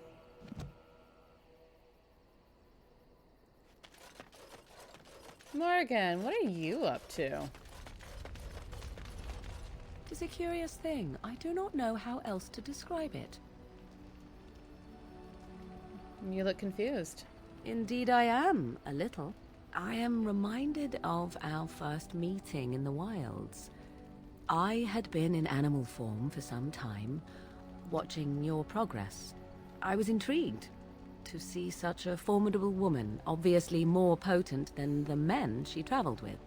Morgan, what are you up to? is a curious thing. I do not know how else to describe it. You look confused. Indeed I am, a little. I am reminded of our first meeting in the wilds. I had been in animal form for some time, watching your progress. I was intrigued to see such a formidable woman, obviously more potent than the men she traveled with.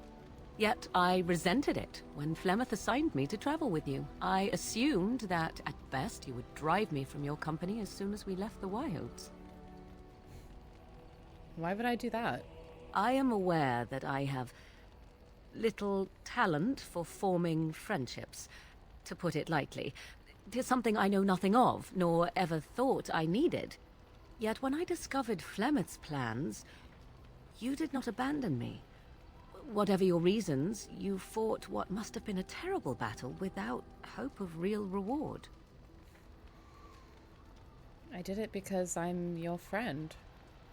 Yet I resented it when Flemeth assigned me to travel with you. I assumed that, at best, you would drive me from your company as soon as we left the wilds. Why would I do that? I am aware that I have little talent for forming friendships, to put it lightly. It is something I know nothing of, nor ever thought I needed. Yet when I discovered Flemeth's plans, you did not abandon me. Whatever your reasons, you fought what must have been a terrible battle without hope of real reward. I did it because I'm your friend.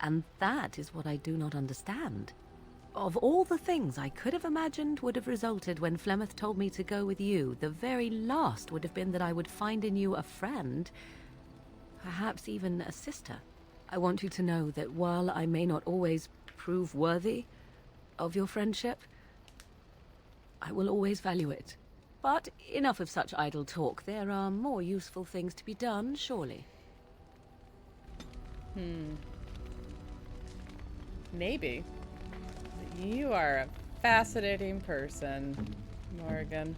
And that is what I do not understand. Of all the things I could have imagined would have resulted when Flemeth told me to go with you, the very last would have been that I would find in you a friend, perhaps even a sister. I want you to know that while I may not always prove worthy of your friendship, I will always value it. But enough of such idle talk. There are more useful things to be done, surely. Maybe. You are a fascinating person, Morgan.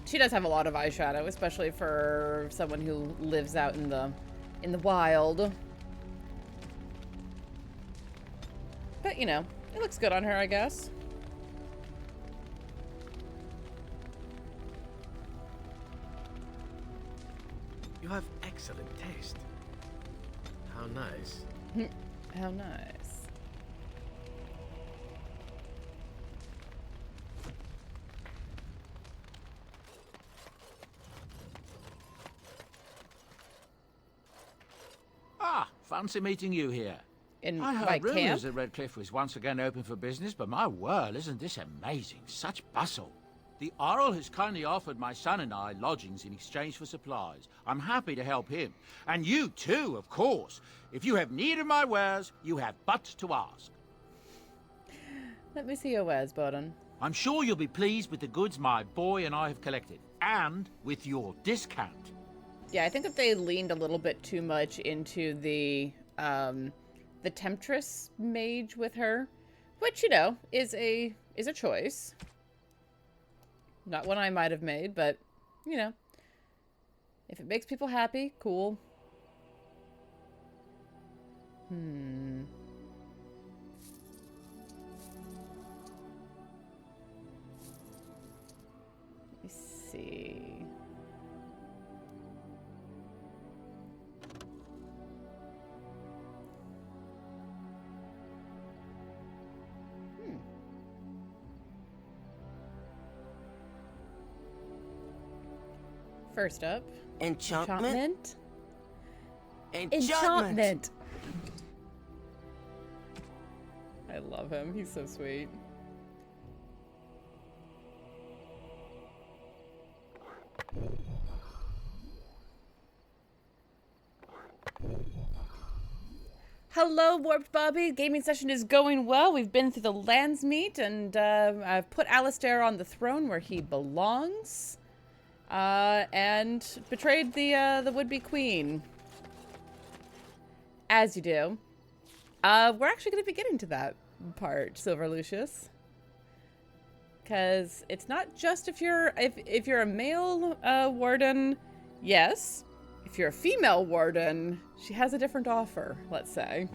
She does have a lot of eyeshadow, especially for someone who lives out in the wild. But, you know, it looks good on her, I guess. You have excellent taste. How nice. How nice. Ah, fancy meeting you here. I heard rumours that Redcliffe was once again open for business, but my word, isn't this amazing? Such bustle. The Earl has kindly offered my son and I lodgings in exchange for supplies. I'm happy to help him. And you too, of course. If you have need of my wares, you have but to ask. Let me see your wares, Bowden. I'm sure you'll be pleased with the goods my boy and I have collected, and with your discount. Yeah, I think that they leaned a little bit too much into the Temptress mage with her, which, you know, is a choice. Not one I might have made, but, you know, if it makes people happy, cool. Let me see. First up, enchantment. Enchantment. I love him. He's so sweet. Hello, Warped Bobby. Gaming session is going well. We've been through the Landsmeet, and I've put Alistair on the throne where he belongs. And betrayed the would-be queen. As you do. We're actually going to be getting to that part, Silver Lucius. Because it's not just if you're a male warden, yes. If you're a female warden, she has a different offer, let's say.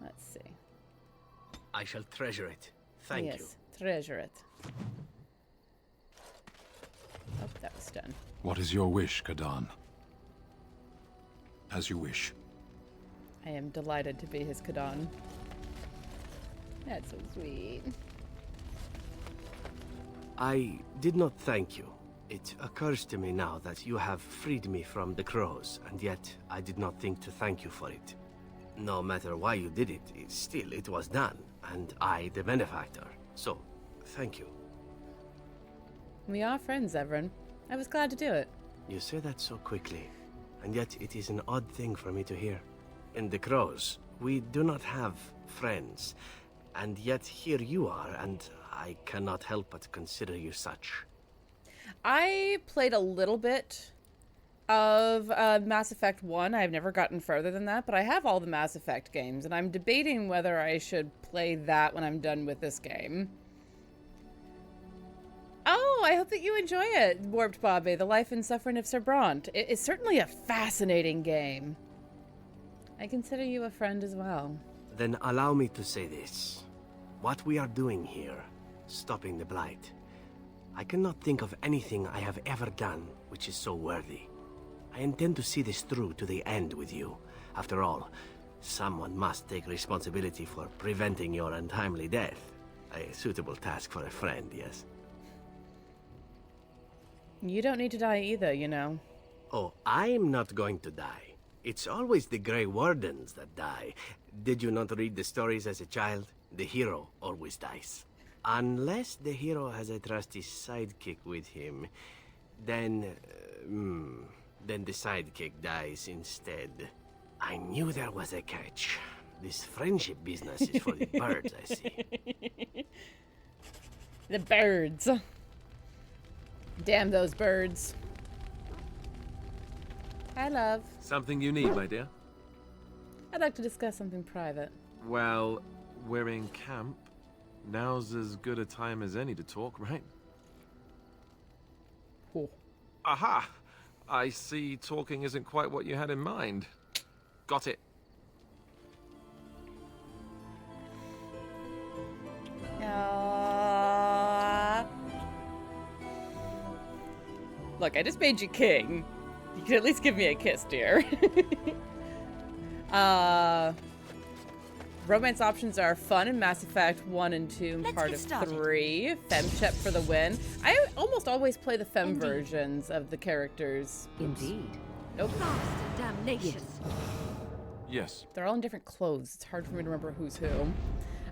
Let's see. I shall treasure it. Thank you. Yes, treasure it. Oh, that was done. What is your wish, Kadan? As you wish. I am delighted to be his Kadan. That's so sweet. I did not thank you. It occurs to me now that you have freed me from the crows, and yet I did not think to thank you for it. No matter why you did it, still it was done, and I the benefactor. So, thank you. We are friends, Everin. I was glad to do it. You say that so quickly, and yet it is an odd thing for me to hear. In the crows, we do not have friends, and yet here you are, and I cannot help but consider you such. I played a little bit of Mass Effect 1. I've never gotten further than that, but I have all the Mass Effect games, and I'm debating whether I should play that when I'm done with this game. Oh, I hope that you enjoy it, Warped Bobby, The Life and Suffering of Sir Bront. It is certainly a fascinating game. I consider you a friend as well. Then allow me to say this. What we are doing here, stopping the Blight, I cannot think of anything I have ever done which is so worthy. I intend to see this through to the end with you. After all, someone must take responsibility for preventing your untimely death. A suitable task for a friend, yes? You don't need to die either, you know. Oh, I'm not going to die. It's always the Grey Wardens that die. Did you not read the stories as a child? The hero always dies. Unless the hero has a trusty sidekick with him, then the sidekick dies instead. I knew there was a catch. This friendship business is for the birds, I see. The birds. Damn those birds. Hi, love. Something you need, my dear? I'd like to discuss something private. Well, we're in camp. Now's as good a time as any to talk, right? Oh. Aha! I see talking isn't quite what you had in mind. Got it. Look, I just made you king. You can at least give me a kiss, dear. Romance options are fun in Mass Effect 1 and 2 and part of 3. Femshep for the win. I almost always play the femme versions of the characters. Indeed. Nope. Damnation. Yes. They're all in different clothes. It's hard for me to remember who's who.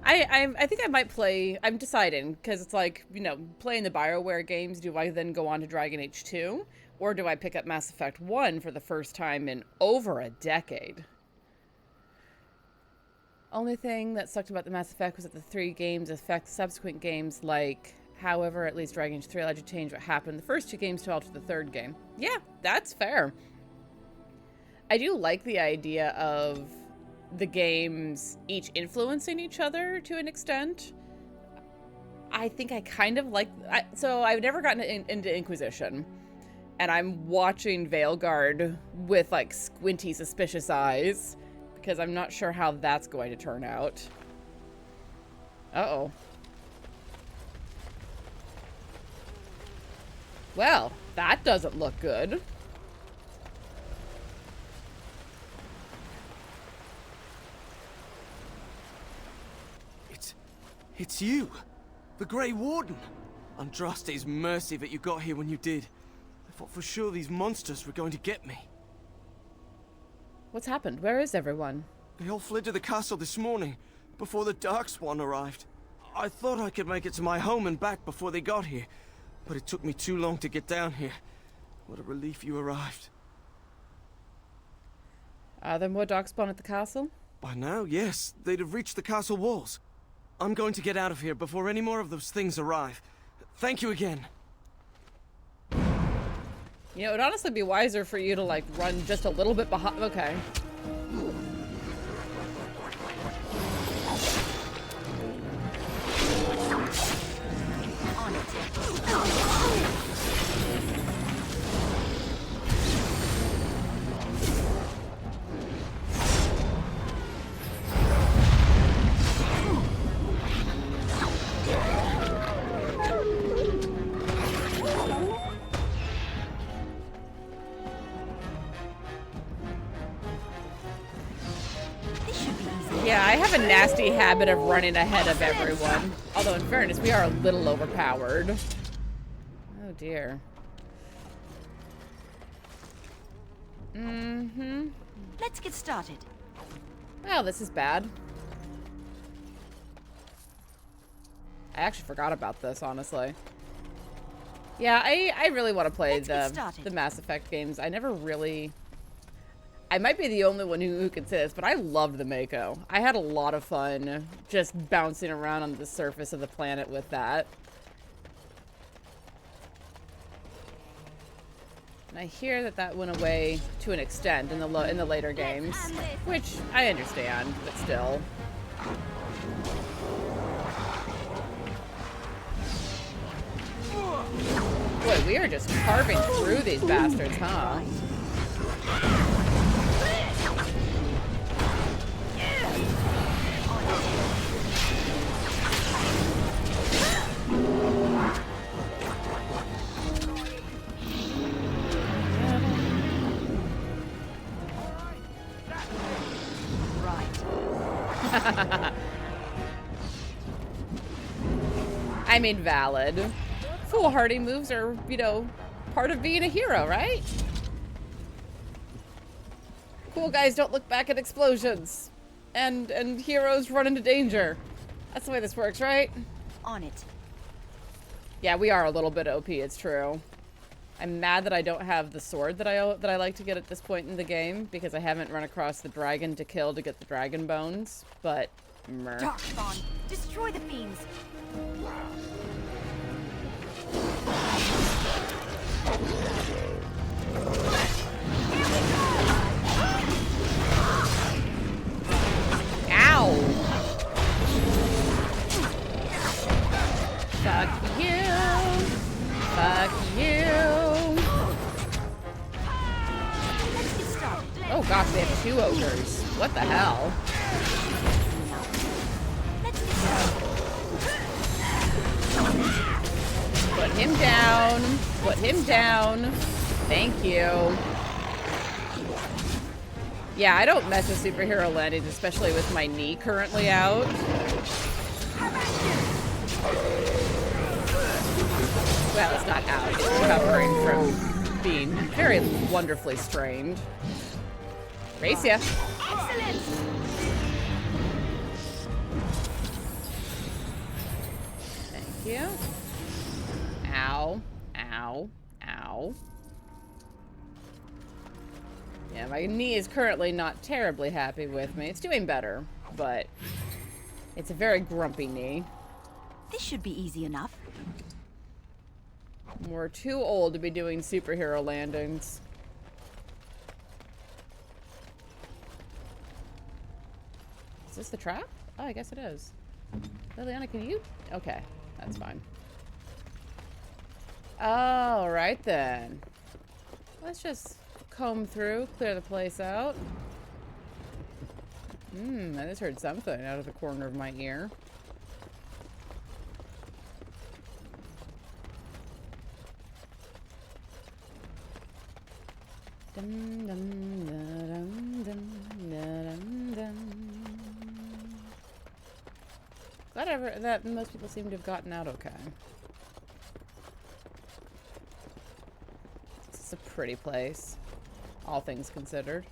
I think I might play, I'm deciding, because it's like, you know, playing the BioWare games, do I then go on to Dragon Age 2? Or do I pick up Mass Effect 1 for the first time in over a decade? Only thing that sucked about the Mass Effect was that the 3 games affect subsequent games, like, however, at least Dragon Age 3 allowed you to change what happened the first 2 games to alter the 3rd game. Yeah, that's fair. I do like the idea of the games each influencing each other to an extent. I think I kind of like... So I've never gotten into Inquisition. And I'm watching Veilguard with, like, squinty, suspicious eyes. Because I'm not sure how that's going to turn out. Uh-oh. Well, that doesn't look good. It's you! The Grey Warden! Andraste's mercy that you got here when you did. I thought for sure these monsters were going to get me. What's happened? Where is everyone? They all fled to the castle this morning, before the Darkspawn arrived. I thought I could make it to my home and back before they got here, but it took me too long to get down here. What a relief you arrived. Are there more Darkspawn at the castle? By now, yes. They'd have reached the castle walls. I'm going to get out of here before any more of those things arrive. Thank you again. You know, it would honestly be wiser for you to, like, run just a little bit behind. Okay. Yeah, I have a nasty habit of running ahead of everyone. Although, in fairness, we are a little overpowered. Oh, dear. Mm-hmm. Let's get started. Well, this is bad. I actually forgot about this, honestly. Yeah, I really want to play the Mass Effect games. I never really... I might be the only one who can say this, but I loved the Mako. I had a lot of fun just bouncing around on the surface of the planet with that. And I hear that that went away to an extent in the later games, which I understand, but still. Boy, we are just carving through these bastards, huh? I mean, valid. Foolhardy moves are, you know, part of being a hero, right? Cool guys don't look back at explosions. And heroes run into danger. That's the way this works, right? On it. Yeah, we are a little bit OP, it's true. I'm mad that I don't have the sword that I like to get at this point in the game, because I haven't run across the dragon to kill to get the dragon bones, but meh. Darkspawn, destroy the fiends. Ow! Fuck you! Fuck you! Oh gosh, they have 2 ogres. What the hell? Put him down. Put him down. Thank you. Yeah, I don't mess with superhero landings, especially with my knee currently out. Well, it's not out. It's recovering from being very wonderfully strained. Race ya. Excellent. Thank you. Ow. Ow. Ow. Yeah, my knee is currently not terribly happy with me. It's doing better, but it's a very grumpy knee. This should be easy enough. We're too old to be doing superhero landings. Is this the trap? Oh, I guess it is. Liliana, can you? Okay, that's fine. All right then. Let's just comb through, clear the place out. I just heard something out of the corner of my ear. Dum, dum, da, dum, dum, da, dum, dum. Glad that most people seem to have gotten out okay. This is a pretty place, all things considered.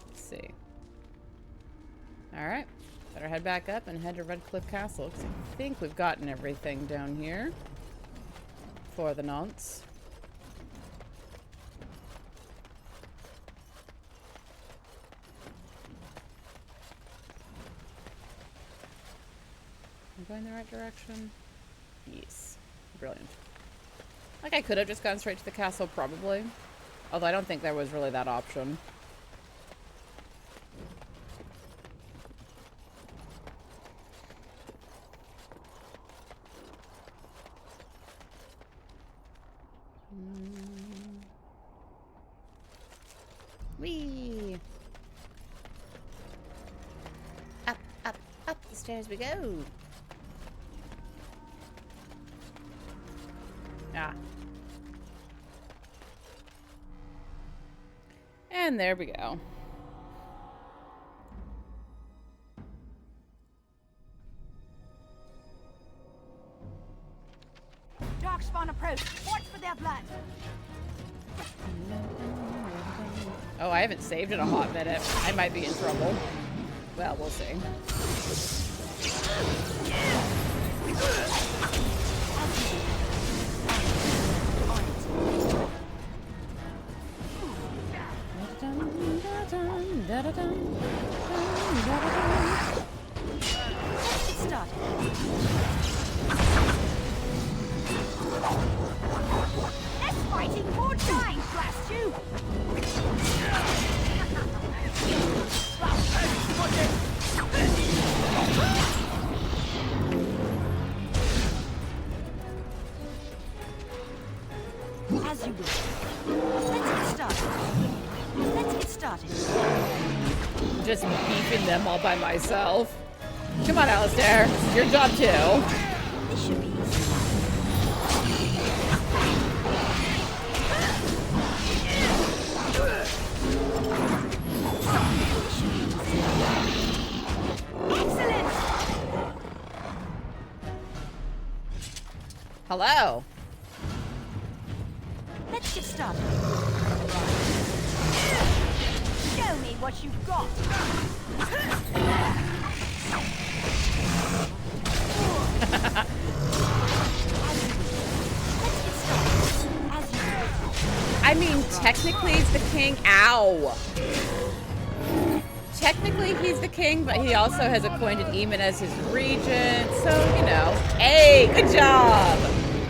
Let's see. Alright. Better head back up and head to Red Cliff Castle, because I think we've gotten everything down here for the nonce. Am I going the right direction? Yes. Brilliant. Like, I could have just gone straight to the castle, probably. Although I don't think there was really that option. Whee! Up, up, up the stairs we go. And there we go. Darkspawn approach. Watch for their blood. Oh, I haven't saved in a hot minute. I might be in trouble. Well, we'll see. Start. Less fighting, more dying, blast you! As you wish. Let's get started. Let's get started. Just beefing them all by myself. Come on, Alistair. It's your job too. This should be excellent. Hello. Let's get started. Show me what you've got. I mean, technically he's the king. Ow. Technically he's the king, but he also has appointed Eamon as his regent. So, you know. Hey, good job.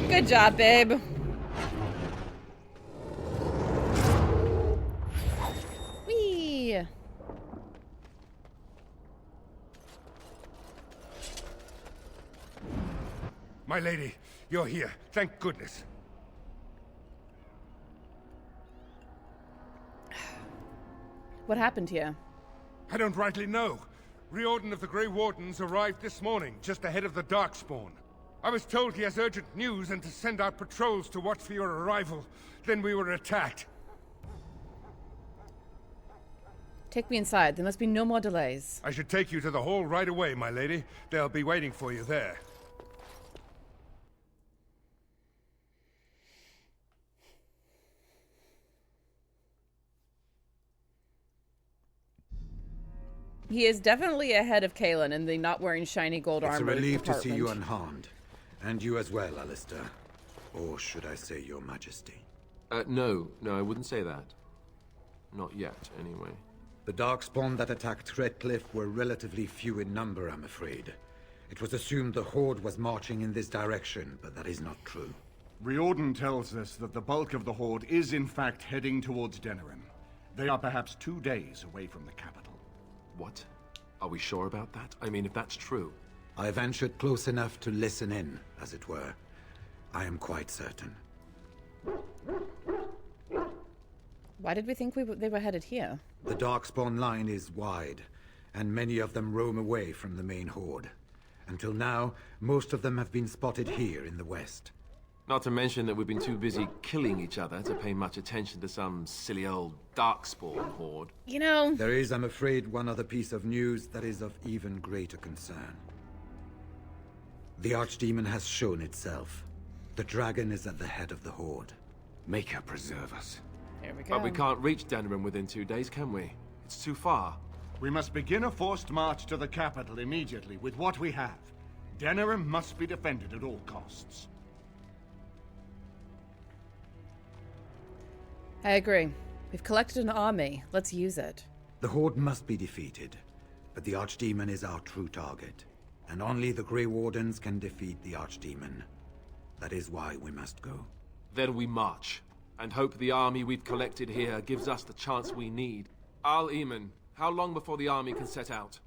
Good job, babe. Whee. My lady, you're here. Thank goodness. What happened here? I don't rightly know. Riordan of the Grey Wardens arrived this morning, just ahead of the Darkspawn. I was told he has urgent news and to send out patrols to watch for your arrival. Then we were attacked. Take me inside. There must be no more delays. I should take you to the hall right away, my lady. They'll be waiting for you there. He is definitely ahead of Kaelin in the not wearing shiny gold armor. It's a relief to see you department. unharmed. And you as well, Alistair. Or should I say your majesty? No, I wouldn't say that. Not yet, anyway. The Darkspawn that attacked Redcliffe were relatively few in number, I'm afraid. It was assumed the Horde was marching in this direction, but that is not true. Riordan tells us that the bulk of the Horde is in fact heading towards Denerim. They are perhaps 2 days away from the capital. What? Are we sure about that? I mean, if that's true... I ventured close enough to listen in, as it were. I am quite certain. Why did we think they were headed here? The Darkspawn line is wide, and many of them roam away from the main Horde. Until now, most of them have been spotted here in the west. Not to mention that we've been too busy killing each other to pay much attention to some silly old Darkspawn horde. You know... There is, I'm afraid, one other piece of news that is of even greater concern. The Archdemon has shown itself. The dragon is at the head of the Horde. Make her preserve us. Here we go. But we can't reach Denerim within 2 days, can we? It's too far. We must begin a forced march to the capital immediately with what we have. Denerim must be defended at all costs. I agree. We've collected an army. Let's use it. The Horde must be defeated, but the Archdemon is our true target. And only the Grey Wardens can defeat the Archdemon. That is why we must go. Then we march, and hope the army we've collected here gives us the chance we need. Eamon, how long before the army can set out?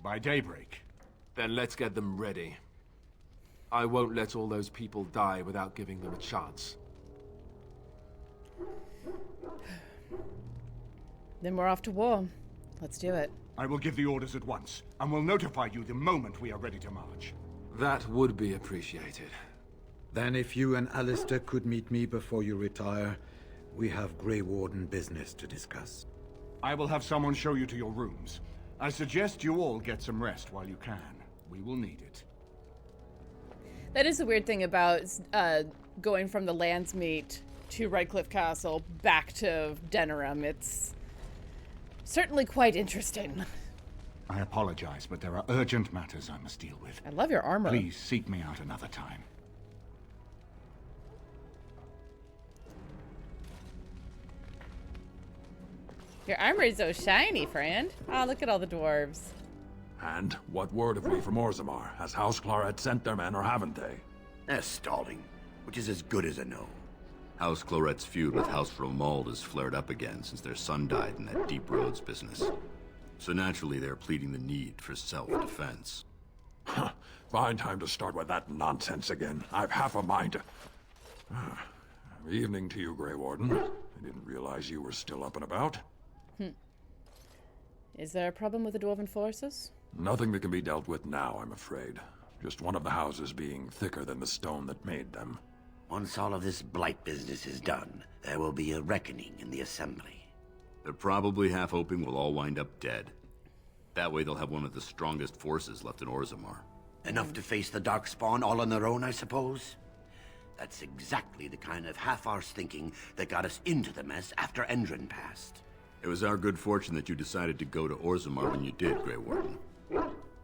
By daybreak. Then let's get them ready. I won't let all those people die without giving them a chance. Then we're off to war. Let's do it. I will give the orders at once, and will notify you the moment we are ready to march. That would be appreciated. Then if you and Alistair could meet me before you retire, we have Grey Warden business to discuss. I will have someone show you to your rooms. I suggest you all get some rest while you can. We will need it. That is the weird thing about going from the Landsmeet to Redcliffe Castle back to Denerim. It's certainly quite interesting. I apologize, but there are urgent matters I must deal with. I love your armor. Please seek me out another time. Your armor is so shiny, friend. Oh, look at all the dwarves. And what word have we from Orzammar? Has House Claret sent their men, or haven't they? They're stalling, which is as good as a no. House Claret's feud with House Romald has flared up again since their son died in that Deep Roads business. So naturally, they're pleading the need for self-defense. Fine time to start with that nonsense again. I've half a mind to... Evening to you, Grey Warden. I didn't realize you were still up and about. Is there a problem with the dwarven forces? Nothing that can be dealt with now, I'm afraid. Just one of the houses being thicker than the stone that made them. Once all of this Blight business is done, there will be a reckoning in the Assembly. They're probably half hoping we'll all wind up dead. That way they'll have one of the strongest forces left in Orzammar. Enough to face the Darkspawn all on their own, I suppose? That's exactly the kind of half-arsed thinking that got us into the mess after Endrin passed. It was our good fortune that you decided to go to Orzammar when you did, Grey Warden.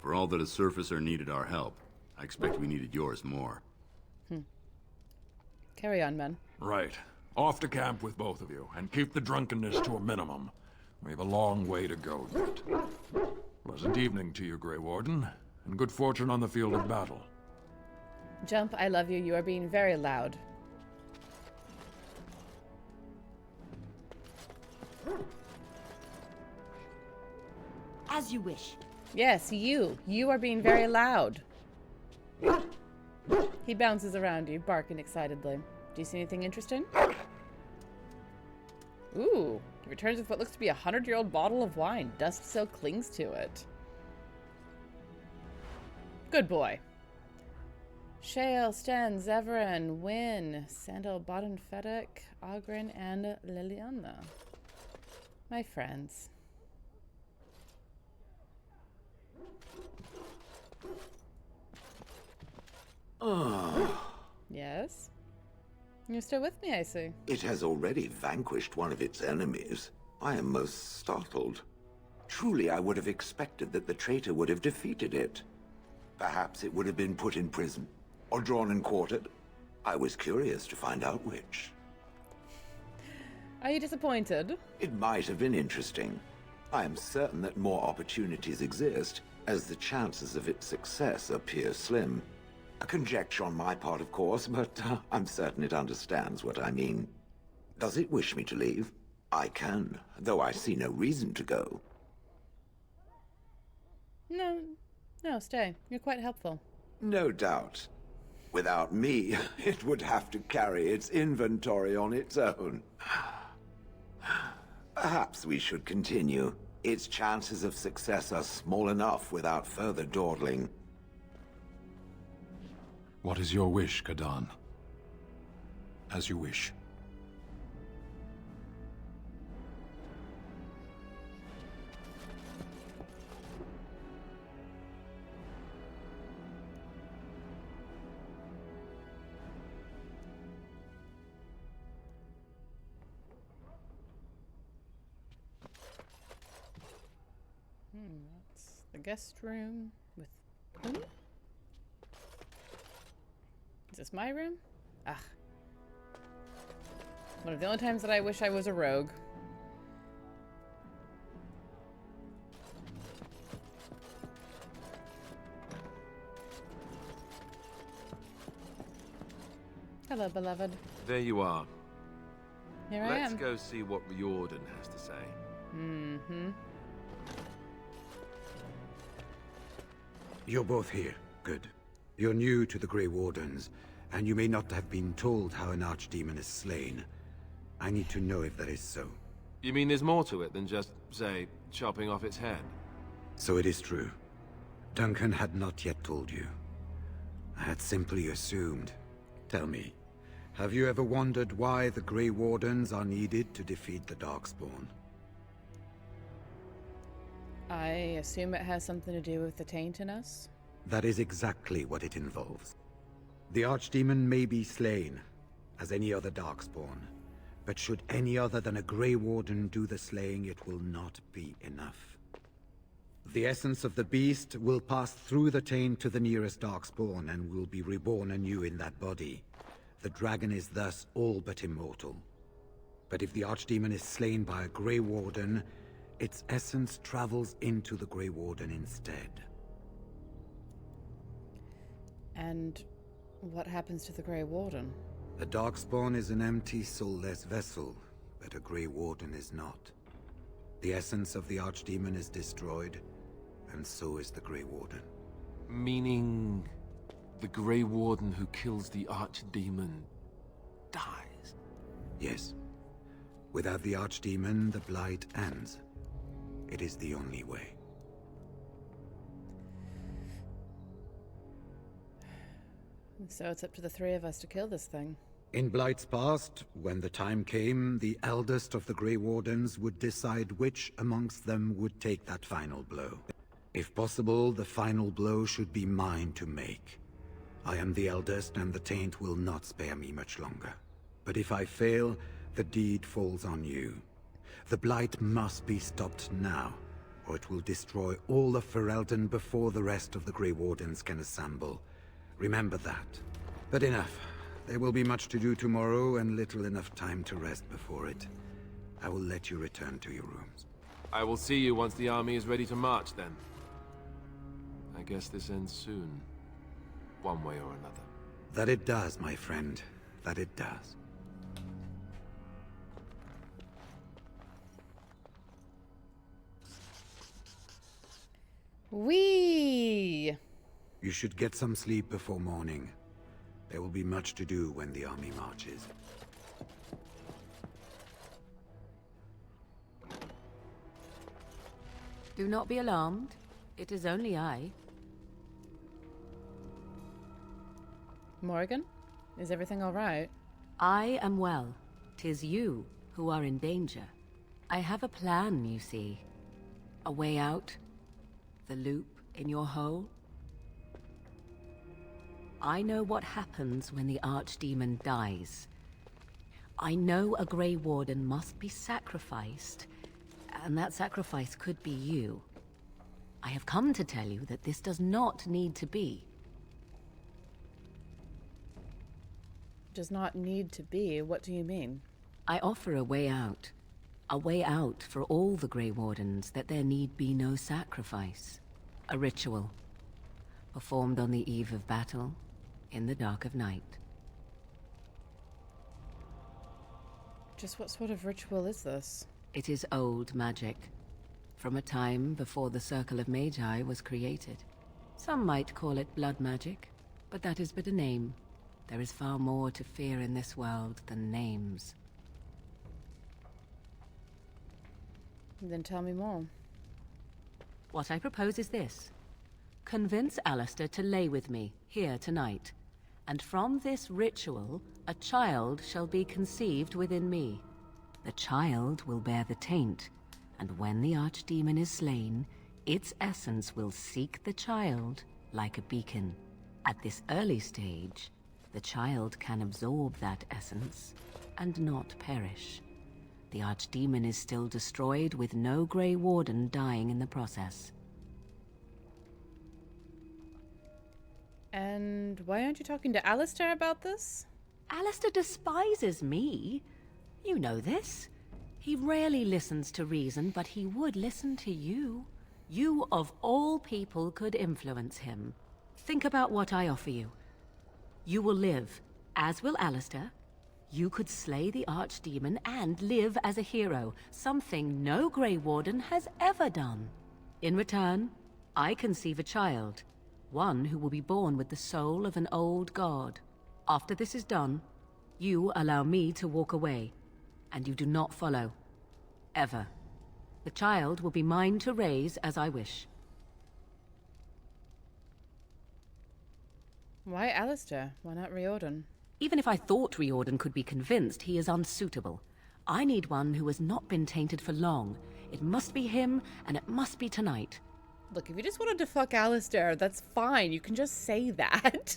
For all that a surfacer needed our help, I expect we needed yours more. Carry on, men. Right. Off to camp with both of you, and keep the drunkenness to a minimum. We have a long way to go yet. Pleasant evening to you, Grey Warden, and good fortune on the field of battle. Jump, I love you. You are being very loud. As you wish. Yes, you. You are being very loud. He bounces around you, barking excitedly. Do you see anything interesting? Ooh. He returns with what looks to be a 100-year-old bottle of wine. Dust still clings to it. Good boy. Shale, Sten, Zevran, Wynn, Sandal, Bodden, Fedek, Ogren, and Liliana. My friends. Yes? You're still with me, I see. It has already vanquished one of its enemies. I am most startled. Truly, I would have expected that the traitor would have defeated it. Perhaps it would have been put in prison, or drawn and quartered. I was curious to find out which. Are you disappointed? It might have been interesting. I am certain that more opportunities exist, as the chances of its success appear slim. A conjecture on my part, of course, but I'm certain it understands what I mean. Does it wish me to leave? I can, though I see no reason to go. No, stay. You're quite helpful. No doubt. Without me, it would have to carry its inventory on its own. Perhaps we should continue. Its chances of success are small enough without further dawdling. What is your wish, Kadan? As you wish. That's the guest room with whom? Is this my room? Ah. One of the only times that I wish I was a rogue. Hello, beloved. There you are. Here I am. Let's go see what Riordan has to say. Mm-hmm. You're both here. Good. You're new to the Grey Wardens, and you may not have been told how an archdemon is slain. I need to know if that is so. You mean there's more to it than just, say, chopping off its head? So it is true. Duncan had not yet told you. I had simply assumed. Tell me, have you ever wondered why the Grey Wardens are needed to defeat the Darkspawn? I assume it has something to do with the taint in us? That is exactly what it involves. The Archdemon may be slain, as any other Darkspawn, but should any other than a Grey Warden do the slaying, it will not be enough. The essence of the beast will pass through the taint to the nearest Darkspawn and will be reborn anew in that body. The dragon is thus all but immortal. But if the Archdemon is slain by a Grey Warden, its essence travels into the Grey Warden instead. And what happens to the Grey Warden? A Darkspawn is an empty, soulless vessel, but a Grey Warden is not. The essence of the Archdemon is destroyed, and so is the Grey Warden. Meaning the Grey Warden who kills the Archdemon dies? Yes. Without the Archdemon, the Blight ends. It is the only way. So it's up to the three of us to kill this thing. In Blight's past, when the time came, the eldest of the Grey Wardens would decide which amongst them would take that final blow. If possible, the final blow should be mine to make. I am the eldest, and the taint will not spare me much longer. But if I fail, the deed falls on you. The Blight must be stopped now, or it will destroy all of Ferelden before the rest of the Grey Wardens can assemble. Remember that. But enough. There will be much to do tomorrow, and little enough time to rest before it. I will let you return to your rooms. I will see you once the army is ready to march, then. I guess this ends soon. One way or another. That it does, my friend. That it does. Whee! You should get some sleep before morning. There will be much to do when the army marches. Do not be alarmed. It is only I. Morgan? Is everything all right? I am well. 'Tis you who are in danger. I have a plan, you see. A way out. The loop in your hole. I know what happens when the Archdemon dies. I know a Grey Warden must be sacrificed, and that sacrifice could be you. I have come to tell you that this does not need to be. Does not need to be? What do you mean? I offer a way out. A way out for all the Grey Wardens, that there need be no sacrifice. A ritual. Performed on the eve of battle, in the dark of night. Just what sort of ritual is this? It is old magic. From a time before the Circle of Magi was created. Some might call it blood magic, but that is but a name. There is far more to fear in this world than names. Then tell me more. What I propose is this. Convince Alistair to lay with me, here tonight. And from this ritual, a child shall be conceived within me. The child will bear the taint, and when the Archdemon is slain, its essence will seek the child like a beacon. At this early stage, the child can absorb that essence and not perish. The Archdemon is still destroyed with no Grey Warden dying in the process. And why aren't you talking to Alistair about this? Alistair despises me. You know this. He rarely listens to reason, but he would listen to you. You, of all people, could influence him. Think about what I offer you. You will live, as will Alistair. You could slay the Archdemon and live as a hero, something no Grey Warden has ever done. In return, I conceive a child, one who will be born with the soul of an old god. After this is done, you allow me to walk away, and you do not follow. Ever. The child will be mine to raise as I wish. Why Alistair? Why not Riordan? Even if I thought Riordan could be convinced, he is unsuitable. I need one who has not been tainted for long. It must be him, and it must be tonight. Look, if you just wanted to fuck Alistair, that's fine. You can just say that.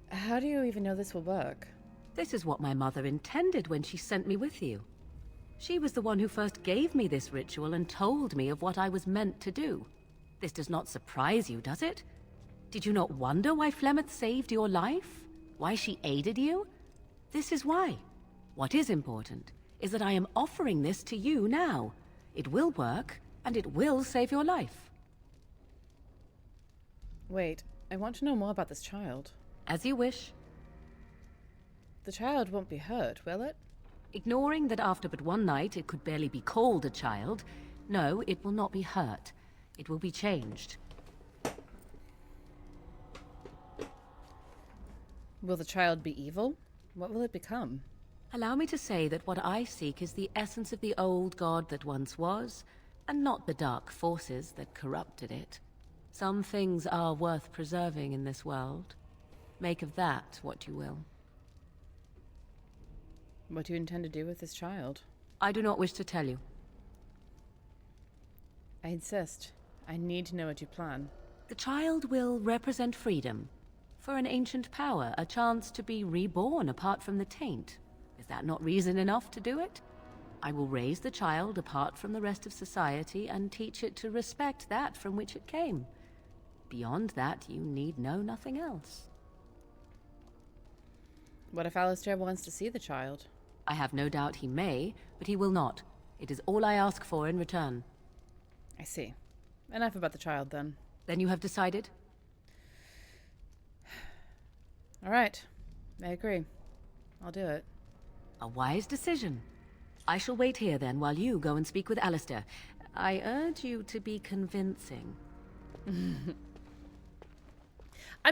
How do you even know this will work? This is what my mother intended when she sent me with you. She was the one who first gave me this ritual and told me of what I was meant to do. This does not surprise you, does it? Did you not wonder why Flemeth saved your life? Why she aided you? This is why. What is important is that I am offering this to you now. It will work, and it will save your life. Wait, I want to know more about this child. As you wish. The child won't be hurt, will it? Ignoring that after but one night it could barely be called a child, no, it will not be hurt. It will be changed. Will the child be evil? What will it become? Allow me to say that what I seek is the essence of the old god that once was, and not the dark forces that corrupted it. Some things are worth preserving in this world. Make of that what you will. What do you intend to do with this child? I do not wish to tell you. I insist. I need to know what you plan. The child will represent freedom. For an ancient power, a chance to be reborn apart from the taint. Is that not reason enough to do it? I will raise the child apart from the rest of society and teach it to respect that from which it came. Beyond that, you need know nothing else. What if Alistair wants to see the child? I have no doubt he may, but he will not. It is all I ask for in return. I see. Enough about the child, then. Then you have decided? All right. I agree. I'll do it. A wise decision. I shall wait here, then, while you go and speak with Alistair. I urge you to be convincing. I'm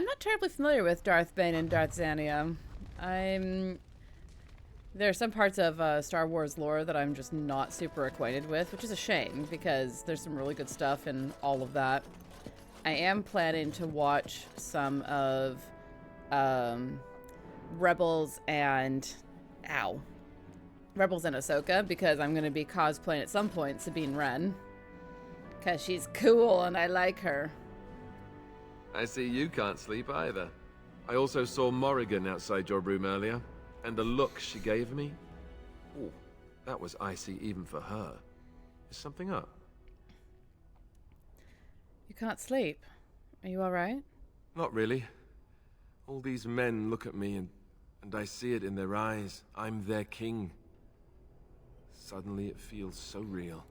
not terribly familiar with Darth Bane and Darth Zania. There are some parts of Star Wars lore that I'm just not super acquainted with, which is a shame, because there's some really good stuff in all of that. I am planning to watch some of Rebels and Ahsoka, because I'm going to be cosplaying at some point Sabine Wren. Because she's cool and I like her. I see you can't sleep either. I also saw Morrigan outside your room earlier, and the look she gave me. Oh, that was icy even for her. Is something up? You can't sleep. Are you alright? Not really. All these men look at me and I see it in their eyes. I'm their king. Suddenly it feels so real.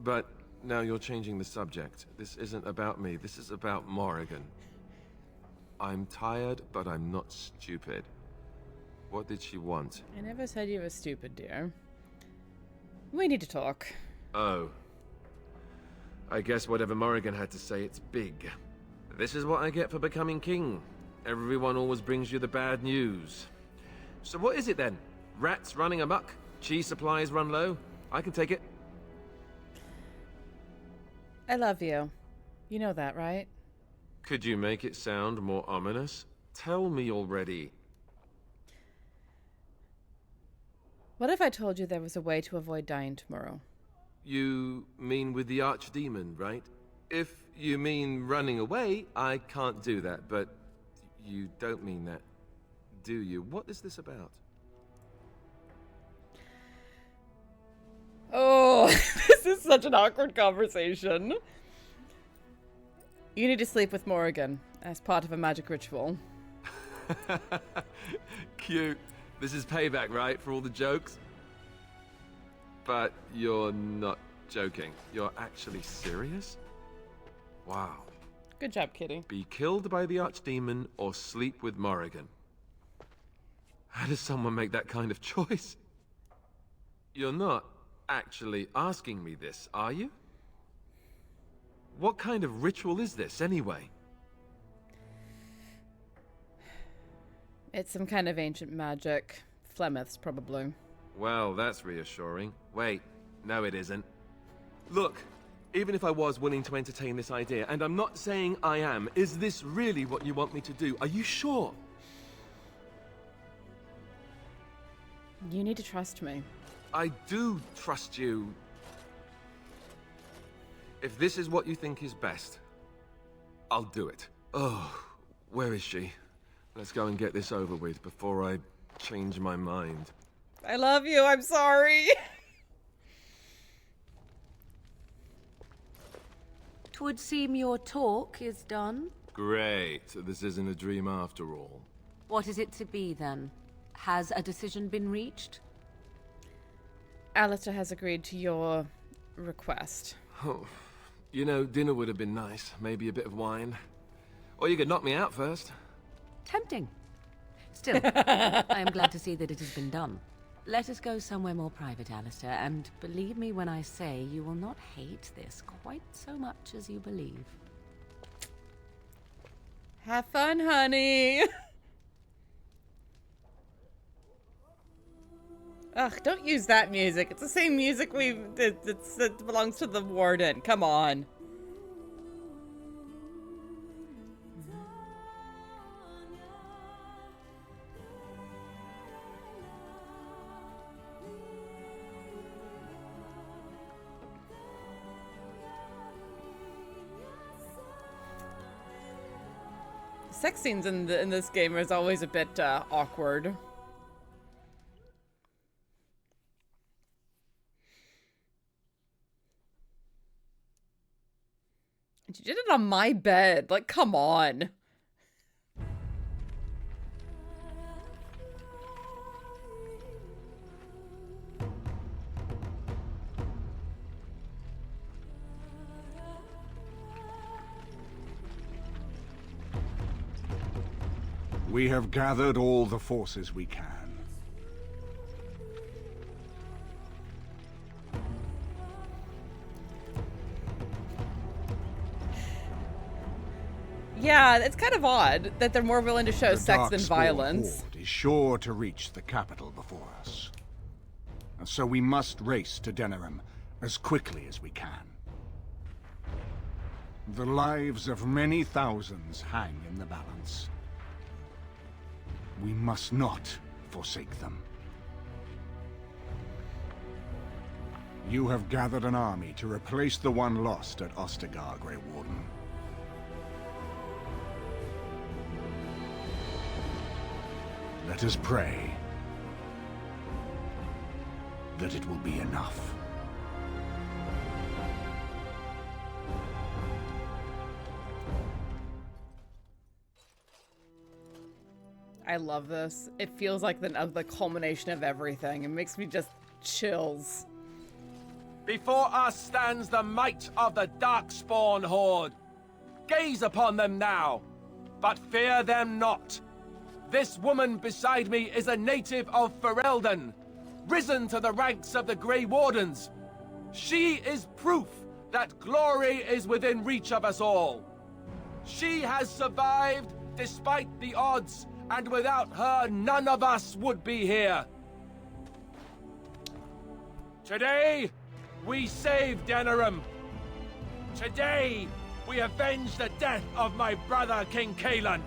But now you're changing the subject. This isn't about me. This is about Morrigan. I'm tired, but I'm not stupid. What did she want? I never said you were stupid, dear. We need to talk. Oh. I guess whatever Morrigan had to say, it's big. This is what I get for becoming king. Everyone always brings you the bad news. So what is it then? Rats running amok? Cheese supplies run low? I can take it. I love you. You know that, right? Could you make it sound more ominous? Tell me already. What if I told you there was a way to avoid dying tomorrow? You mean with the archdemon, right? If you mean running away, I can't do that, but you don't mean that, do you? What is this about? Oh, this is such an awkward conversation. You need to sleep with Morrigan as part of a magic ritual. Cute. This is payback, right, for all the jokes? But you're not joking. You're actually serious? Wow. Good job, Kitty. Be killed by the archdemon or sleep with Morrigan. How does someone make that kind of choice? You're not actually asking me this, are you? What kind of ritual is this, anyway? It's some kind of ancient magic. Flemeth's, probably. Well, that's reassuring. Wait, no it isn't. Look, even if I was willing to entertain this idea, and I'm not saying I am, is this really what you want me to do? Are you sure? You need to trust me. I do trust you. If this is what you think is best, I'll do it. Oh, where is she? Let's go and get this over with before I change my mind. I love you. I'm sorry. 'Twould seem your talk is done. Great. This isn't a dream after all. What is it to be, then? Has a decision been reached? Alistair has agreed to your request. Oh, you know, dinner would have been nice. Maybe a bit of wine. Or you could knock me out first. Tempting. Still, I am glad to see that it has been done. Let us go somewhere more private, Alistair, and believe me when I say you will not hate this quite so much as you believe. Have fun, honey. Ugh, don't use that music. It's the same music that belongs to the Warden. Come on. Sex scenes in this game is always a bit awkward. And you did it on my bed. Like, come on. We have gathered all the forces we can. Yeah, it's kind of odd that they're more willing to show sex than violence. The Horde is sure to reach the capital before us. And so we must race to Denerim as quickly as we can. The lives of many thousands hang in the balance. We must not forsake them. You have gathered an army to replace the one lost at Ostagar, Grey Warden. Let us pray that it will be enough. I love this. It feels like the culmination of everything. It makes me just chills. Before us stands the might of the Darkspawn Horde. Gaze upon them now, but fear them not. This woman beside me is a native of Ferelden, risen to the ranks of the Grey Wardens. She is proof that glory is within reach of us all. She has survived despite the odds, and without her, none of us would be here. Today, we save Denerim. Today, we avenge the death of my brother, King Caelan.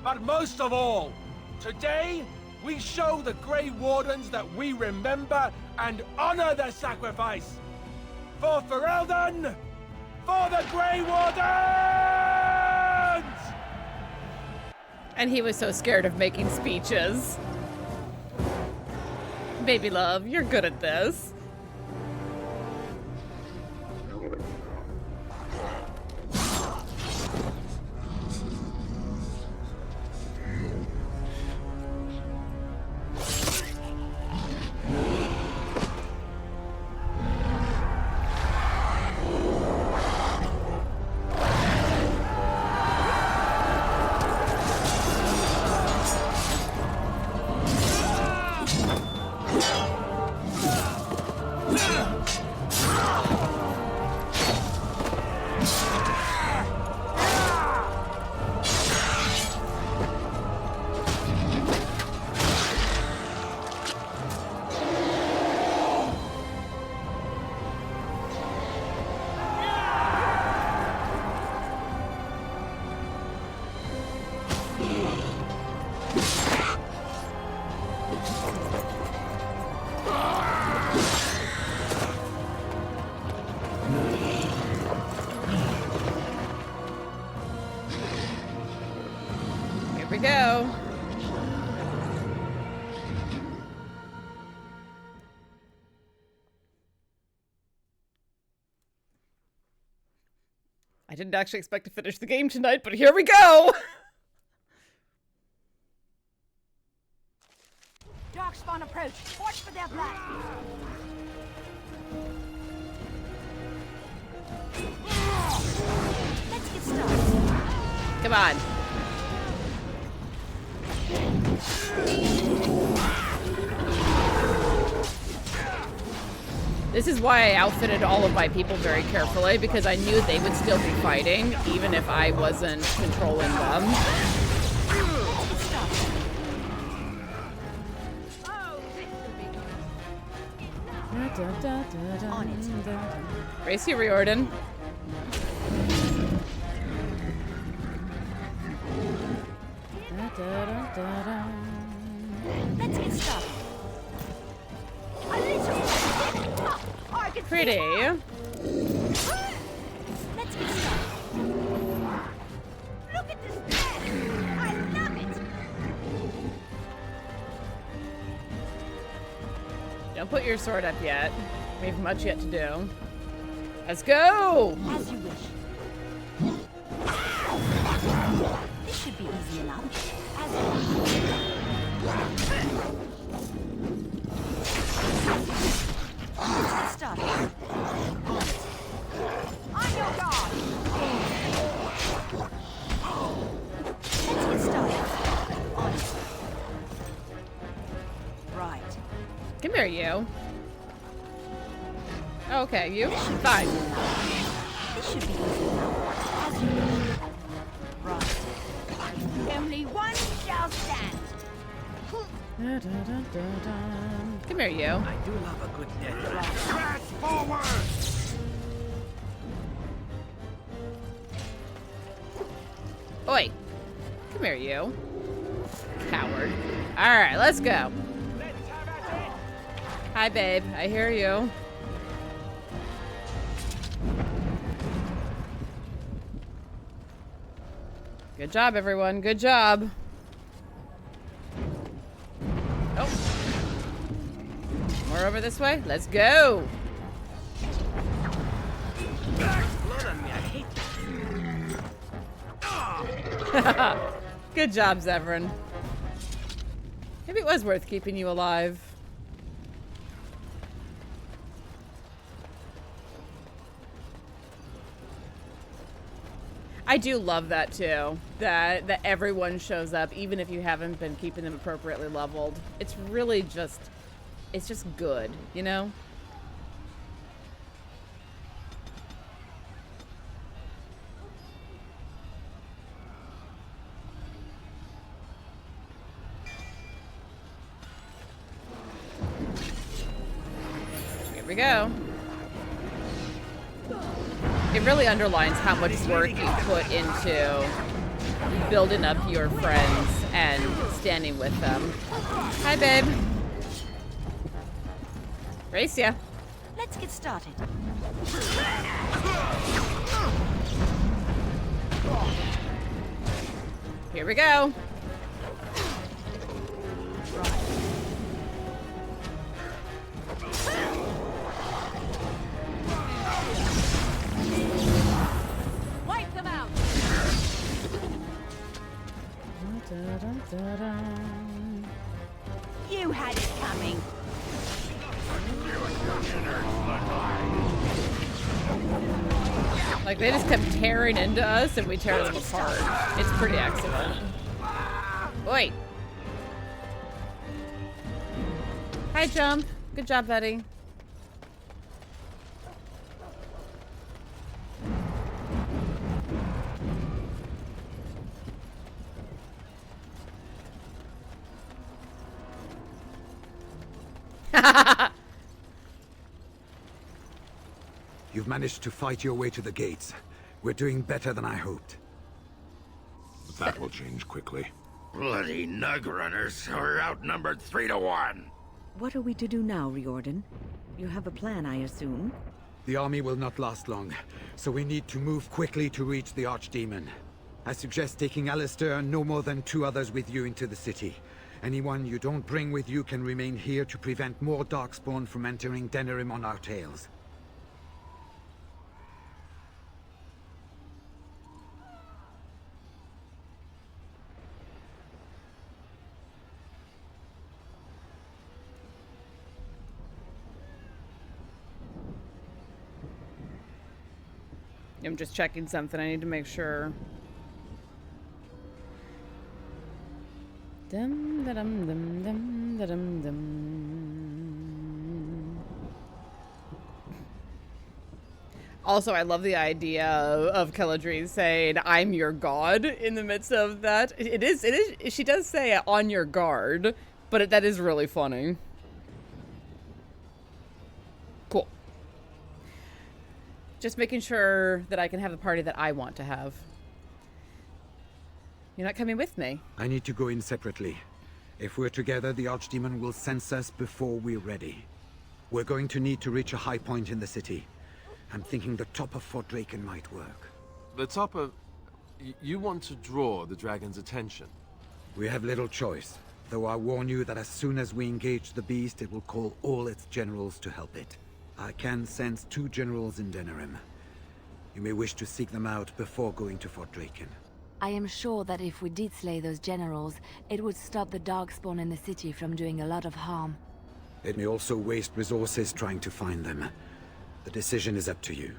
But most of all, today, we show the Grey Wardens that we remember and honor their sacrifice. For Ferelden, for the Grey Wardens! And he was so scared of making speeches. Baby love, you're good at this. I didn't actually expect to finish the game tonight, but here we go! Darkspawn approach. Watch for their blast. Let's get started. Come on. This is why I outfitted all of my people very carefully, because I knew they would still be fighting, even if I wasn't controlling them. On it. Race you, Riordan. Let's get started. A little. I can Pretty. Let's get started. Look at this mess. I love it. Don't put your sword up yet. We have much yet to do. Let's go! As you wish. This should be easy enough. As you wish. Let's get started. On your guard. Let's get started. On it. Right. Come here, you. Okay, you. Fine. This should be easy enough. As you wish. Right. Only one shall stand. Come here, you. I do love a good death. Press forward! Oi. Come here, you. Coward. Alright, let's go. Hi, babe. I hear you. Good job, everyone. Good job. Oh. More over this way. Let's go. Good job, Zevran. Maybe it was worth keeping you alive. I do love that too. That everyone shows up, even if you haven't been keeping them appropriately leveled. It's really just, it's just good, you know? Here we go. It really underlines how much work you put into building up your friends and standing with them. Hi, babe. Race ya. Let's get started. Here we go. Wipe them out. You had it coming. Like, they just kept tearing into us and we tear them apart. It's pretty excellent. Oi. Hi, Jump. Good job, buddy. You've managed to fight your way to the gates. We're doing better than I hoped. That will change quickly. Bloody nug runners are outnumbered 3 to 1. What are we to do now, Riordan? You have a plan, I assume? The army will not last long, so we need to move quickly to reach the Archdemon. I suggest taking Alistair and no more than 2 others with you into the city. Anyone you don't bring with you can remain here to prevent more Darkspawn from entering Denerim on our tails. I'm just checking something. I need to make sure. Dum da dum dum dum da dum dum. Also, I love the idea of Keladry saying, "I'm your god" in the midst of that. It is. She does say "on your guard," but that is really funny. Cool. Just making sure that I can have the party that I want to have. You're not coming with me. I need to go in separately. If we're together, the Archdemon will sense us before we're ready. We're going to need to reach a high point in the city. I'm thinking the top of Fort Draken might work. The top of... You want to draw the dragon's attention? We have little choice, though I warn you that as soon as we engage the beast, it will call all its generals to help it. I can sense 2 generals in Denerim. You may wish to seek them out before going to Fort Draken. I am sure that if we did slay those generals, it would stop the Darkspawn in the city from doing a lot of harm. It may also waste resources trying to find them. The decision is up to you.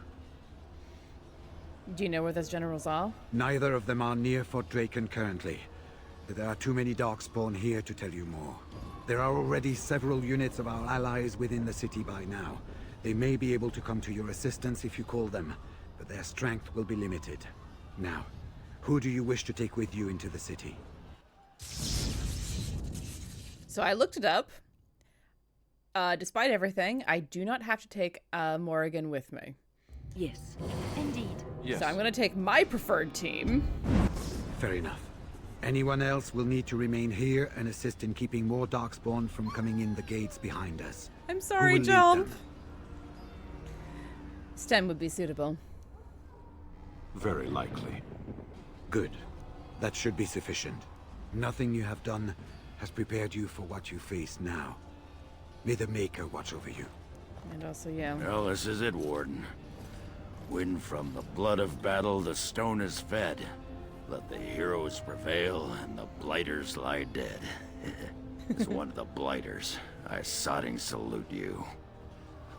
Do you know where those generals are? Neither of them are near Fort Draken currently. But there are too many Darkspawn here to tell you more. There are already several units of our allies within the city by now. They may be able to come to your assistance if you call them, but their strength will be limited. Now, who do you wish to take with you into the city? So I looked it up. Despite everything, I do not have to take Morrigan with me. Yes. Indeed. Yes. So I'm going to take my preferred team. Fair enough. Anyone else will need to remain here and assist in keeping more Darkspawn from coming in the gates behind us. I'm sorry, Jump. Stem would be suitable. Very likely. Good. That should be sufficient. Nothing you have done has prepared you for what you face now. May the Maker watch over you. And also you. Well, this is it, Warden. When from the blood of battle the stone is fed, let the heroes prevail and the blighters lie dead. As one of the blighters, I sodding salute you.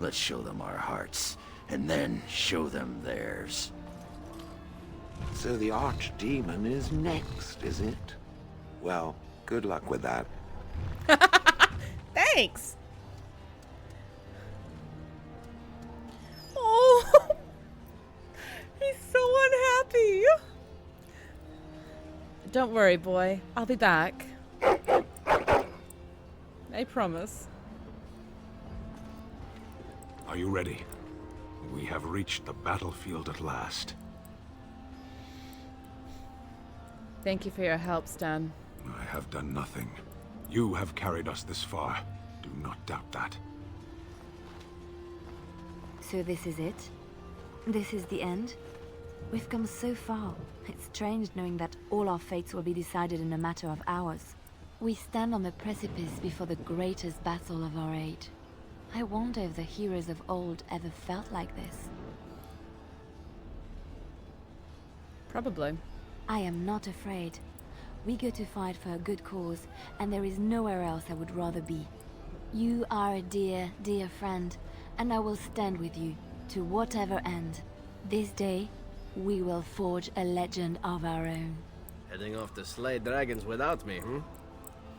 Let's show them our hearts, and then show them theirs. So the Archdemon is next, is it? Well, good luck with that. Thanks. Oh, he's so unhappy. Don't worry, boy. I'll be back. I promise. Are you ready? We have reached the battlefield at last. Thank you for your help, Stan. I have done nothing. You have carried us this far. Do not doubt that. So this is it? This is the end? We've come so far. It's strange knowing that all our fates will be decided in a matter of hours. We stand on the precipice before the greatest battle of our age. I wonder if the heroes of old ever felt like this. Probably. I am not afraid. We go to fight for a good cause, and there is nowhere else I would rather be. You are a dear, dear friend, and I will stand with you, to whatever end. This day, we will forge a legend of our own. Heading off to slay dragons without me,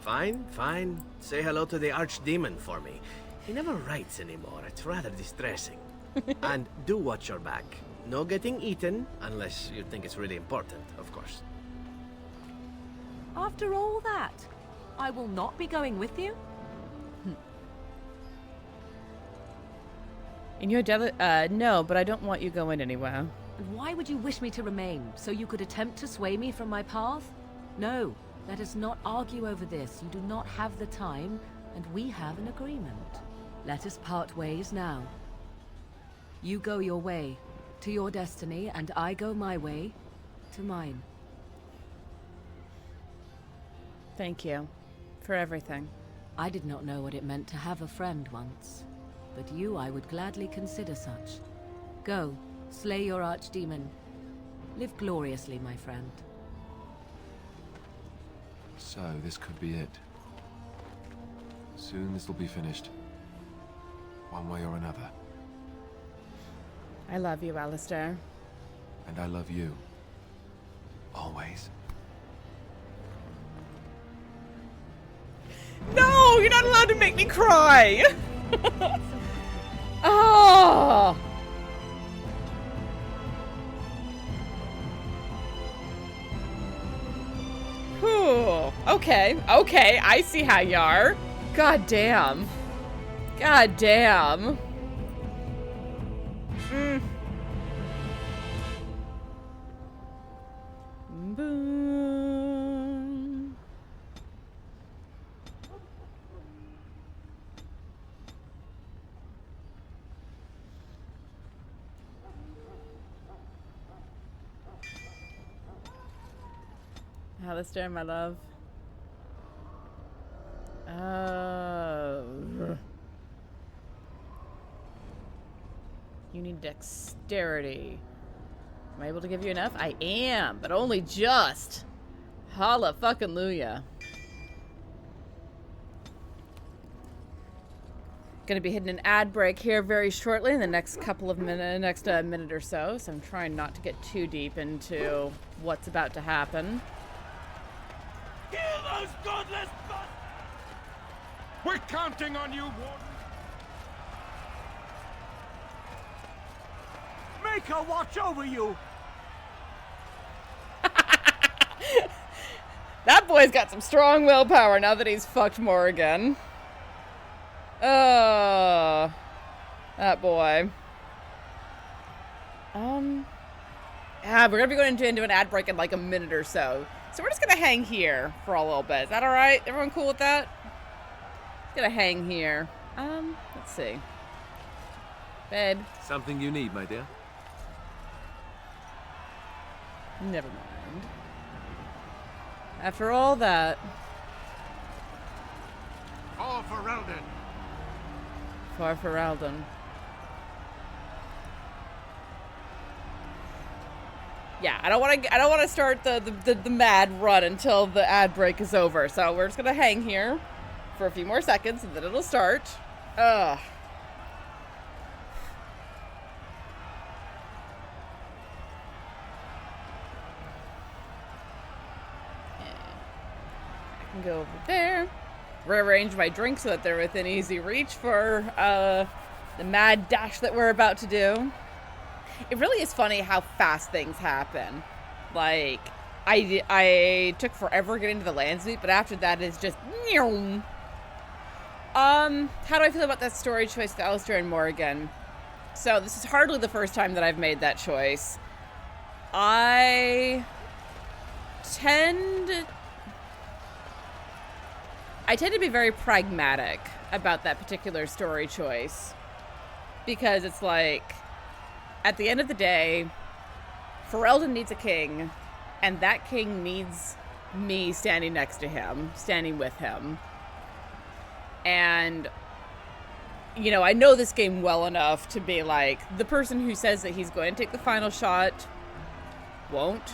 Fine, fine. Say hello to the Archdemon for me. He never writes anymore. It's rather distressing. And do watch your back. No getting eaten, unless you think it's really important, of course. After all that, I will not be going with you? In your no, but I don't want you going anywhere. And why would you wish me to remain? So you could attempt to sway me from my path? No, let us not argue over this. You do not have the time, and we have an agreement. Let us part ways now. You go your way, to your destiny, and I go my way, to mine. Thank you for everything. I did not know what it meant to have a friend once, but you I would gladly consider such. Go, slay your archdemon. Live gloriously, my friend. So, this could be it. Soon this will be finished. One way or another. I love you, Alistair. And I love you. Always. No, you're not allowed to make me cry. Oh. Whew. Okay, okay, I see how you are. God damn. God damn. Boom. Alistair, my love. You need dexterity. Am I able to give you enough? I am, but only just. Holla fucking Luya. Gonna be hitting an ad break here very shortly in the next couple of minutes, minute or so. So I'm trying not to get too deep into what's about to happen. Kill those godless bastards! We're counting on you, Warden. Make her watch over you! That boy's got some strong willpower now that he's fucked Morrigan. That boy. Yeah, we're gonna be going into an ad break in like a minute or so. So we're just gonna hang here for a little bit. Is that alright? Everyone cool with that? Just gonna hang here. Let's see. Babe. Something you need, my dear? Never mind. After all that. All for Eldon. Far for Eldon. Yeah, I don't want to start the mad run until the ad break is over. So we're just gonna hang here for a few more seconds and then it'll start. Ugh. I can go over there. Rearrange my drinks so that they're within easy reach for the mad dash that we're about to do. It really is funny how fast things happen. Like, I took forever getting to the Landsmeet, but after that it's just... How do I feel about that story choice with Alistair and Morrigan? So this is hardly the first time that I've made that choice. I tend to be very pragmatic about that particular story choice. Because it's like, at the end of the day, Ferelden needs a king, and that king needs me standing next to him, standing with him. And, you know, I know this game well enough to be like, the person who says that he's going to take the final shot won't.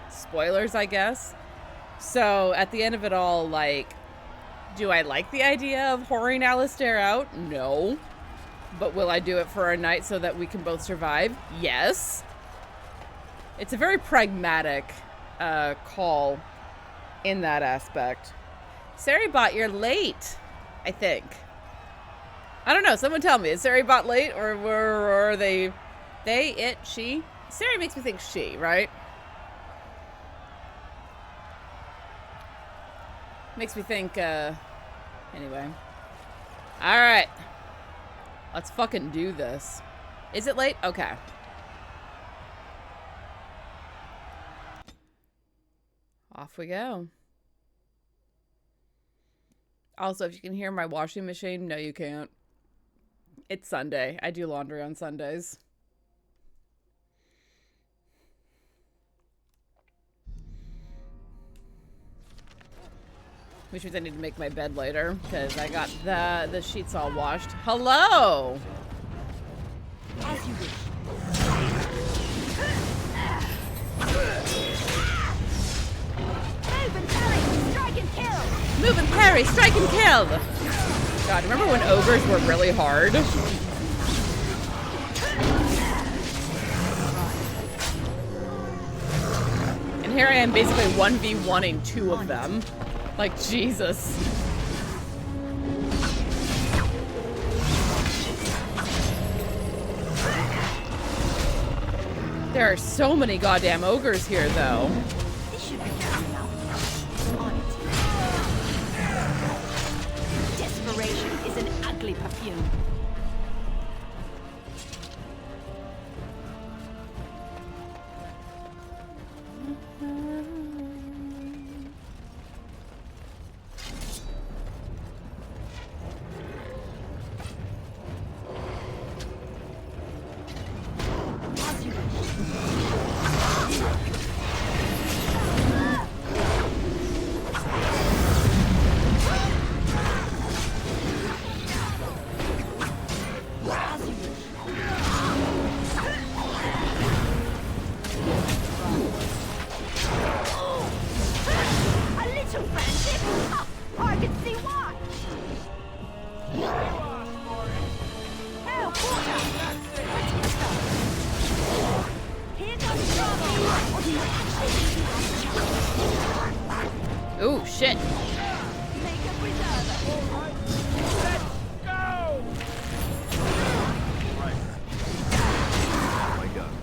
Spoilers, I guess. So, at the end of it all, like, do I like the idea of whoring Alistair out? No. But will I do it for a night so that we can both survive? Yes. It's a very pragmatic call in that aspect. Saribot, you're late, I think. I don't know. Someone tell me. Is Saribot late or are they, it, she? Sari makes me think she, right? Makes me think, anyway. Alright. Let's fucking do this. Is it late? Okay. Off we go. Also, if you can hear my washing machine, no you can't. It's Sunday. I do laundry on Sundays. Which means I need to make my bed later, because I got the sheets all washed. Hello! As you wish. Move and parry, strike and kill! Move and parry, strike and kill! God, remember when ogres were really hard? here I am basically 1v1ing 2 of them. Like, Jesus. There are so many goddamn ogres here, though. This should be on it. Desperation is an ugly perfume. Ooh, shit.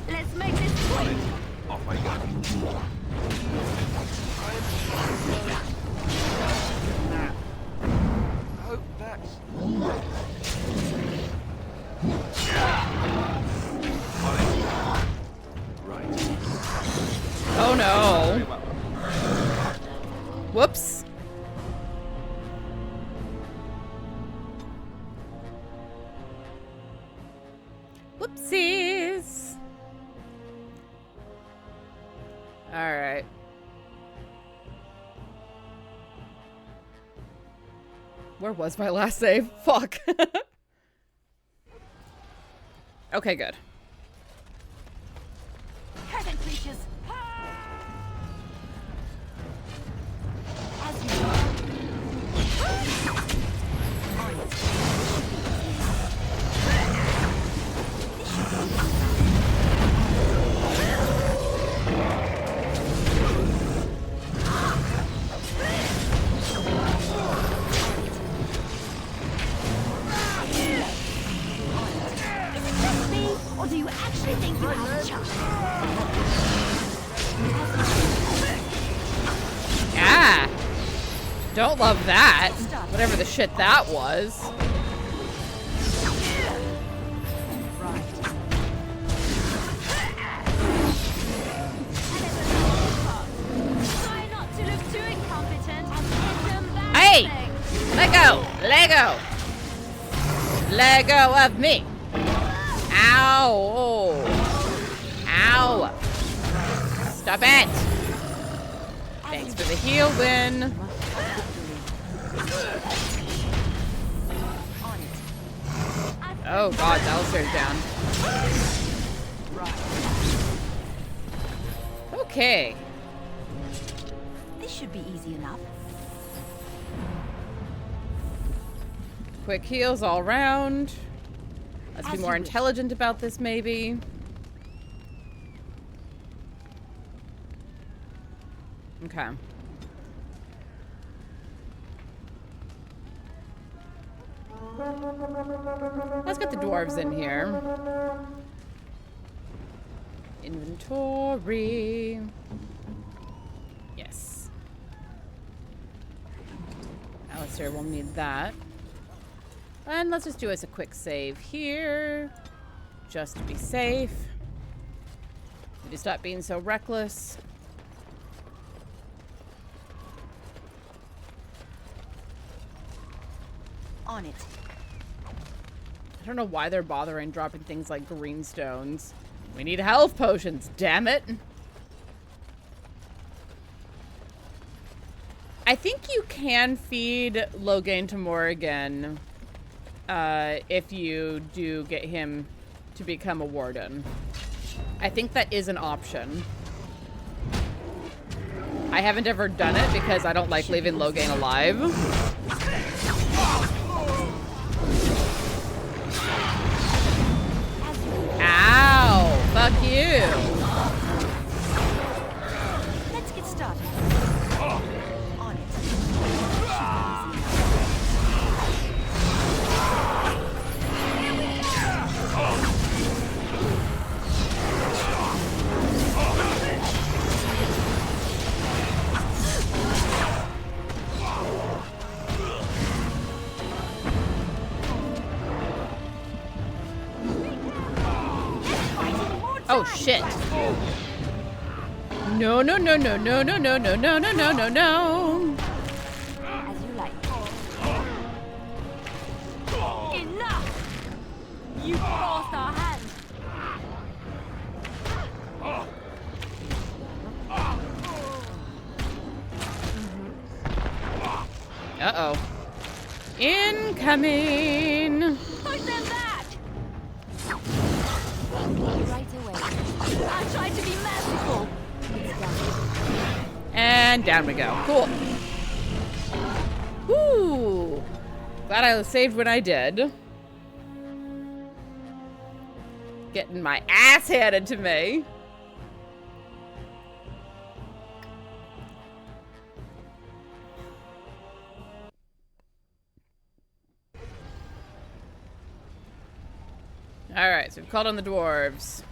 Let's make this quick. Off I go. Hope that's... Oh no. Whoops. Whoopsies. All right. Where was my last save? Fuck. Okay, good. Heaven creatures. Or do you actually think you have a chance? Ah! Don't love that. Whatever the shit that was. Try not to look too incompetent and hit them back. Hey! Let go! Let go! Let go of me! Ow! Ow! Stop it! Thanks for the heal win. Oh god, Alistair's down. Okay. This should be easy enough. Quick heals all around. Let's be more intelligent about this, maybe. Okay. Let's get the dwarves in here. Inventory. Yes. Alistair will need that. And let's just do us a quick save here. Just to be safe. Need to stop being so reckless. On it. I don't know why they're bothering dropping things like green stones. We need health potions, damn it. I think you can feed Logain Tamora again if you do get him to become a warden. I think that is an option. I haven't ever done it because I don't like leaving Logain alive. Ow! Fuck you! Let's Oh shit. No, no, no, no, no, no, no, no, no, no, no, no, no. As you like. Enough! You forced our hand. Uh-oh. Incoming! Push them back! Right away. I tried to be merciful. It's done. And down we go. Cool. Woo! Glad I was saved when I did. Getting my ass handed to me. Alright, so we've called on the dwarves.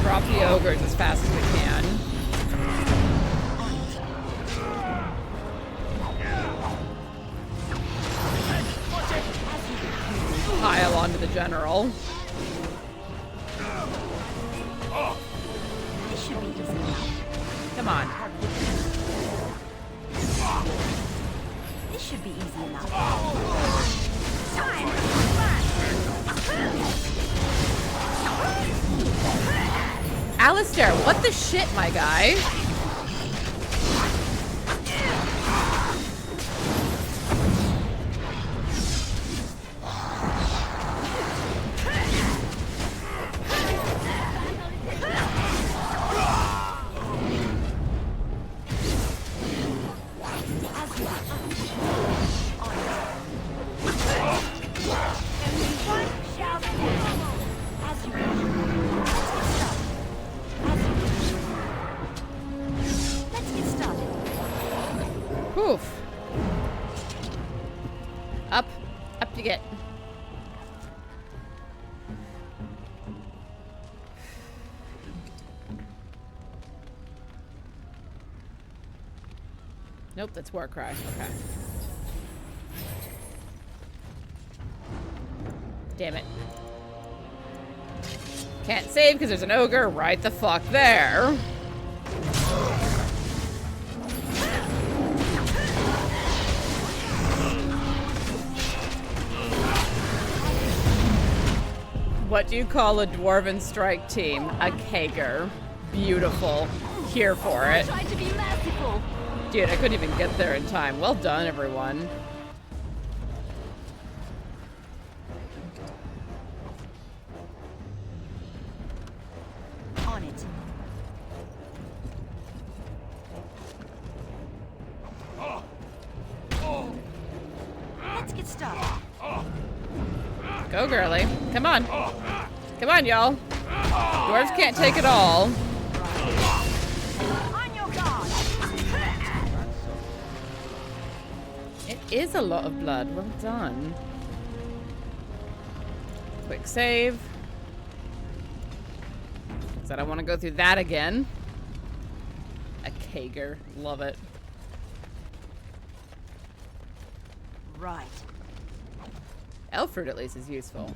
Drop the ogres as fast as we can. Pile onto the general. This should be easy enough. Come on. This should be easy enough. Time! Alistair, what the shit, my guy? Oof. Up. Up you get. Nope, that's Warcry. Okay. Damn it. Can't save because there's an ogre right the fuck there. What do you call a dwarven strike team? A kegger. Beautiful. Here for it. Try to be merciful. Dude, I couldn't even get there in time. Well done, everyone. On it. Let's get started. Go, girly. Come on. Come on, y'all. Dwarves can't take it all. On your guard. It is a lot of blood. Well done. Quick save. 'Cause I don't want to go through that again. A kegger. Love it. Right. Elf fruit at least is useful.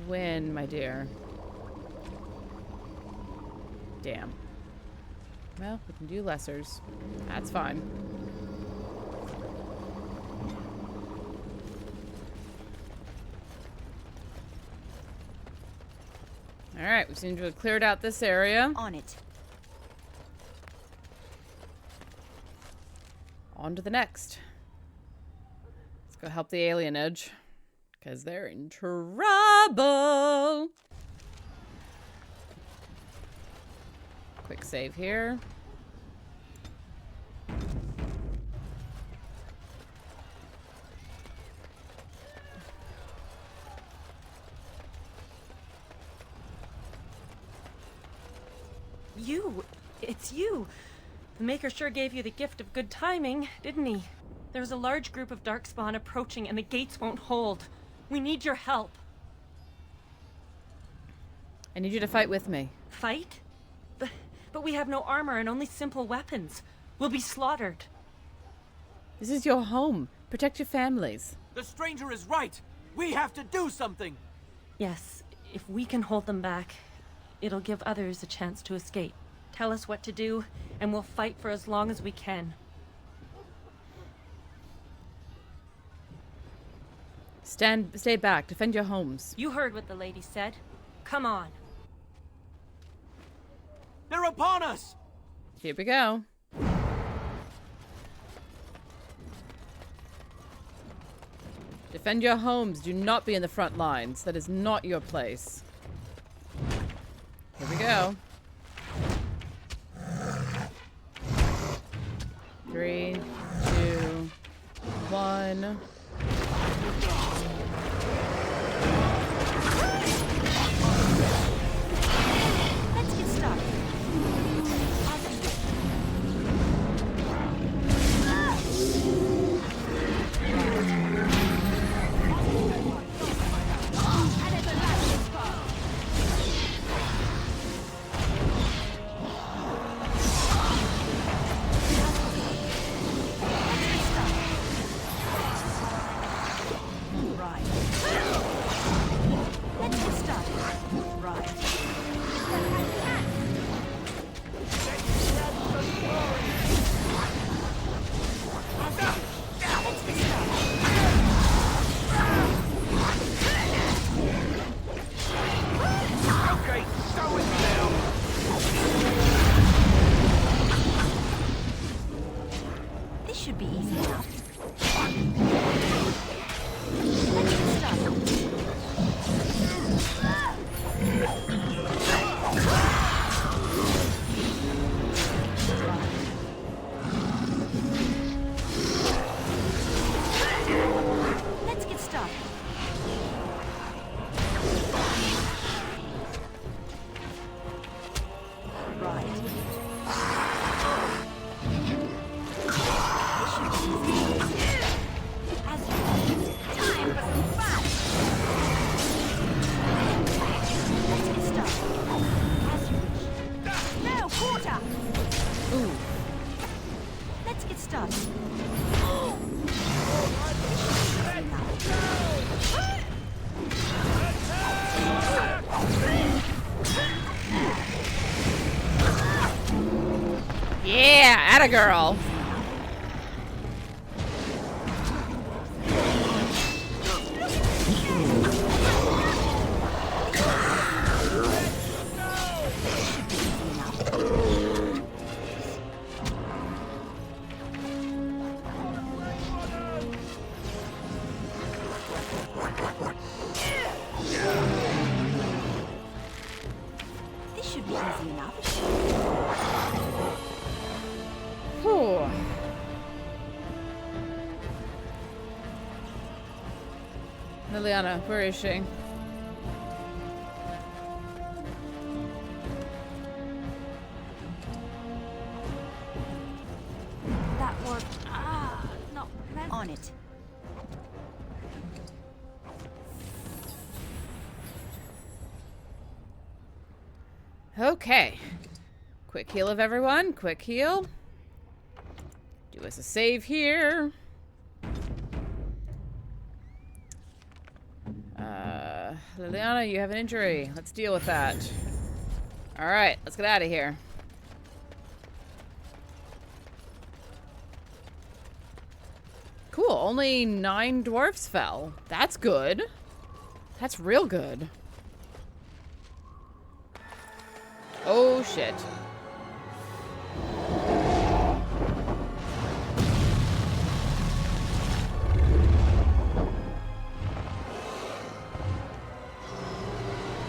When, my dear? Damn. Well, we can do lessers. That's fine. Alright, we seem to have cleared out this area. On it. On to the next. Let's go help the alienage. Because they're in trouble. Quick save here. You! It's you! The Maker sure gave you the gift of good timing, didn't he? There's a large group of Darkspawn approaching and the gates won't hold. We need your help. I need you to fight with me. Fight? But we have no armor and only simple weapons. We'll be slaughtered. This is your home. Protect your families. The stranger is right. We have to do something. Yes, if we can hold them back, it'll give others a chance to escape. Tell us what to do, and we'll fight for as long as we can. Stay back. Defend your homes. You heard what the lady said. Come on. They're upon us! Here we go. Defend your homes. Do not be in the front lines. That is not your place. Here we go. 3, 2, 1. Let's get started. Should be easy enough. Let's get started. Let's get started. Yeah, atta girl. This should be easy enough. Whew. Liliana, where is she? That worked. Not on it. Okay. Quick heal of everyone. Quick heal. Do us a save here. Liliana, you have an injury. Let's deal with that. Alright, let's get out of here. Cool, only 9 dwarfs fell. That's good. That's real good. Oh, shit.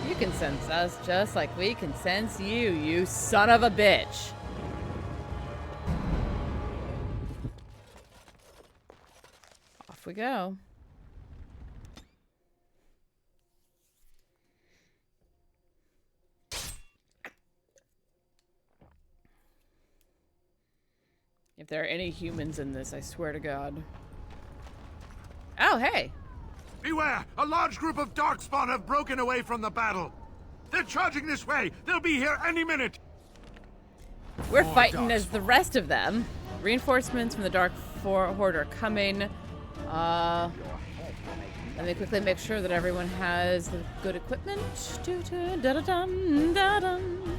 You can sense us just like we can sense you, you son of a bitch. Off we go. If there are any humans in this, I swear to God. Oh, hey. Beware! A large group of Darkspawn have broken away from the battle. They're charging this way. They'll be here any minute. We're fighting as the rest of them. Reinforcements from the Dark Horde are coming. Let me quickly make sure that everyone has the good equipment. Da-da-dum.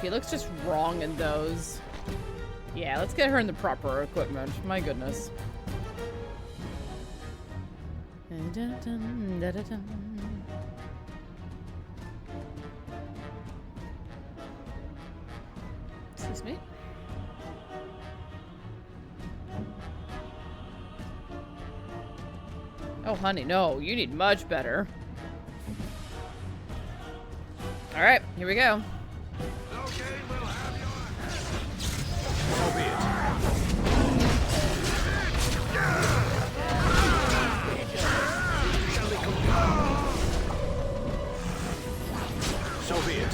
She looks just wrong in those. Yeah, let's get her in the proper equipment. My goodness. Excuse me. Oh, honey, no. You need much better. All right, here we go. So be it.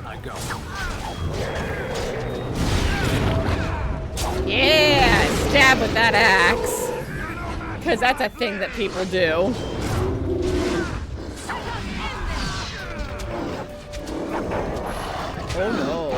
I go. Yeah, stab with that axe. Because that's a thing that people do. Oh no.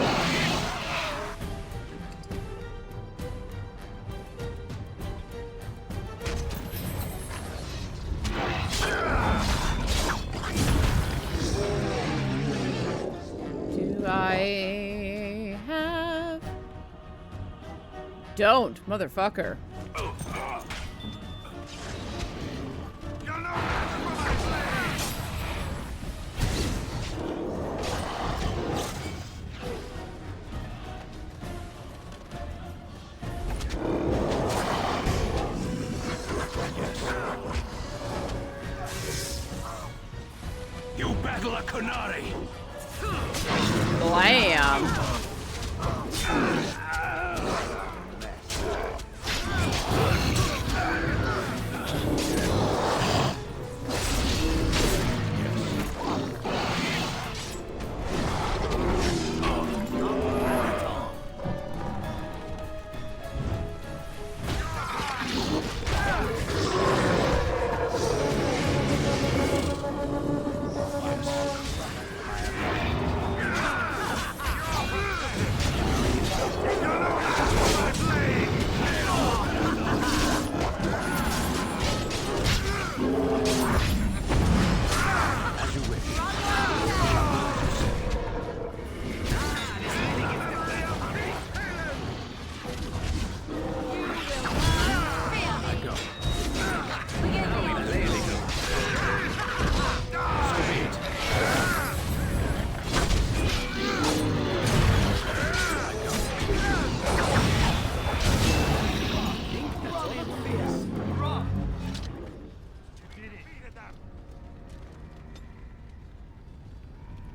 Do I have... Don't, motherfucker. You battle a Kunari. Blam.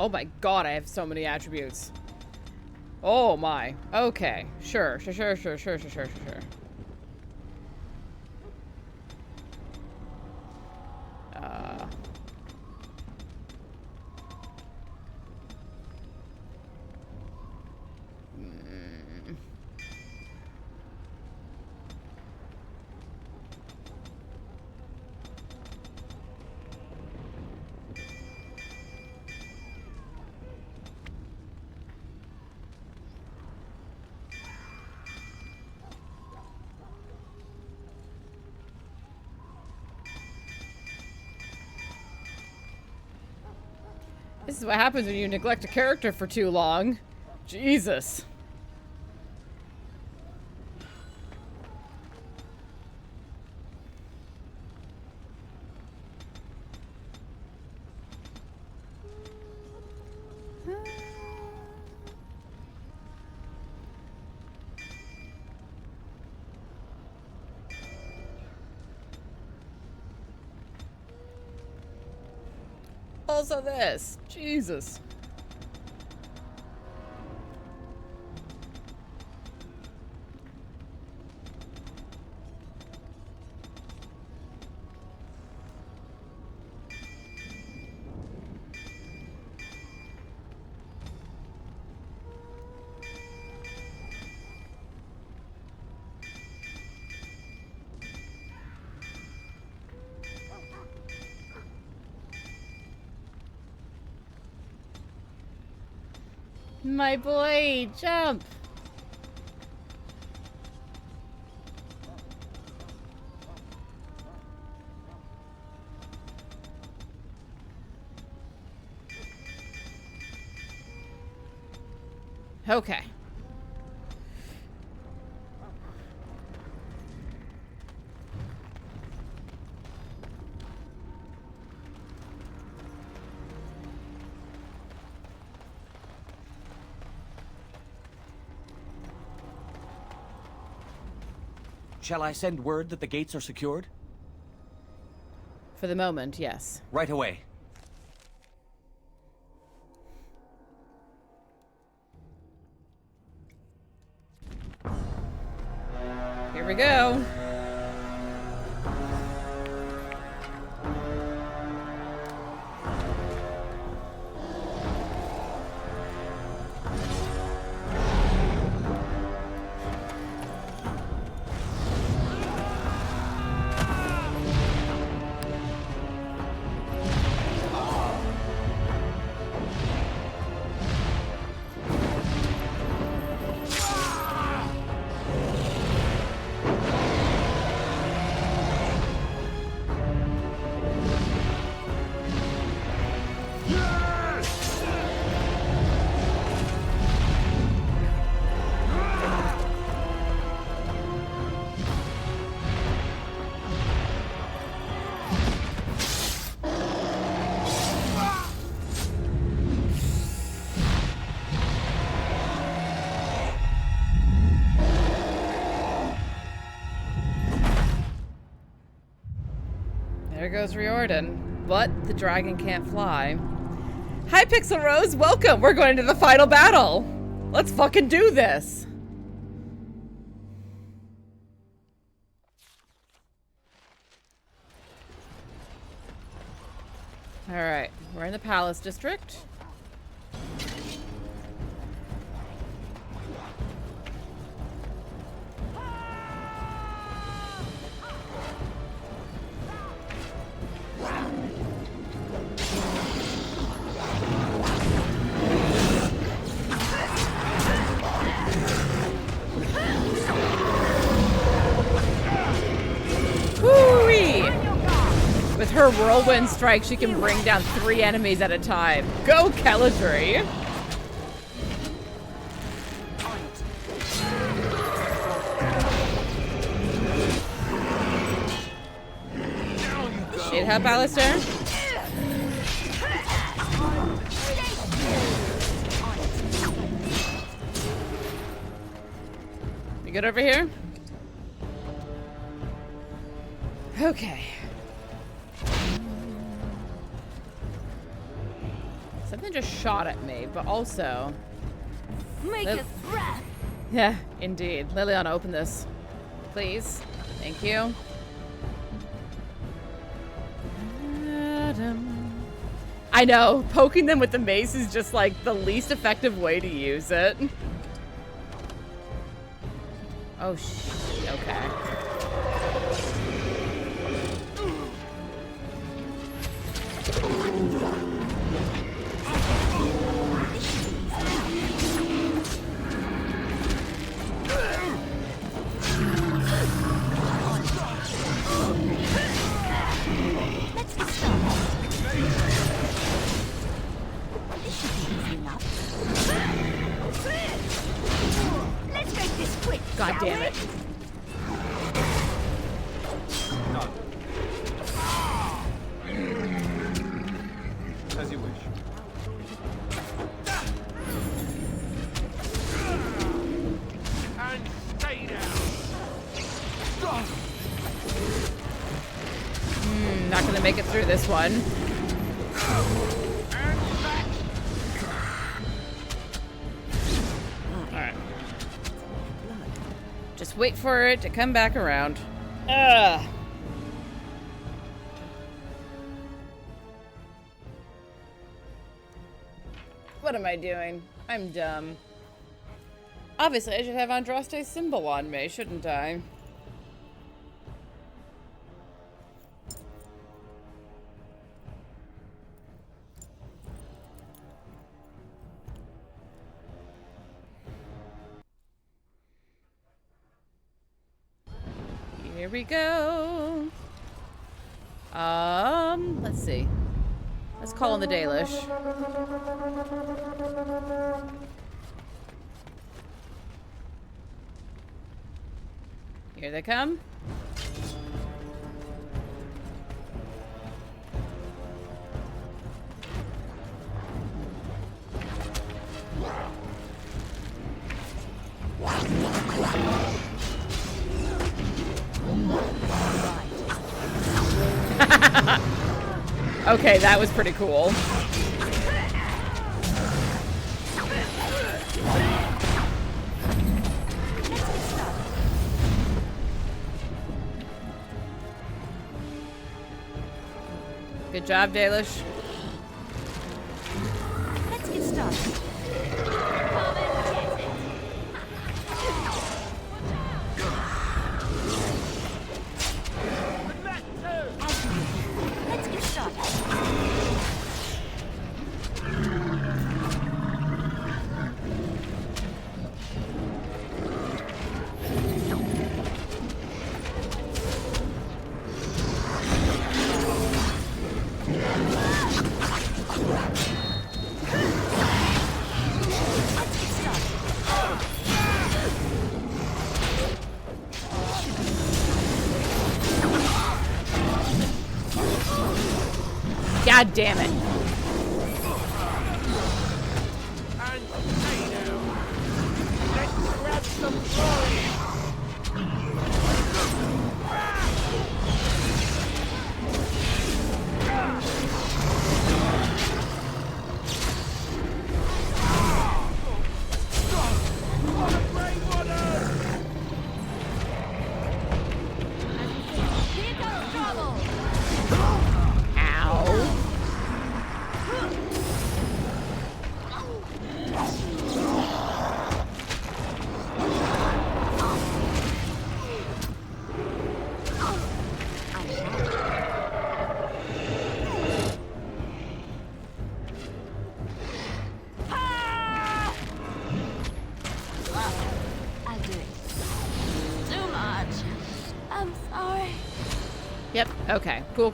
Oh my god, I have so many attributes. Oh my. Okay. Sure. This is what happens when you neglect a character for too long. Jesus. also this. Jesus. My boy, jump! Okay. Shall I send word that the gates are secured? For the moment, yes. Right away. Here we go. There goes Riordan. But the dragon can't fly. Hi, Pixel Rose. Welcome. We're going to the final battle. Let's fucking do this. All right. We're in the Palace District. With her whirlwind strike, she can bring down 3 enemies at a time. Go, Keladry! Shit help, Alistair? You good over here? Okay. Something just shot at me, but also... Make us breath. Yeah, indeed. Liliana, open this. Please. Thank you. I know, poking them with the mace is just like the least effective way to use it. Oh, okay. Let's make this quick. God damn it. As you wish. And stay down. Not gonna make it through this one. Just wait for it to come back around. Ugh. What am I doing? I'm dumb. Obviously, I should have Andraste's symbol on me, shouldn't I? Here we go. Let's see. Let's call in the Dalish. Here they come. Okay, that was pretty cool. Good job, Dalish. Let's get started. Let's get started. God damn it. Yep, okay. Cool.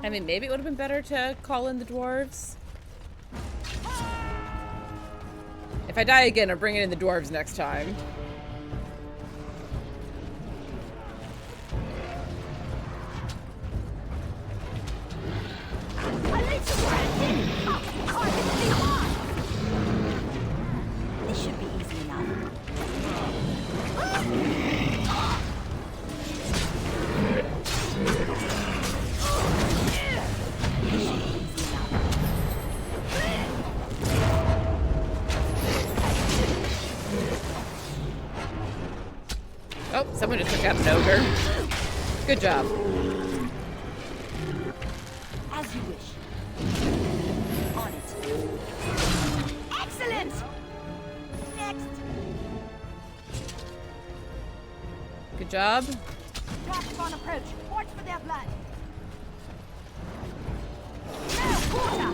I mean, maybe it would have been better to call in the dwarves. If I die again, I'm bringing in the dwarves next time. This should be easy enough. Oh, someone just took out an ogre. Good job. As you wish. On it. Excellent! Next! Good job. Drops on approach. Watch for their blood. Now, quarter!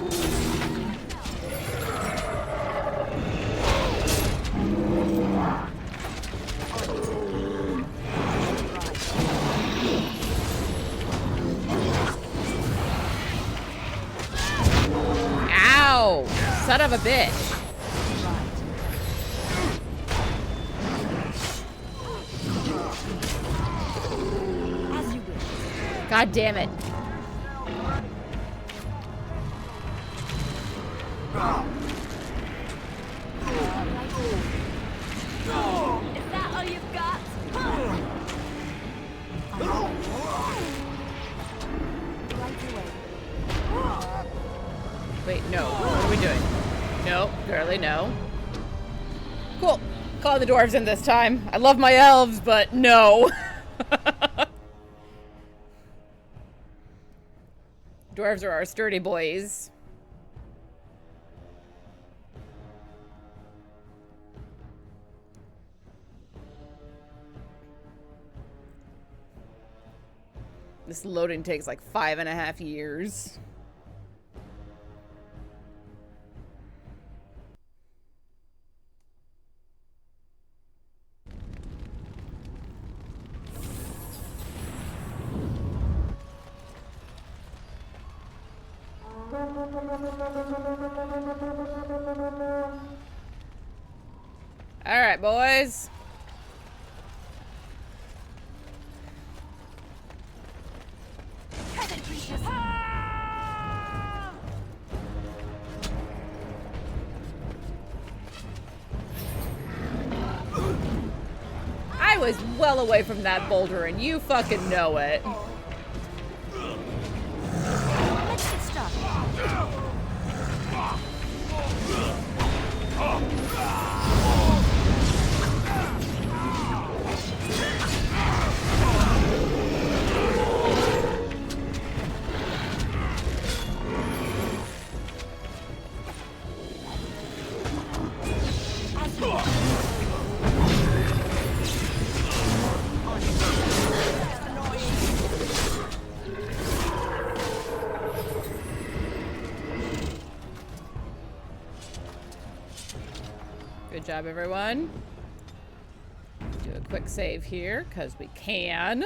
Ow! Son of a bitch. As you wish. God damn it. Is that all you've got? Right away. Wait, no. What are we doing? No, girly, no. Cool. Calling the dwarves in this time. I love my elves, but no. Dwarves are our sturdy boys. This loading takes like 5.5 years. All right, boys. I was well away from that boulder, and you fucking know it. Let's get started. Good job, everyone. Do a quick save here, because we can.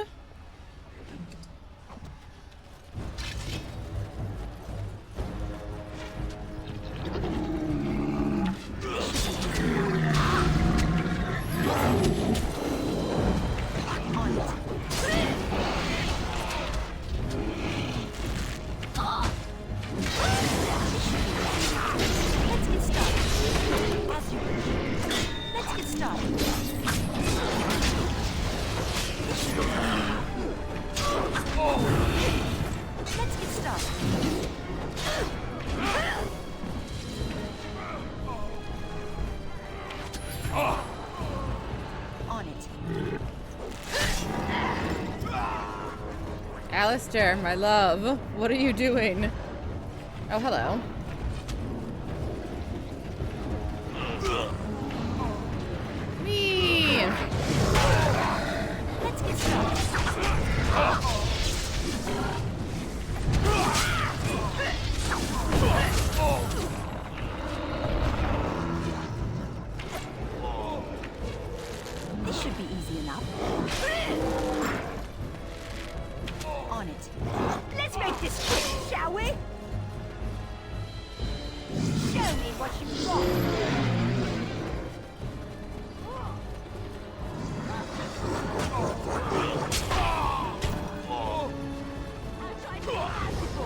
Alistair, my love, what are you doing? Oh, hello. Me. Let's get started. This should be easy enough. On it. Let's make this quick, shall we? Show me what you've got.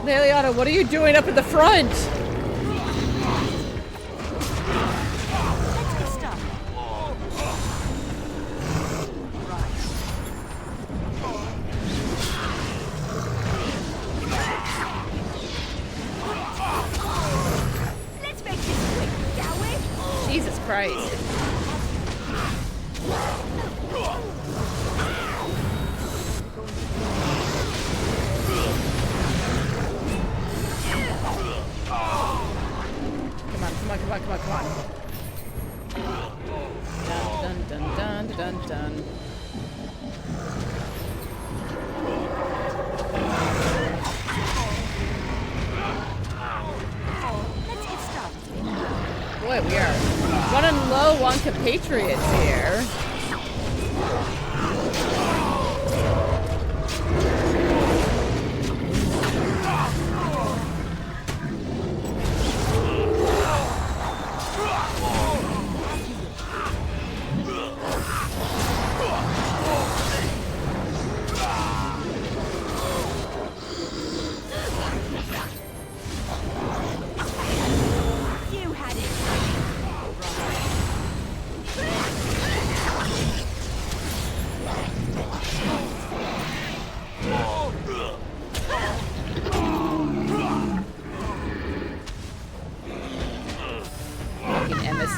Liliana, what are you doing up at the front? Let's get started. Let's make this quick, shall we? Jesus Christ. Come on. Dun, dun, dun, dun, dun, dun. Let's get started. Boy, we are running low on compatriots here.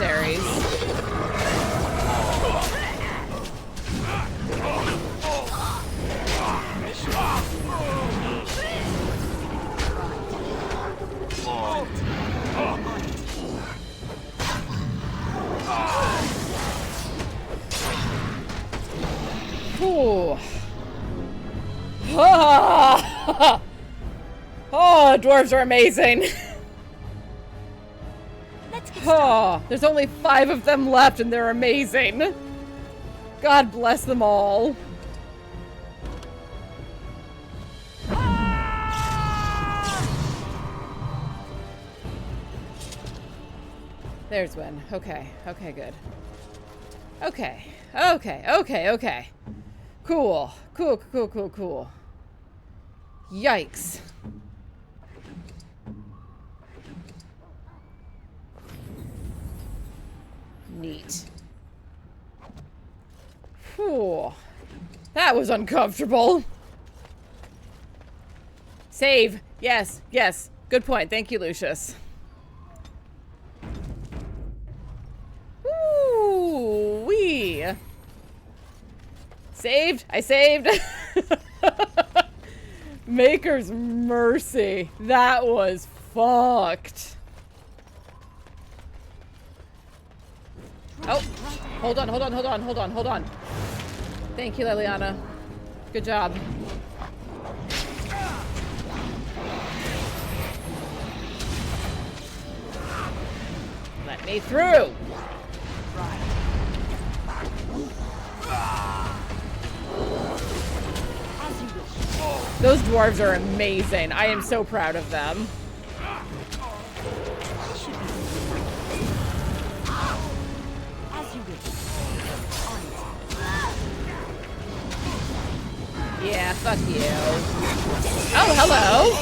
emissaries. Ooh. Ah! Oh, dwarves are amazing. Oh, there's only 5 of them left and they're amazing. God bless them all. There's Win. Okay. Okay, good. Okay. Okay. Okay. Okay. Cool. Cool, cool, cool, cool. Yikes. Neat. Whew. That was uncomfortable. Save. Yes. Yes. Good point. Thank you, Lucius. Ooh, wee. Saved? I saved. Maker's mercy. That was fucked. Oh, hold on, hold on, hold on, hold on, hold on. Thank you, Liliana. Good job. Let me through. Those dwarves are amazing. I am so proud of them. Yeah, fuck you. Oh, hello.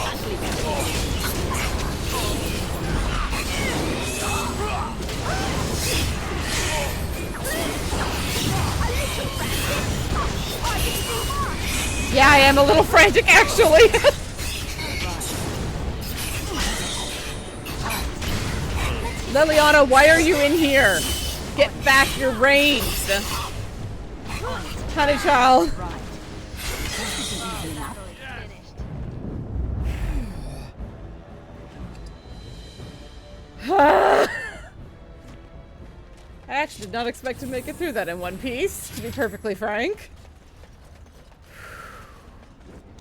Yeah, I am a little frantic, actually. Liliana, why are you in here? Get back, you're ranged. Honey child. I actually did not expect to make it through that in one piece, to be perfectly frank.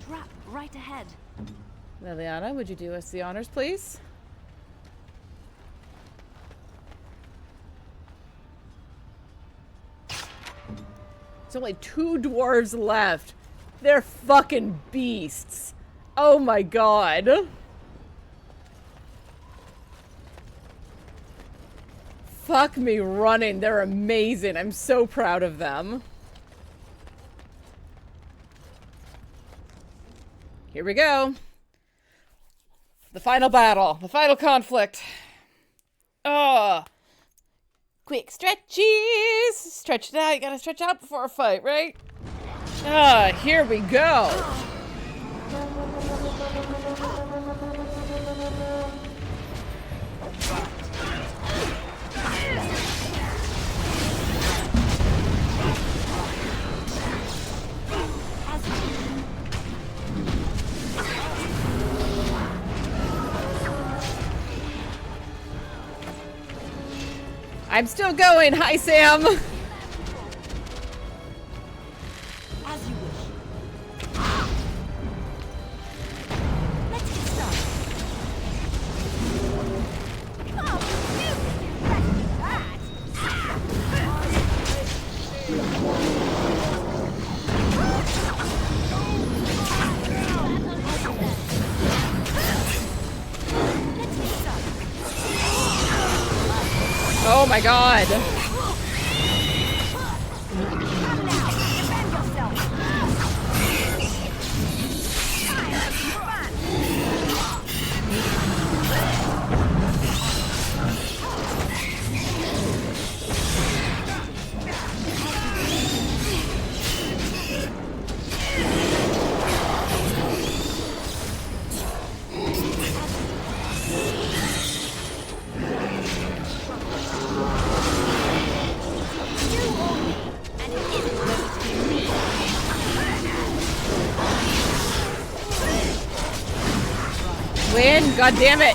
Trap right ahead. Liliana, would you do us the honors, please? There's only 2 dwarves left. They're fucking beasts. Oh my god. Fuck me running. They're amazing. I'm so proud of them. Here we go. The final battle. The final conflict. Oh. Quick stretchies. Stretch it out. You gotta stretch out before a fight, right? Here we go. I'm still going. Hi, Sam. As you wish. Let's get started. Oh, you that. Oh my god. God damn it!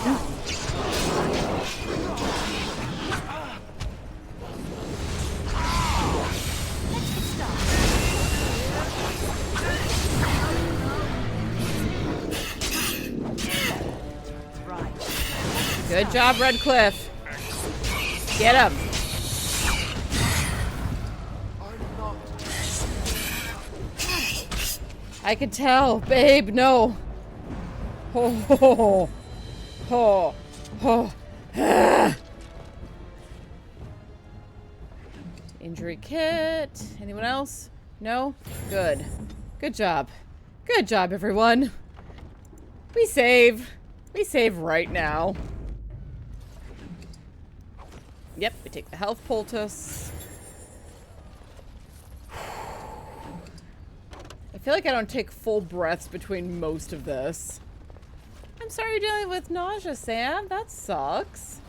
Good job, Redcliffe. Get him. I can tell, babe. No. Ho ho ho ho. Ah. Injury kit. Anyone else? No? Good. Good job. Good job, everyone. We save. We save right now. Yep, we take the health poultice. I feel like I don't take full breaths between most of this. I'm sorry you're dealing with nausea, Sam. That sucks.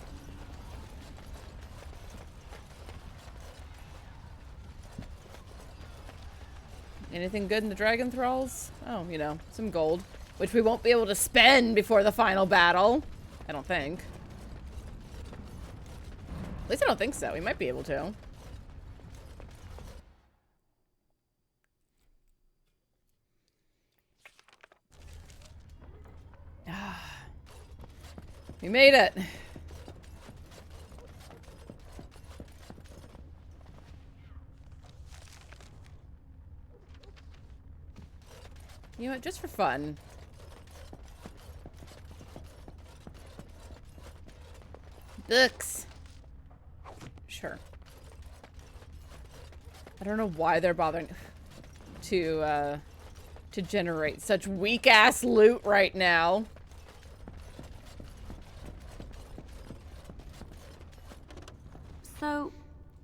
Anything good in the dragon thralls? Oh, you know, some gold. Which we won't be able to spend before the final battle. I don't think. At least I don't think so. We might be able to. We made it. You know what? Just for fun. Books. Sure. I don't know why they're bothering to generate such weak-ass loot right now. So,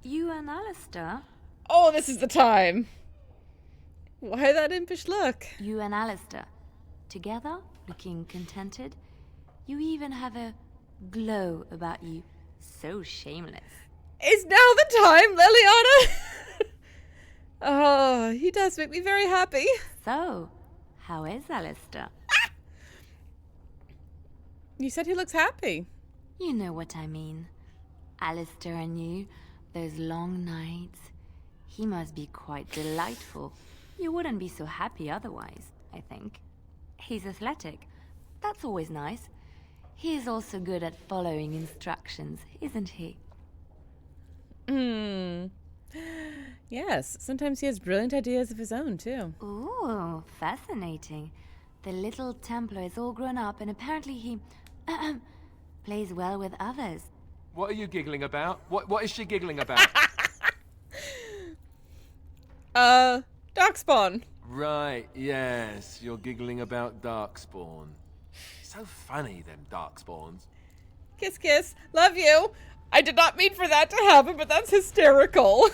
you and Alistair? Oh, this is the time. Why that impish look? You and Alistair. Together, looking contented. You even have a glow about you. So shameless. Is now the time, Liliana? Oh, he does make me very happy. So, how is Alistair? You said he looks happy. You know what I mean. Alistair and you, those long nights. He must be quite delightful. You wouldn't be so happy otherwise, I think. He's athletic. That's always nice. He is also good at following instructions, isn't he? Yes, sometimes he has brilliant ideas of his own, too. Ooh, fascinating. The little Templar is all grown up and apparently he plays well with others. What are you giggling about? What is she giggling about? Darkspawn. Right, yes, you're giggling about Darkspawn. So funny, them Darkspawns. Kiss, kiss. Love you. I did not mean for that to happen, but that's hysterical.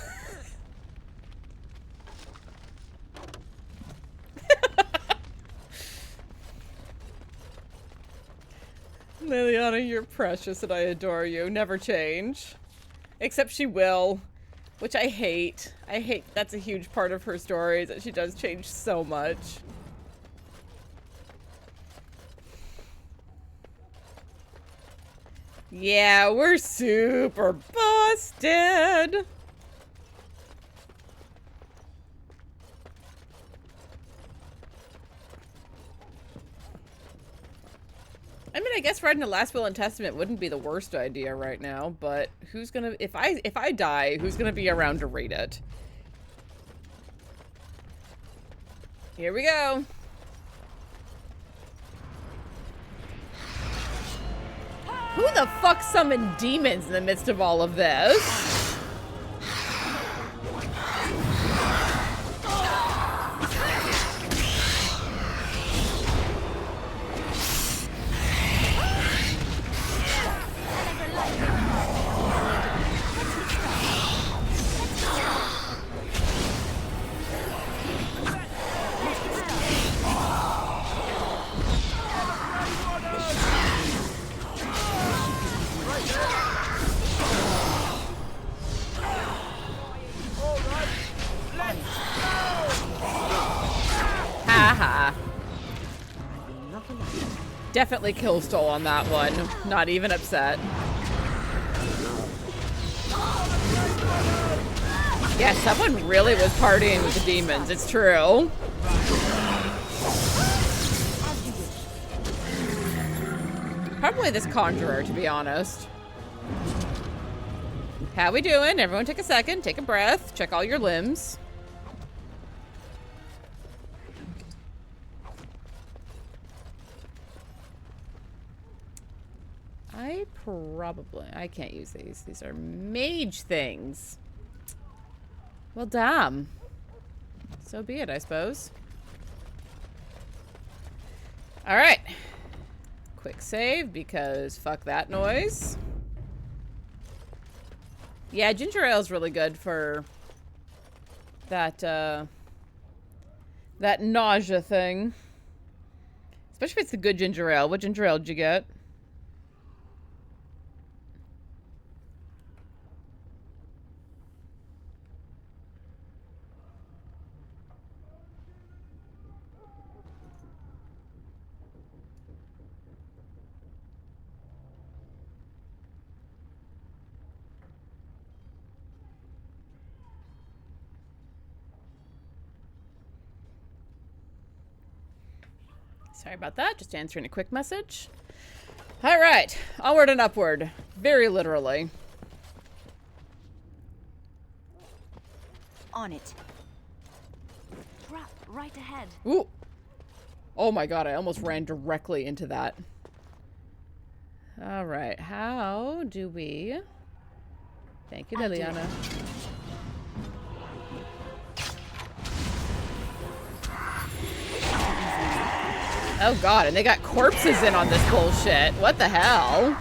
Liliana, you're precious and I adore you. Never change. Except she will. Which I hate. I hate that's a huge part of her story, is that she does change so much. Yeah, we're super busted. I mean, I guess writing a last will and testament wouldn't be the worst idea right now, but who's gonna, if I die, who's gonna be around to read it? Here we go. Who the fuck summoned demons in the midst of all of this? Definitely kill stole on that one. Not even upset. Yeah, someone really was partying with the demons. It's true. Probably this conjurer, to be honest. How we doing? Everyone take a second, take a breath, check all your limbs. I can't use these. These are mage things. Well, damn. So be it, I suppose. All right. Quick save because fuck that noise. Yeah, ginger ale is really good for that that nausea thing. Especially if it's a good ginger ale. What ginger ale did you get? Sorry about that. Just answering a quick message. All right. Onward and upward. Very literally. On it. Trap right ahead. Ooh. Oh my god, I almost ran directly into that. All right. How do we... Thank you, Liliana. Oh god, and they got corpses in on this bullshit. What the hell?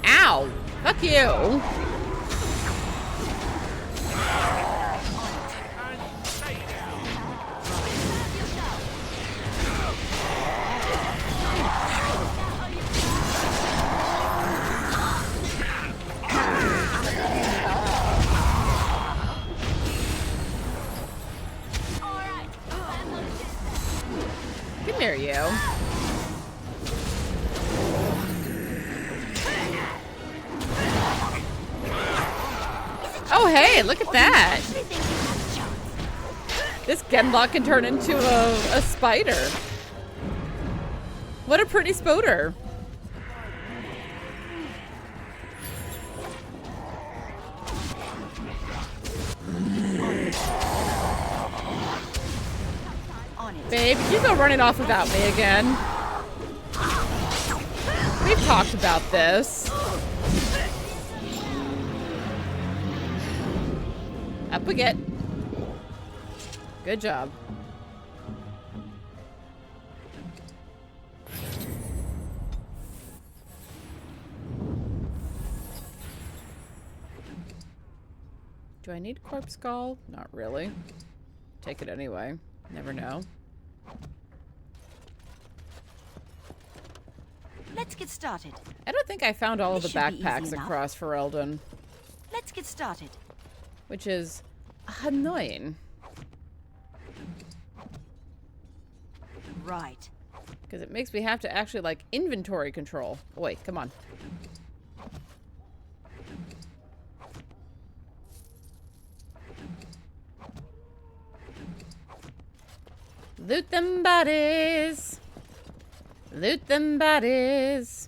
Ow! Fuck you! Come here, you. Oh, hey, look at that. This Genlock can turn into a spider. What a pretty spoder. Babe, you go running off without me again. We've talked about this. Up we get. Good job. Do I need corpse skull? Not really. Take it anyway. Never know. Let's get started. I don't think I found all of the This should be backpacks easy enough. across Ferelden, Let's get started. which is annoying. Right. Because it makes me have to actually, like, inventory control. Oh, wait, come on. Loot them bodies. Loot them bodies.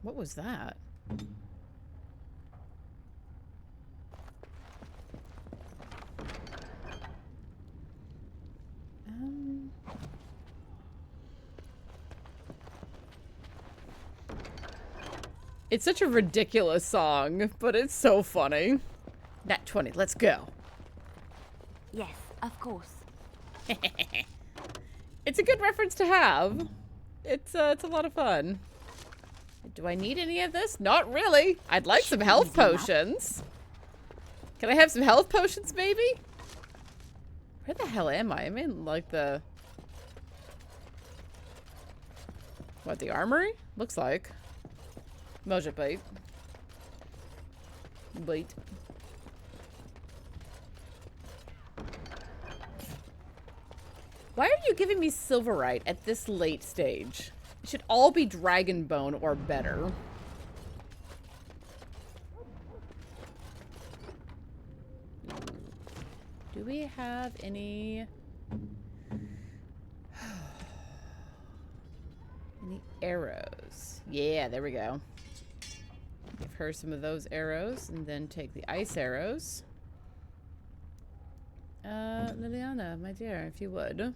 What was that? It's such a ridiculous song, but it's so funny. Nat 20, let's go. Yes, of course. It's a good reference to have. It's a lot of fun. Do I need any of this? Not really. I'd like some health potions. Can I have some health potions, maybe? Where the hell am I? I'm in, like, the... What, the armory? Looks like. Moja plate. Blight. Why are you giving me silverite at this late stage? It should all be dragon bone or better. Do we have any... any arrows? Yeah, there we go. Give her some of those arrows and then take the ice arrows. Liliana, my dear, if you would.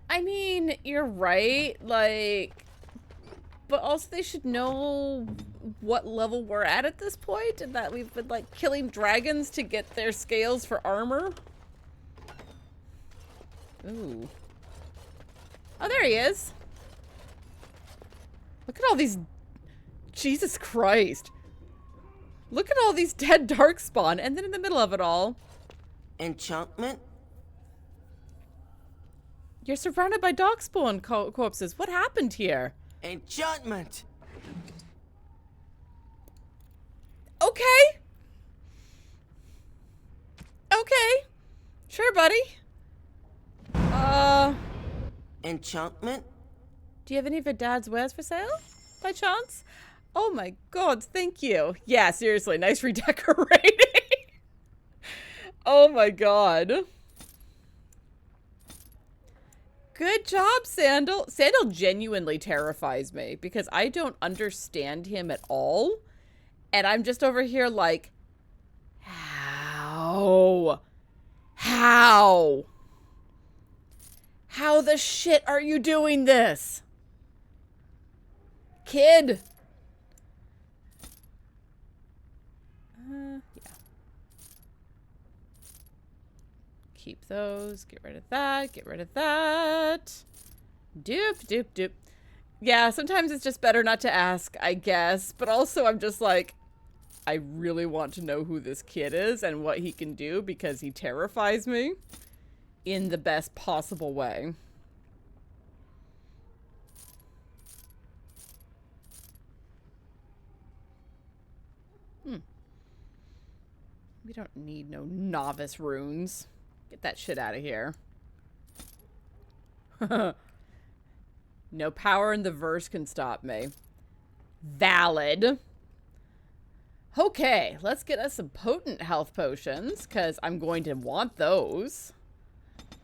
I mean, you're right, like, but also they should know what level we're at this point, and that we've been, like, killing dragons to get their scales for armor. Ooh. Oh, there he is. Look at all these... Jesus Christ. Look at all these dead darkspawn, and then in the middle of it all... Enchantment? You're surrounded by darkspawn corpses. What happened here? Enchantment! Okay. Okay. Sure, buddy. Enchantment? Do you have any of your dad's wares for sale, by chance? Oh my god, thank you. Yeah, seriously, nice redecorating. Oh my god. Good job, Sandal. Sandal genuinely terrifies me because I don't understand him at all. And I'm just over here like, how? How? How the shit are you doing this? Kid. Yeah. Keep those. Get rid of that. Get rid of that. Doop, doop, doop. Yeah, sometimes it's just better not to ask, I guess. But also I'm just like, I really want to know who this kid is and what he can do because he terrifies me in the best possible way. We don't need no novice runes. Get that shit out of here. No power in the verse can stop me. Valid. Okay, let's get us some potent health potions, because I'm going to want those.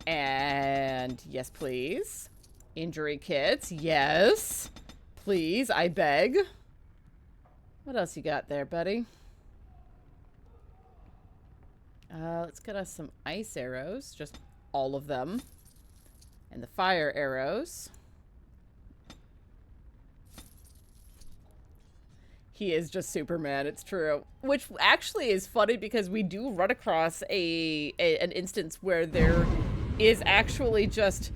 And yes, please. Injury kits, yes. Please, I beg. What else you got there, buddy? Let's get us some ice arrows, just all of them. And the fire arrows. He is just Superman, it's true. Which actually is funny because we do run across an instance where there is actually just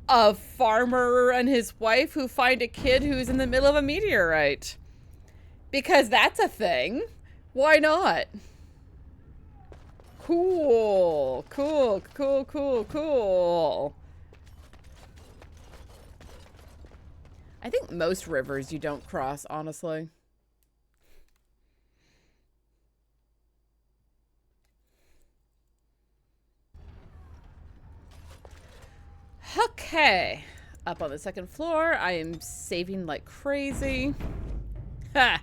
a farmer and his wife who find a kid who's in the middle of a meteorite. Because that's a thing. Why not? Cool. Cool, cool, cool, cool. I think most rivers you don't cross, honestly. Okay. Up on the second floor, I am saving like crazy. Ha!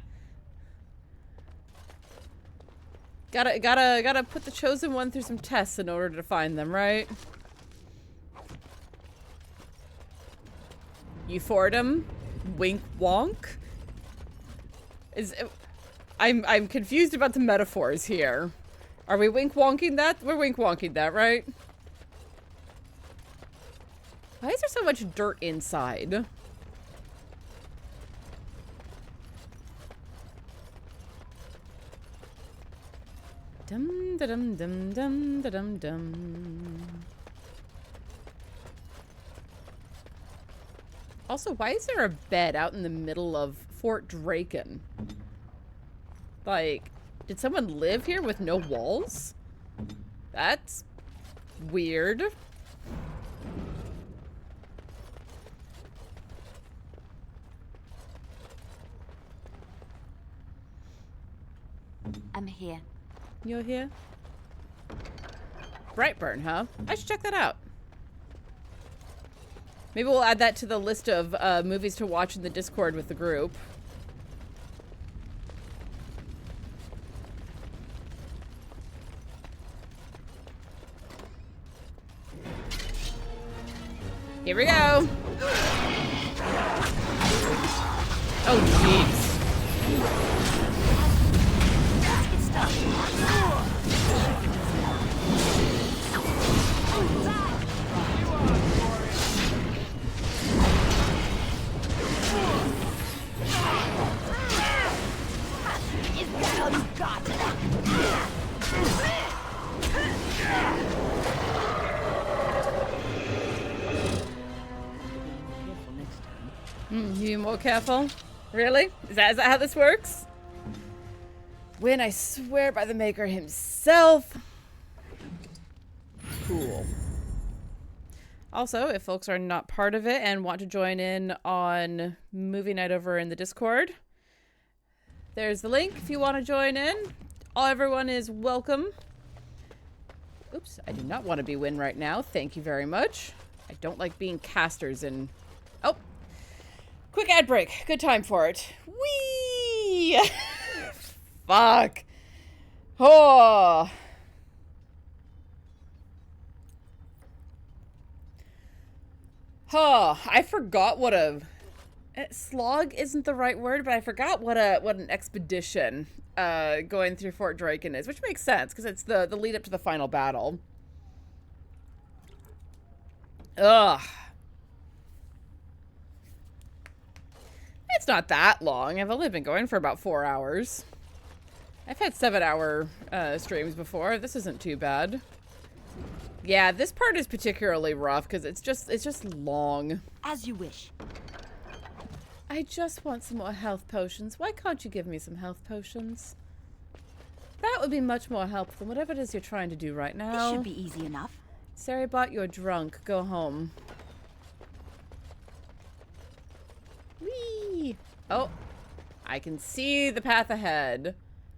Gotta put the chosen one through some tests in order to find them, right? You Fordham? Wink wonk? I'm confused about the metaphors here. Are we wink wonking that? We're wink wonking that, right? Why is there so much dirt inside? Dum da dum dum dum da dum dum. Also, why is there a bed out in the middle of Fort Draken? Like, did someone live here with no walls? That's weird. I'm here. You're here? Brightburn, huh? I should check that out. Maybe we'll add that to the list of movies to watch in the Discord with the group. Here we go. Oh, jeez. Is that all you got? You be more careful? Really? Is that how this works? When I swear by the Maker himself. Cool. Also, if folks are not part of it and want to join in on movie night over in the Discord, there's the link if you want to join in. Everyone is welcome. Oops, I do not want to be win right now. Thank you very much. I don't like being casters in... Oh! Quick ad break. Good time for it. Whee! Fuck. Oh. Oh, I forgot what a... slog isn't the right word, but I forgot what an expedition going through Fort Draken is, which makes sense because it's the lead up to the final battle. Ugh. It's not that long. I've only been going for about 4 hours. I've had 7-hour streams before. This isn't too bad. Yeah, this part is particularly rough because it's just long. As you wish. I just want some more health potions. Why can't you give me some health potions? That would be much more helpful than whatever it is you're trying to do right now. This should be easy enough. Saribot, you're drunk. Go home. Whee! Oh, I can see the path ahead.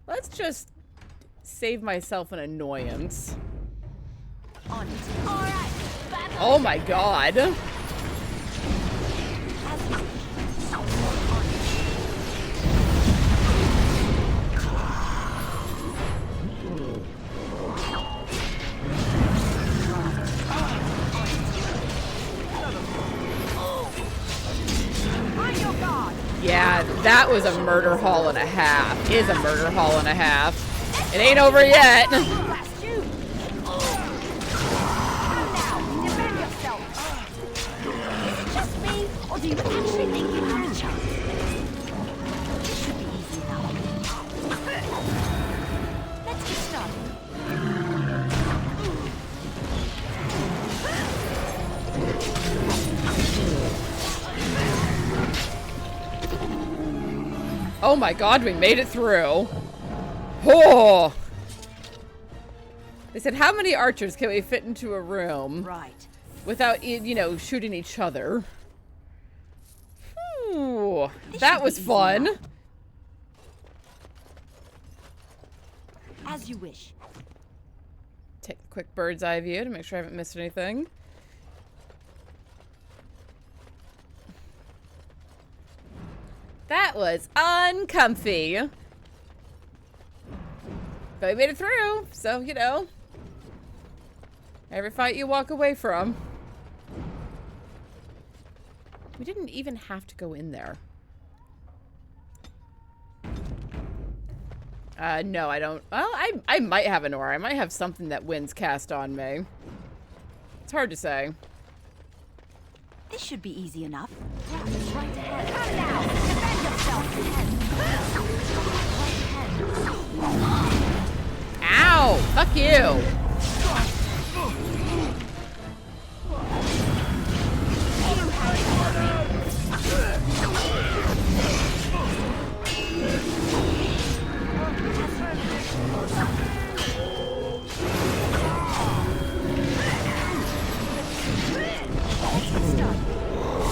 Let's just save myself an annoyance. On it. All right. Oh my god. Yeah, that was a murder haul and a half. Is a murder haul and a half. It ain't over yet. Just me, or do you actually think you have a chance? This should be easy enough. Let's get started. Oh my god, we made it through. Oh. They said, how many archers can we fit into a room? Right. Without, you know, shooting each other. Ooh, that was fun. As you wish. Take a quick bird's eye view to make sure I haven't missed anything. That was uncomfy. But we made it through, so, you know. Every fight you walk away from. We didn't even have to go in there. No, I don't. Well, I might have an aura. I might have something that winds cast on me. It's hard to say. This should be easy enough. It's right ahead. Cut it out! Defend yourself! Ow! Fuck you!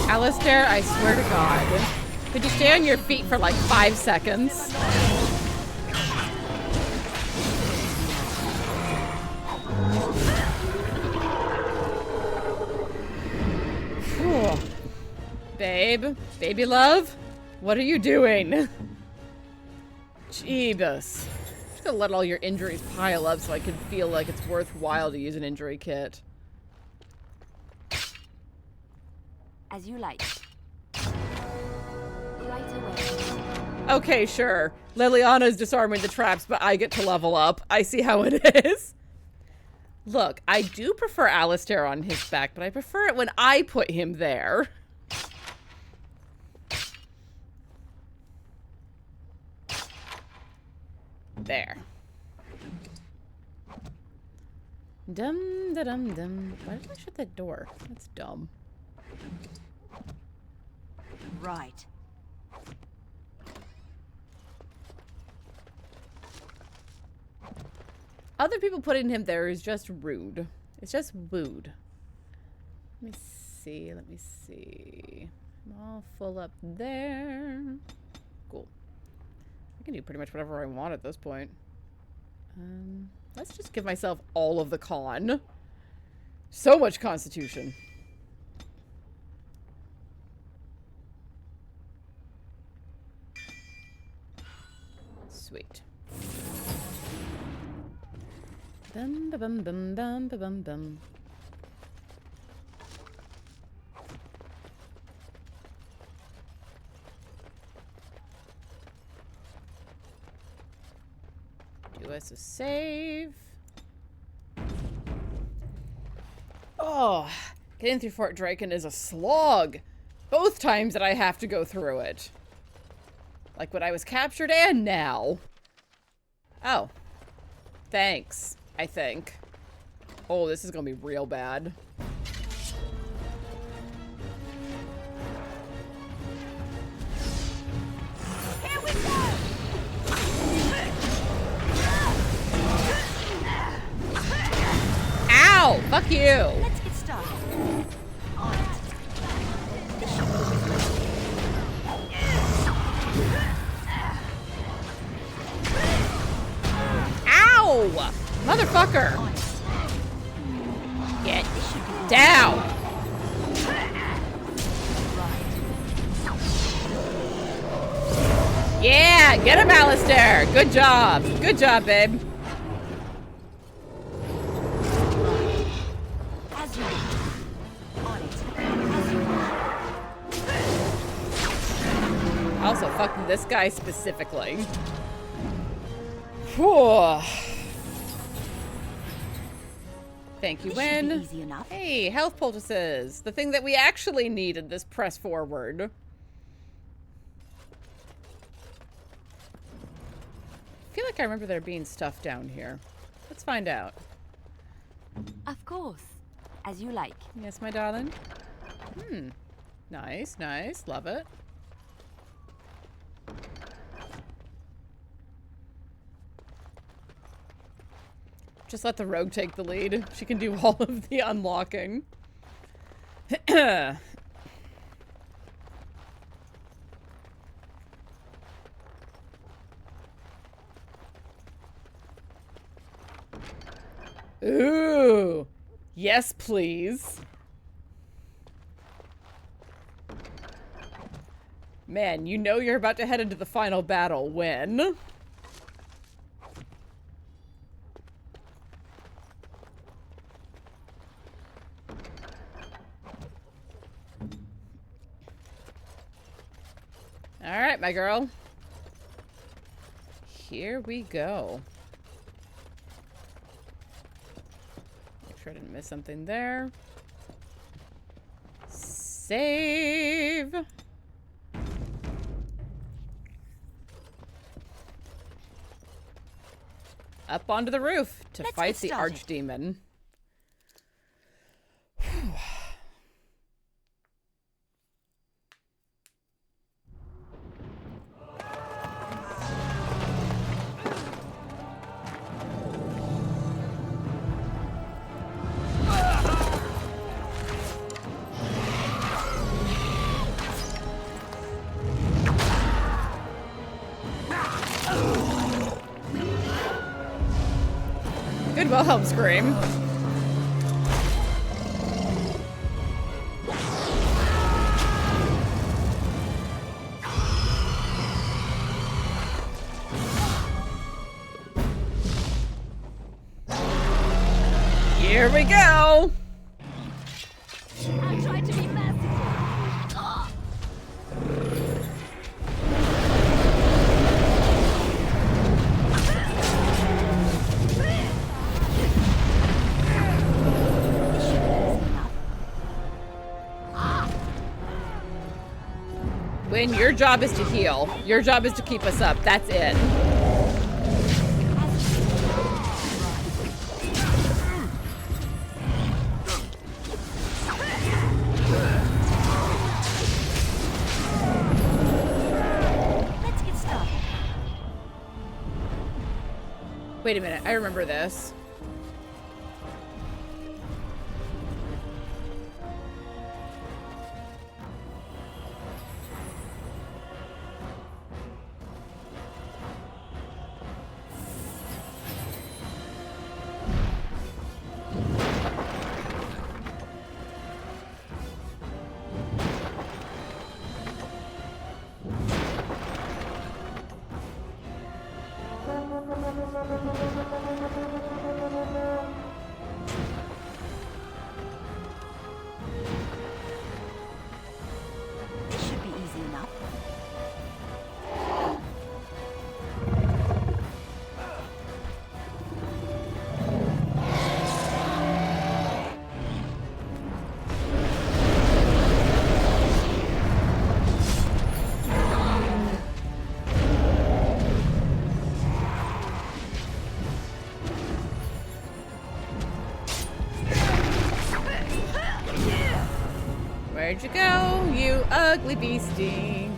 Alistair, I swear to God. Could you stay on your feet for like 5 seconds? Babe? Baby love? What are you doing? Jeebus. Just gonna let all your injuries pile up so I can feel like it's worthwhile to use an injury kit. As you like. Right away. Okay, sure. Liliana's disarming the traps, but I get to level up. I see how it is. Look, I do prefer Alistair on his back, but I prefer it when I put him there. There. Dum da dum dum. Why did I shut that door? That's dumb. Right. Other people putting him there is just rude. It's just rude. Let me see. Let me see. I'm all full up there. Cool. I can do pretty much whatever I want at this point. Let's just give myself all of the con. So much constitution. Sweet. Bum ba bum bum bum ba bum bum. Do us a save. Oh, getting through Fort Draken is a slog. Both times that I have to go through it. Like when I was captured and now. Oh. Thanks. I think. Oh, this is gonna be real bad. Here we go! Ow! Fuck you! Let's get started. On it. Ow! Motherfucker! Get down! Yeah! Get him, Alistair! Good job! Good job, babe. Also, fuck this guy specifically. Whew. Thank you, Win. Hey, health poultices. The thing that we actually need in this press forward. I feel like I remember there being stuff down here. Let's find out. Of course. As you like. Yes, my darling. Nice, nice. Love it. Just let the rogue take the lead. She can do all of the unlocking. Ooh. Yes, please. Man, you know you're about to head into the final battle when... Alright, my girl. Here we go. Make sure I didn't miss something there. Save. Up onto the roof to fight the archdemon. Good Wilhelm scream. Here we go. I tried to be merciful. When your job is to heal, your job is to keep us up. That's it. Let's get started. Wait a minute, I remember this. This should be easy enough. Where'd you go, you ugly beastie?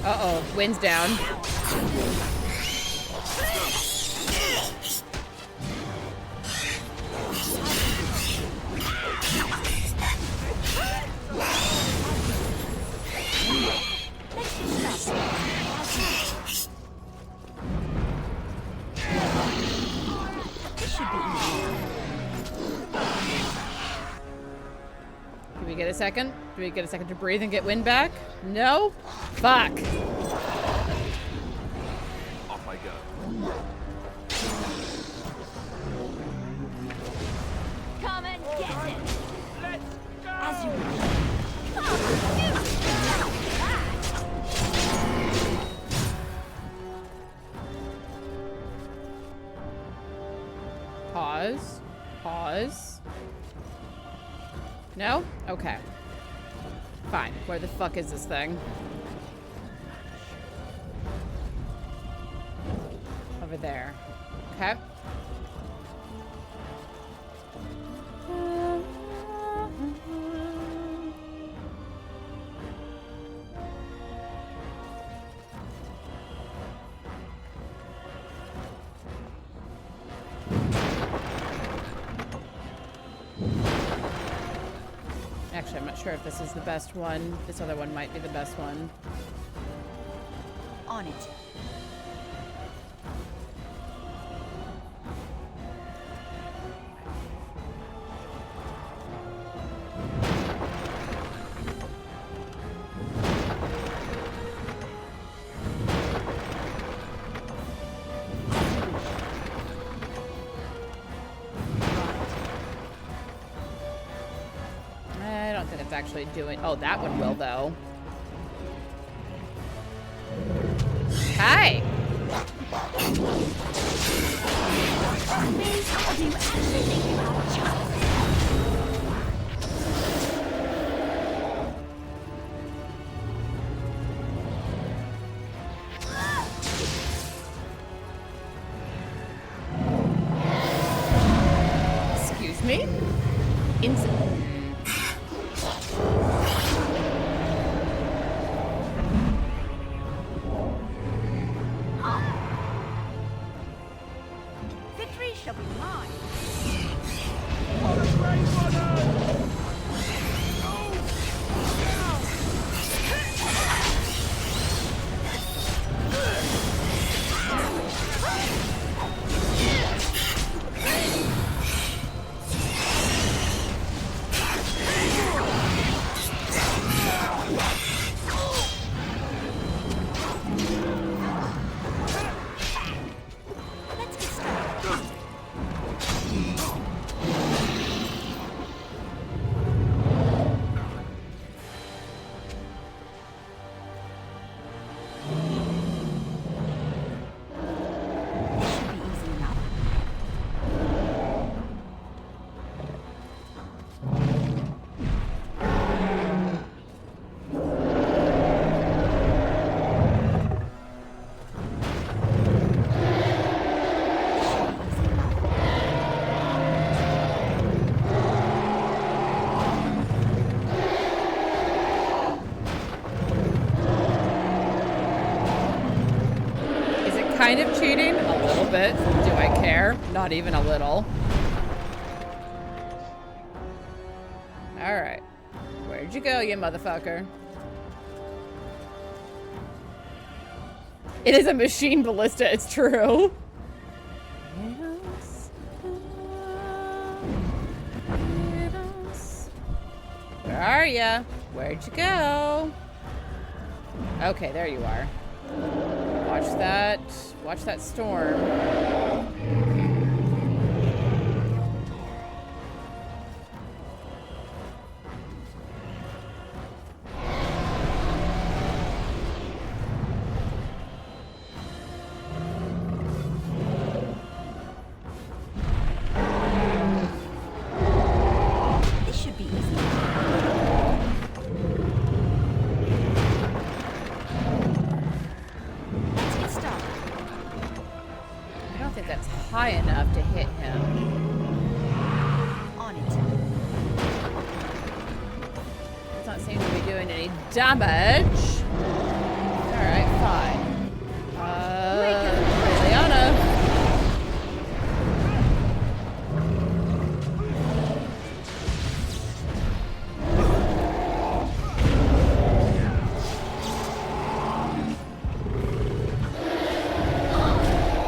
Uh-oh, wind's down. Do we get a second? Do we get a second to breathe and get wind back? No? Fuck. Off I go. Come and get it. Let's go. As you wish. Pause. Pause. No? Okay. Fine. Where the fuck is this thing? Over there. Okay. Actually, I'm not sure if this is the best one. This other one might be the best one. On it. I don't think it's actually doing... Oh, that one will, though. Hi! kind of cheating. A little bit. Do I care? Not even a little. Alright. Where'd you go, you motherfucker? It is a machine ballista, it's true. Where are ya? Where'd you go? Okay, there you are. Watch that. Watch that storm. This should be easy. Let's get started. I don't think that's high enough to hit him. On it. Does not seem to be doing any damage. Alright, fine. Liliana.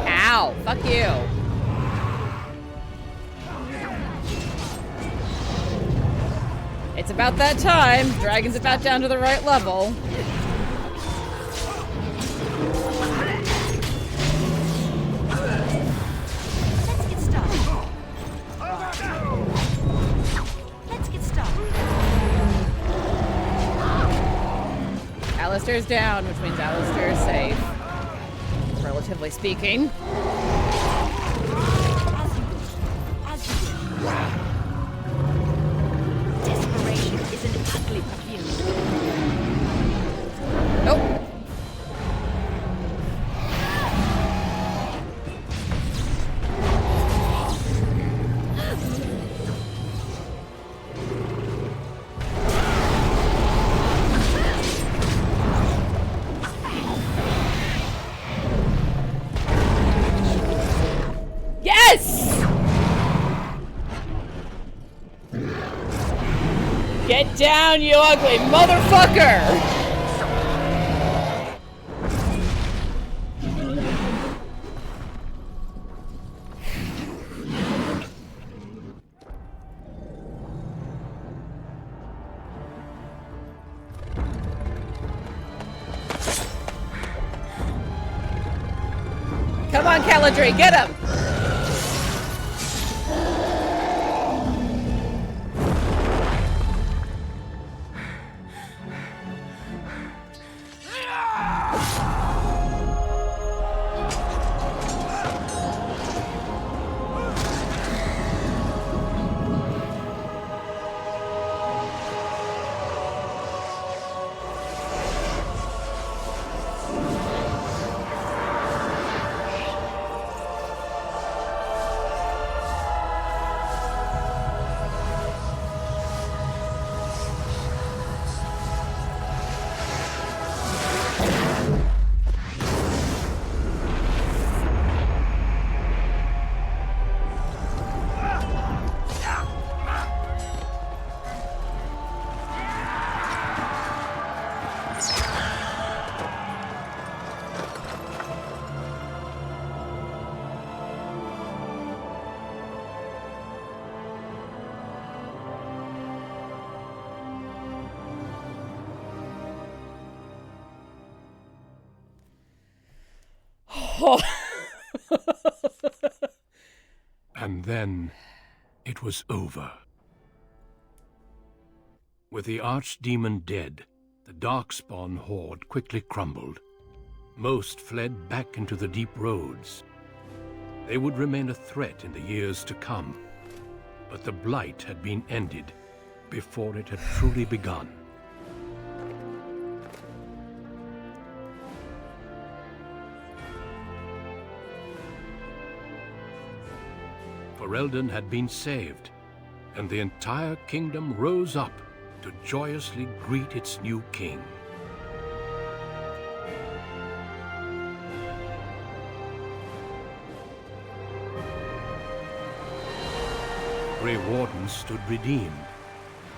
Ow, fuck you. It's about that time. Dragon's about down to the right level. Let's get started. Let's get started. Alistair's down, which means Alistair is safe. Relatively speaking. As you wish. Desperation is an ugly perfume. Nope. Yes! Get down, you ugly motherfucker! Come on, Keladry, get him! And then it was over. With the archdemon dead, the Darkspawn horde quickly crumbled. Most fled back into the deep roads. They would remain a threat in the years to come, but the Blight had been ended before it had truly begun. Ferelden had been saved, and the entire kingdom rose up to joyously greet its new king. Grey Wardens stood redeemed,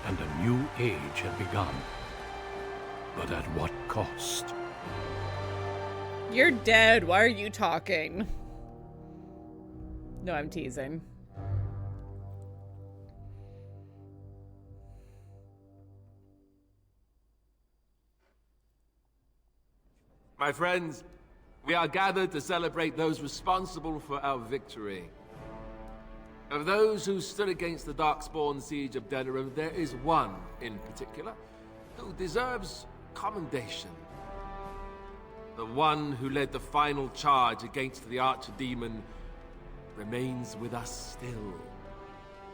and a new age had begun. But at what cost? You're dead. Why are you talking? No, I'm teasing. My friends, we are gathered to celebrate those responsible for our victory. Of those who stood against the Darkspawn siege of Denerim, there is one in particular who deserves commendation. The one who led the final charge against the Archdemon remains with us still.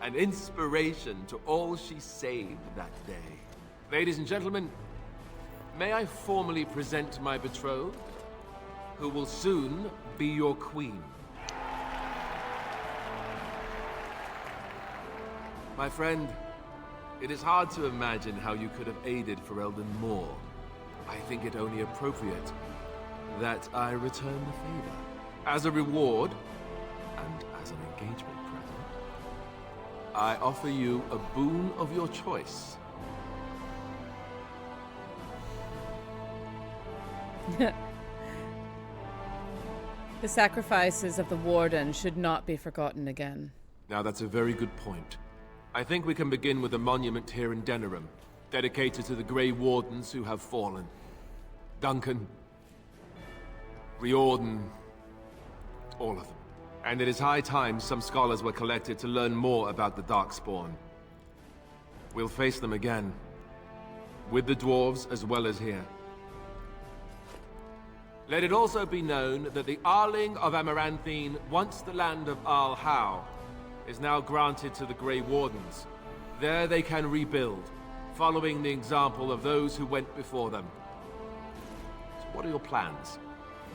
An inspiration to all she saved that day. Ladies and gentlemen, may I formally present my betrothed, who will soon be your queen. My friend, it is hard to imagine how you could have aided Ferelden more. I think it only appropriate that I return the favor. As a reward, and as an engagement present, I offer you a boon of your choice. The sacrifices of the Warden should not be forgotten again. Now that's a very good point. I think we can begin with a monument here in Denerim, dedicated to the Grey Wardens who have fallen. Duncan, Riordan, all of them. And it is high time some scholars were collected to learn more about the Darkspawn. We'll face them again, with the dwarves as well as here. Let it also be known that the Arling of Amaranthine, once the land of Arl Howe, is now granted to the Grey Wardens. There they can rebuild, following the example of those who went before them. So what are your plans?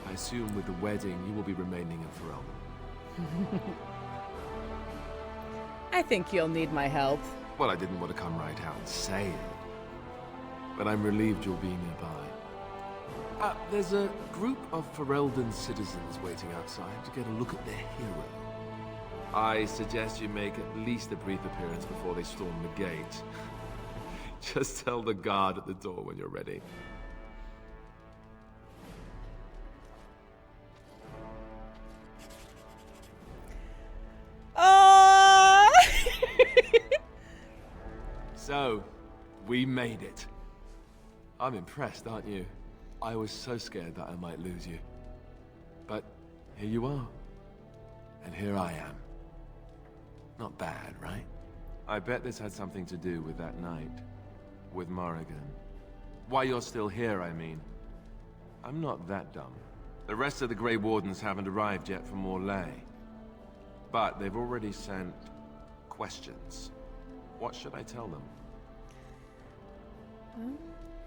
I assume with the wedding you will be remaining in Ferelden. I think you'll need my help. Well, I didn't want to come right out and say it, but I'm relieved you'll be nearby. There's a group of Ferelden citizens waiting outside to get a look at their hero. I suggest you make at least a brief appearance before they storm the gate. Just tell the guard at the door when you're ready. So, we made it. I'm impressed, aren't you? I was so scared that I might lose you. But here you are. And here I am. Not bad, right? I bet this had something to do with that night. With Morrigan. Why you're still here, I mean. I'm not that dumb. The rest of the Grey Wardens haven't arrived yet from Morlaix. But they've already sent questions. What should I tell them? Well,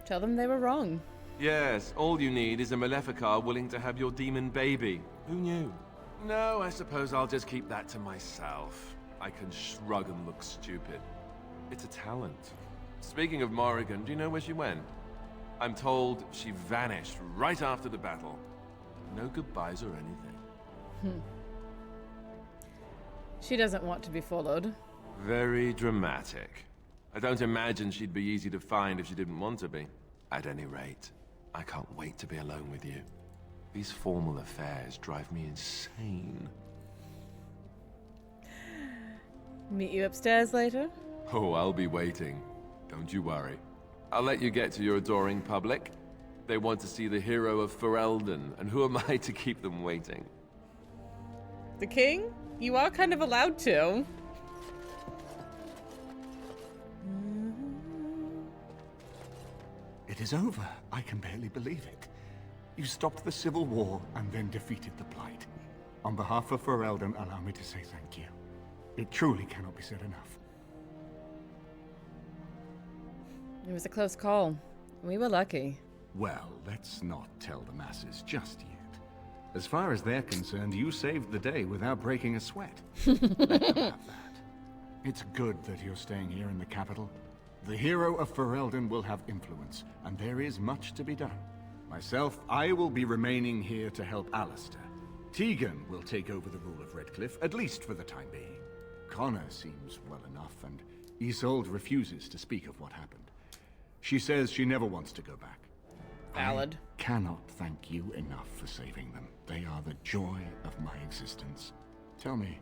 tell them they were wrong. Yes, all you need is a Maleficar willing to have your demon baby. Who knew? No, I suppose I'll just keep that to myself. I can shrug and look stupid. It's a talent. Speaking of Morrigan, do you know where she went? I'm told she vanished right after the battle. No goodbyes or anything. She doesn't want to be followed. Very dramatic. I don't imagine she'd be easy to find if she didn't want to be. At any rate, I can't wait to be alone with you. These formal affairs drive me insane. Meet you upstairs later? Oh, I'll be waiting. Don't you worry. I'll let you get to your adoring public. They want to see the hero of Ferelden, and who am I to keep them waiting? The king? You are kind of allowed to. It is over. I can barely believe it. You stopped the Civil War and then defeated the Blight. On behalf of Ferelden, allow me to say thank you. It truly cannot be said enough. It was a close call. We were lucky. Well, let's not tell the masses just yet. As far as they're concerned, you saved the day without breaking a sweat. Let them have that. It's good that you're staying here in the capital. The hero of Ferelden will have influence, and there is much to be done. Myself, I will be remaining here to help Alistair. Tegan will take over the rule of Redcliffe, at least for the time being. Connor seems well enough, and Isolde refuses to speak of what happened. She says she never wants to go back. Valid. I cannot thank you enough for saving them. They are the joy of my existence. Tell me,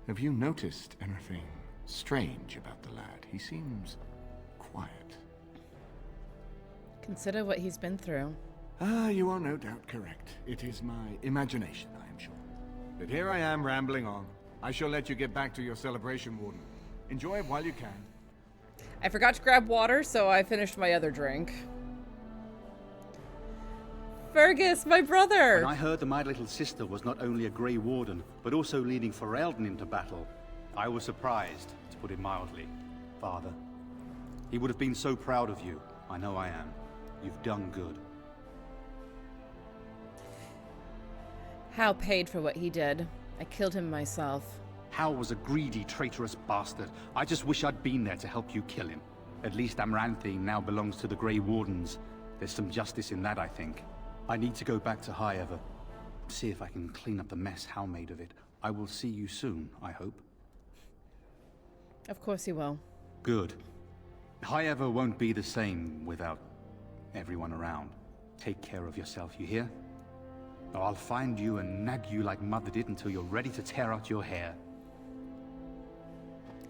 have you noticed anything strange about the lad? He seems quiet. Consider what he's been through. Ah, you are no doubt correct. It is my imagination, I am sure. But here I am rambling on. I shall let you get back to your celebration, Warden. Enjoy it while you can. I forgot to grab water, so I finished my other drink. Fergus, my brother! When I heard that my little sister was not only a Grey Warden, but also leading Ferelden into battle, I was surprised, to put it mildly. Father, he would have been so proud of you. I know I am. You've done good. Hal paid for what he did. I killed him myself. Hal was a greedy, traitorous bastard. I just wish I'd been there to help you kill him. At least Amaranthine now belongs to the Grey Wardens. There's some justice in that, I think. I need to go back to High Ever. See if I can clean up the mess Hal made of it. I will see you soon, I hope. Of course he will. Good. High Ever won't be the same without everyone around. Take care of yourself, you hear? Or I'll find you and nag you like Mother did until you're ready to tear out your hair.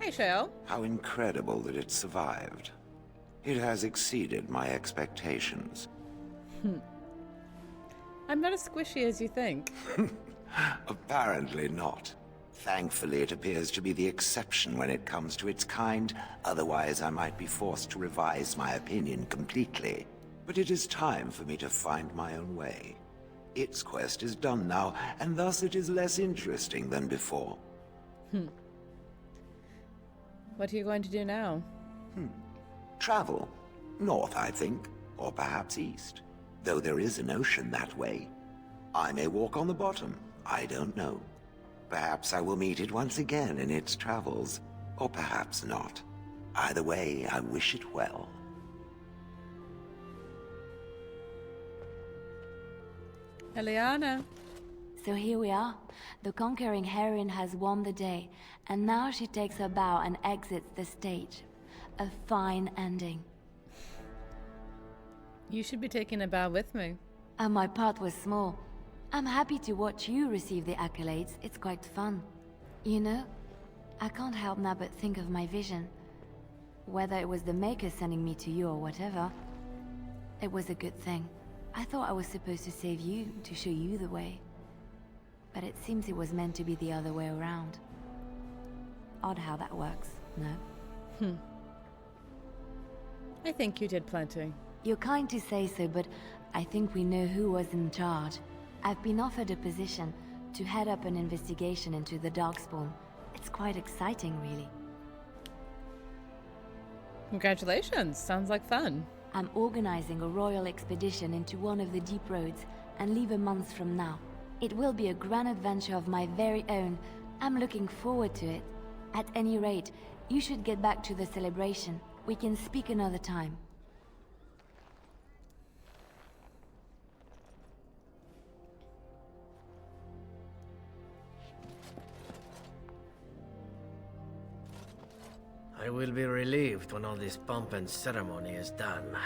Hey, Shale. How incredible that it survived. It has exceeded my expectations. I'm not as squishy as you think. Apparently not. Thankfully, it appears to be the exception when it comes to its kind. Otherwise, I might be forced to revise my opinion completely. But it is time for me to find my own way. Its quest is done now, and thus it is less interesting than before. What are you going to do now? Travel. North, I think. Or perhaps east. Though there is an ocean that way. I may walk on the bottom. I don't know. Perhaps I will meet it once again in its travels. Or perhaps not. Either way, I wish it well. Eliana. So here we are. The conquering heroine has won the day, and now she takes her bow and exits the stage. A fine ending. You should be taking a bow with me. And my part was small. I'm happy to watch you receive the accolades. It's quite fun. You know, I can't help now but think of my vision. Whether it was the Maker sending me to you or whatever, it was a good thing. I thought I was supposed to save you, to show you the way. But it seems it was meant to be the other way around. Odd how that works, no? I think you did plenty. You're kind to say so, but I think we know who was in charge. I've been offered a position to head up an investigation into the Darkspawn. It's quite exciting, really. Congratulations. Sounds like fun. I'm organizing a royal expedition into one of the deep roads and leave a month from now. It will be a grand adventure of my very own. I'm looking forward to it. At any rate, you should get back to the celebration. We can speak another time. I will be relieved when all this pomp and ceremony is done.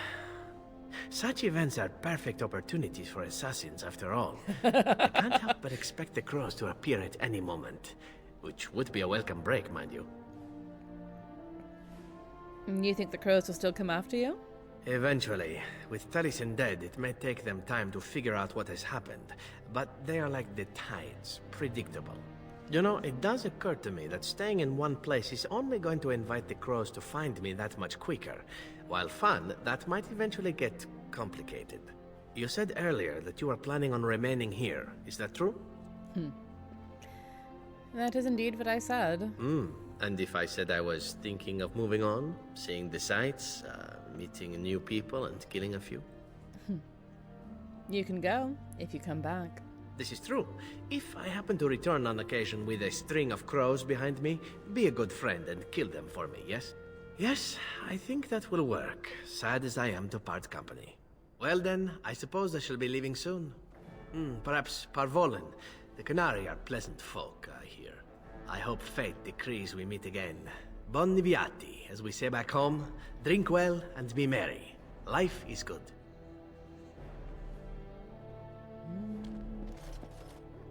Such events are perfect opportunities for assassins, after all. I can't help but expect the crows to appear at any moment, which would be a welcome break, mind you. You think the crows will still come after you? Eventually. With Taliesin dead, it may take them time to figure out what has happened, but they are like the tides, predictable. You know, it does occur to me that staying in one place is only going to invite the crows to find me that much quicker. While fun, that might eventually get complicated. You said earlier that you are planning on remaining here. Is that true? That is indeed what I said. And if I said I was thinking of moving on, seeing the sights, meeting new people and killing a few? You can go, if you come back. This is true. If I happen to return on occasion with a string of crows behind me, be a good friend and kill them for me, yes? Yes, I think that will work, sad as I am to part company. Well then, I suppose I shall be leaving soon. Perhaps Parvolan. The Canary are pleasant folk, I hear. I hope fate decrees we meet again. Bon niviati, as we say back home. Drink well and be merry. Life is good.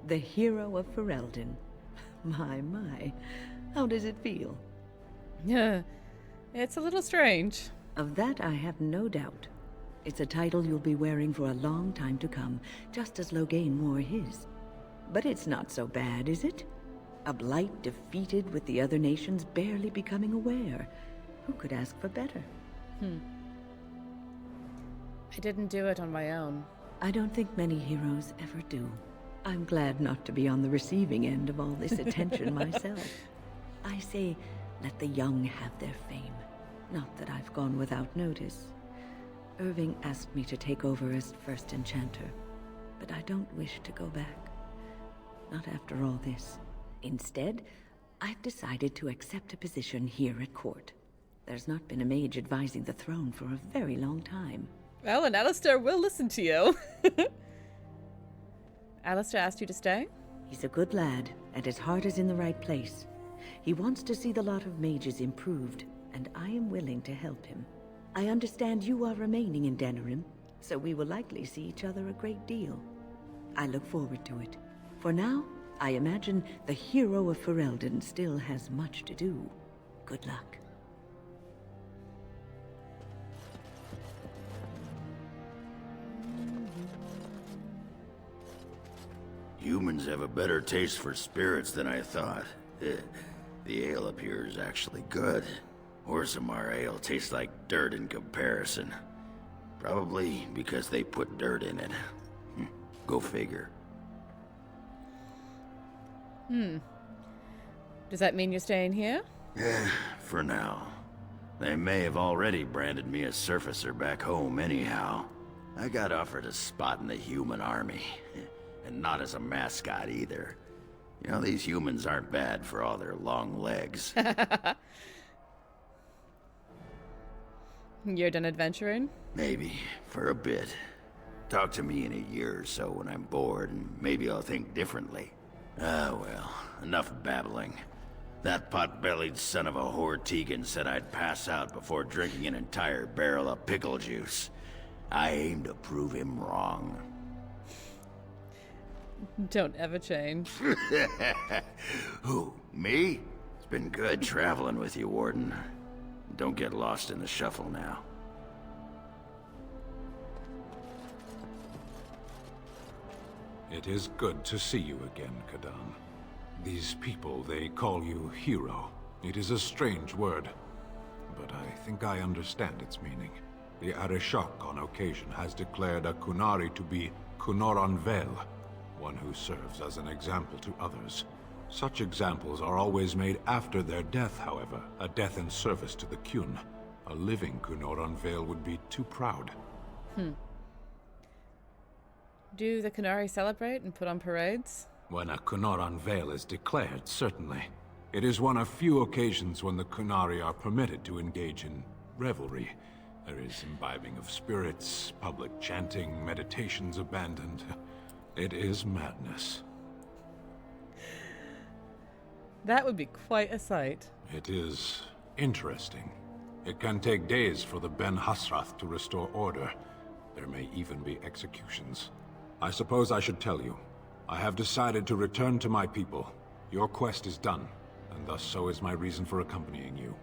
The hero of Ferelden. My. How does it feel? Yeah, it's a little strange. Of that I have no doubt. It's a title you'll be wearing for a long time to come, just as Loghain wore his. But it's not so bad, is it? A blight defeated with the other nations barely becoming aware. Who could ask for better? I didn't do it on my own. I don't think many heroes ever do. I'm glad not to be on the receiving end of all this attention myself. I say, let the young have their fame. Not that I've gone without notice. Irving asked me to take over as first enchanter, but I don't wish to go back. Not after all this. Instead, I've decided to accept a position here at court. There's not been a mage advising the throne for a very long time. Well, and Alistair will listen to you. Alistair asked you to stay? He's a good lad, and his heart is in the right place. He wants to see the lot of mages improved, and I am willing to help him. I understand you are remaining in Denerim, so we will likely see each other a great deal. I look forward to it. For now, I imagine the hero of Ferelden still has much to do. Good luck. Humans have a better taste for spirits than I thought. The ale up here is actually good. Orzammar ale tastes like dirt in comparison. Probably because they put dirt in it. Go figure. Does that mean you're staying here? For now. They may have already branded me a surfacer back home anyhow. I got offered a spot in the human army. And not as a mascot either. You know, these humans aren't bad for all their long legs. You're done adventuring? Maybe, for a bit. Talk to me in a year or so when I'm bored, and maybe I'll think differently. Well, enough babbling. That pot-bellied son of a whore Tegan said I'd pass out before drinking an entire barrel of pickle juice. I aim to prove him wrong. Don't ever change. Who, me? It's been good traveling with you, Warden. Don't get lost in the shuffle now. It is good to see you again, Kadan. These people, they call you hero. It is a strange word, but I think I understand its meaning. The Arishok on occasion has declared a Kunari to be Kunoran Vel, one who serves as an example to others. Such examples are always made after their death, however, a death in service to the Kyun. A living Kunoran Vel would be too proud. Do the Kunari celebrate and put on parades? When a Kunoran Vel is declared, certainly. It is one of few occasions when the Kunari are permitted to engage in revelry. There is imbibing of spirits, public chanting, meditations abandoned. It is madness. That would be quite a sight. It is interesting. It can take days for the Ben Hasrath to restore order. There may even be executions. I suppose I should tell you. I have decided to return to my people. Your quest is done, and thus so is my reason for accompanying you.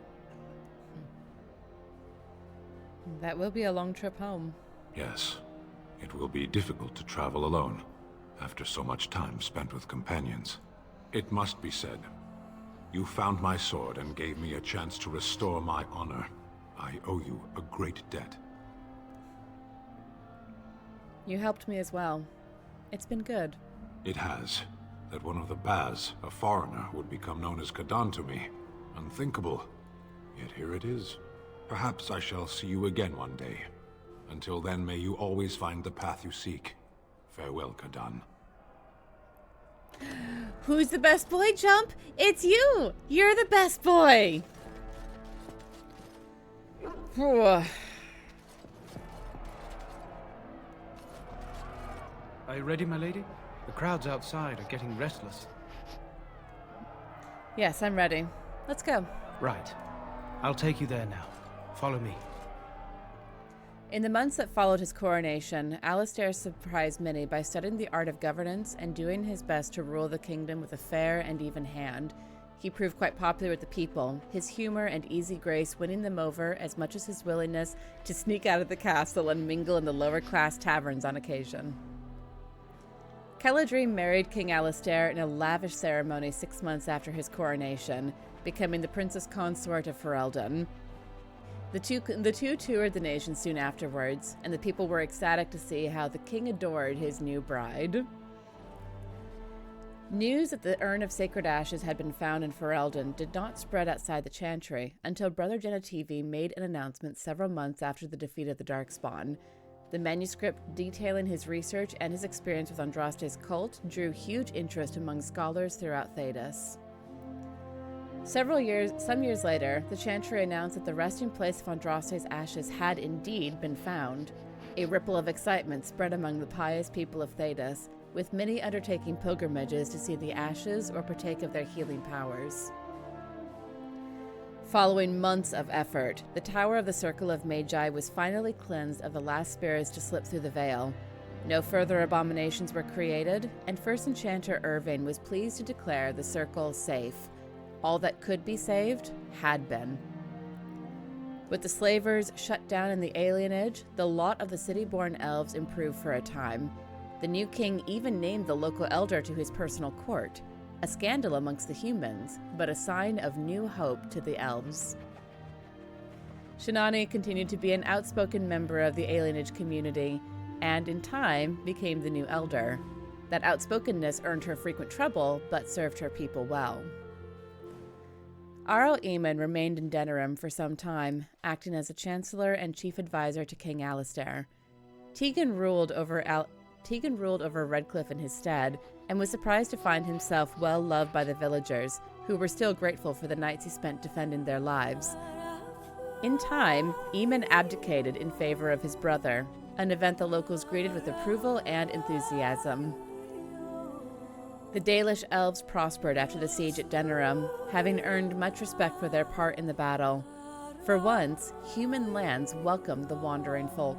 That will be a long trip home. Yes. It will be difficult to travel alone, after so much time spent with companions. It must be said, you found my sword and gave me a chance to restore my honor. I owe you a great debt. You helped me as well. It's been good. It has. That one of the Baz, a foreigner, would become known as Kadan to me. Unthinkable. Yet here it is. Perhaps I shall see you again one day. Until then, may you always find the path you seek. Farewell, Kadan. Who's the best boy, Jump? It's you! You're the best boy! Are you ready, my lady? The crowds outside are getting restless. Yes, I'm ready. Let's go. Right. I'll take you there now. Follow me. In the months that followed his coronation, Alistair surprised many by studying the art of governance and doing his best to rule the kingdom with a fair and even hand. He proved quite popular with the people, his humor and easy grace winning them over as much as his willingness to sneak out of the castle and mingle in the lower-class taverns on occasion. Keladry married King Alistair in a lavish ceremony 6 months after his coronation, becoming the princess consort of Ferelden. The two toured the nation soon afterwards, and the people were ecstatic to see how the king adored his new bride. News that the urn of sacred ashes had been found in Ferelden did not spread outside the Chantry until Brother Genetivi made an announcement several months after the defeat of the Darkspawn. The manuscript detailing his research and his experience with Andraste's cult drew huge interest among scholars throughout Thedas. Some years later, the Chantry announced that the resting place of Andraste's ashes had indeed been found. A ripple of excitement spread among the pious people of Thedas, with many undertaking pilgrimages to see the ashes or partake of their healing powers. Following months of effort, the Tower of the Circle of Magi was finally cleansed of the last spirits to slip through the veil. No further abominations were created, and First Enchanter Irving was pleased to declare the circle safe. All that could be saved had been. With the slavers shut down in the alienage, the lot of the city-born elves improved for a time. The new king even named the local elder to his personal court, a scandal amongst the humans, but a sign of new hope to the elves. Shinani continued to be an outspoken member of the alienage community, and in time became the new elder. That outspokenness earned her frequent trouble, but served her people well. Arl Eamon remained in Denerim for some time, acting as a chancellor and chief advisor to King Alistair. Tegan ruled over Redcliffe in his stead, and was surprised to find himself well loved by the villagers, who were still grateful for the nights he spent defending their lives. In time, Eamon abdicated in favor of his brother, an event the locals greeted with approval and enthusiasm. The Dalish elves prospered after the siege at Denerim, having earned much respect for their part in the battle. For once, human lands welcomed the wandering folk.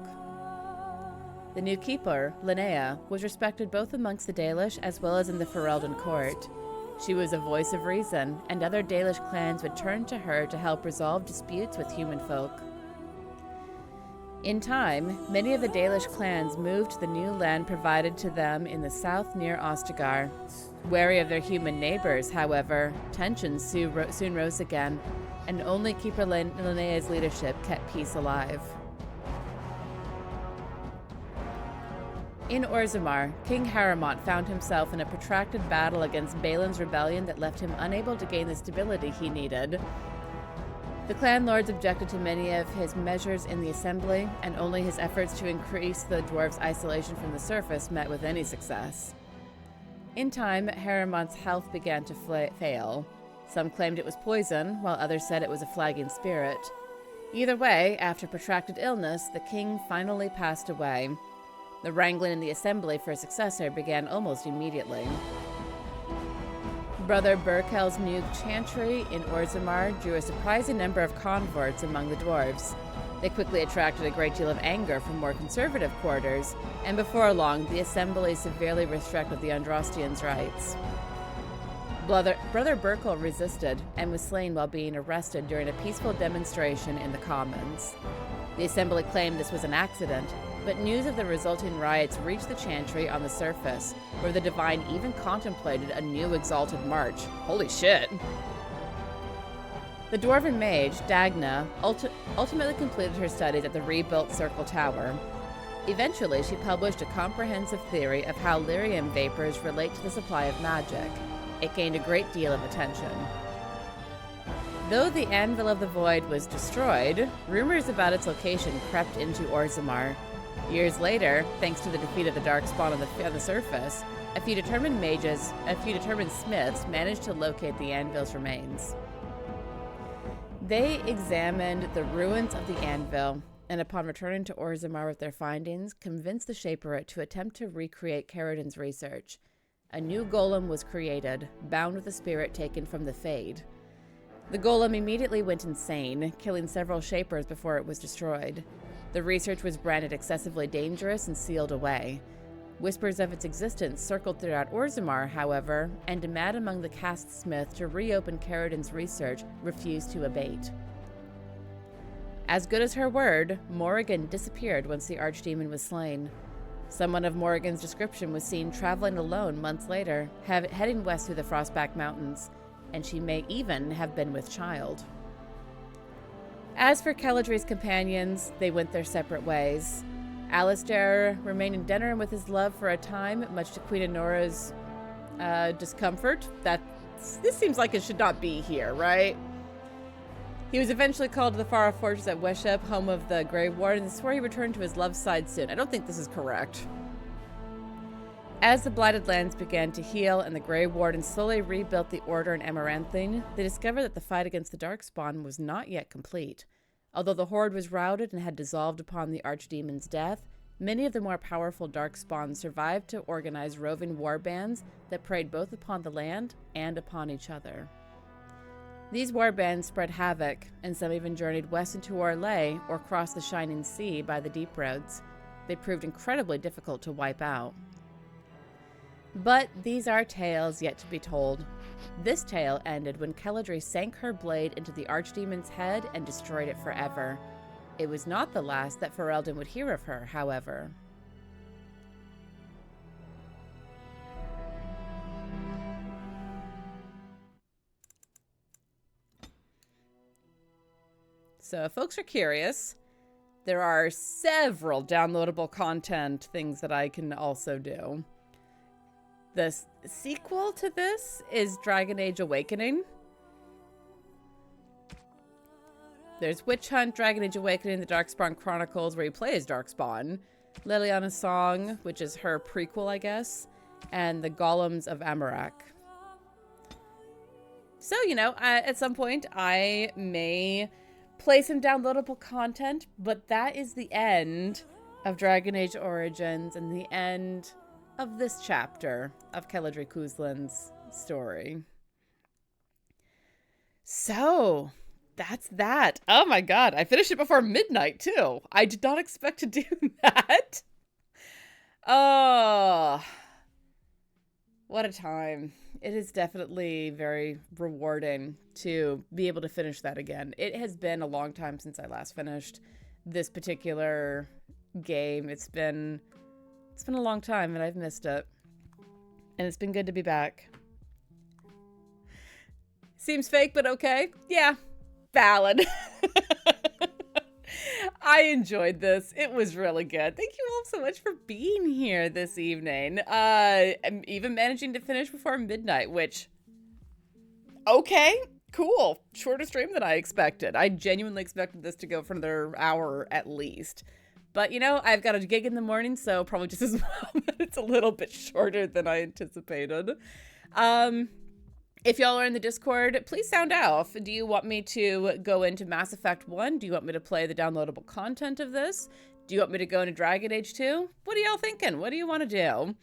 The new keeper, Linnea, was respected both amongst the Dalish as well as in the Ferelden court. She was a voice of reason, and other Dalish clans would turn to her to help resolve disputes with human folk. In time, many of the Dalish clans moved to the new land provided to them in the south near Ostagar. Wary of their human neighbors, however, tensions soon rose again, and only Keeper Linnea's leadership kept peace alive. In Orzammar, King Harrimont found himself in a protracted battle against Balin's rebellion that left him unable to gain the stability he needed. The clan lords objected to many of his measures in the assembly, and only his efforts to increase the dwarves' isolation from the surface met with any success. In time, Harrimont's health began to fail. Some claimed it was poison, while others said it was a flagging spirit. Either way, after protracted illness, the king finally passed away. The wrangling in the assembly for a successor began almost immediately. Brother Berkel's new chantry in Orzammar drew a surprising number of converts among the dwarves. They quickly attracted a great deal of anger from more conservative quarters, and before long the assembly severely restricted the Andrastians' rights. Brother Berkel resisted and was slain while being arrested during a peaceful demonstration in the Commons. The assembly claimed this was an accident, but news of the resulting riots reached the chantry on the surface, where the Divine even contemplated a new exalted march. Holy shit! The dwarven mage, Dagna, ultimately completed her studies at the rebuilt Circle Tower. Eventually, she published a comprehensive theory of how lyrium vapors relate to the supply of magic. It gained a great deal of attention. Though the Anvil of the Void was destroyed, rumors about its location crept into Orzammar. Years later, thanks to the defeat of the Darkspawn on the surface, a few determined smiths managed to locate the anvil's remains. They examined the ruins of the anvil, and upon returning to Orzammar with their findings, convinced the Shaperate to attempt to recreate Caridin's research. a new golem was created, bound with a spirit taken from the Fade. The golem immediately went insane, killing several shapers before it was destroyed. The research was branded excessively dangerous and sealed away. Whispers of its existence circled throughout Orzammar, however, and demand among the castsmith to reopen Caridin's research refused to abate. As good as her word, Morrigan disappeared once the archdemon was slain. Someone of Morrigan's description was seen traveling alone months later, heading west through the Frostback Mountains, and she may even have been with child. As for Keladry's companions, they went their separate ways. Alistair remained in Denerim with his love for a time, much to Queen Anora's discomfort. This seems like it should not be here, right? He was eventually called to the far-off fortress at Weshep, home of the Grey Wardens, and swore he returned to his love's side soon. I don't think this is correct. As the Blighted Lands began to heal and the Grey Wardens slowly rebuilt the Order in Amaranthine, they discovered that the fight against the Darkspawn was not yet complete. Although the Horde was routed and had dissolved upon the Archdemon's death, many of the more powerful Darkspawn survived to organize roving warbands that preyed both upon the land and upon each other. These warbands spread havoc, and some even journeyed west into Orlais or crossed the Shining Sea by the deep roads. They proved incredibly difficult to wipe out. But these are tales yet to be told. This tale ended when Keladry sank her blade into the Archdemon's head and destroyed it forever. It was not the last that Ferelden would hear of her, however. So if folks are curious, there are several downloadable content things that I can also do. The sequel to this is Dragon Age Awakening. There's Witch Hunt, Dragon Age Awakening, the Darkspawn Chronicles, where you play as Darkspawn, Liliana's Song, which is her prequel, I guess, and the Golems of Amarak. So, you know, at some point I may play some downloadable content, but that is the end of Dragon Age Origins and the end of this chapter of Keladry Cousland's story. So, that's that. Oh my god, I finished it before midnight too. I did not expect to do that. Oh, what a time. It is definitely very rewarding to be able to finish that again. It has been a long time since I last finished this particular game. It's been a long time and I've missed it. And it's been good to be back. Seems fake, but okay. Yeah, valid. I enjoyed this. It was really good. Thank you all so much for being here this evening. I'm even managing to finish before midnight, which, okay, cool. Shorter stream than I expected. I genuinely expected this to go for another hour at least. But, you know, I've got a gig in the morning, so probably just as well that it's a little bit shorter than I anticipated. If y'all are in the Discord, please sound off. Do you want me to go into Mass Effect 1? Do you want me to play the downloadable content of this? Do you want me to go into Dragon Age 2? What are y'all thinking? What do you want to do?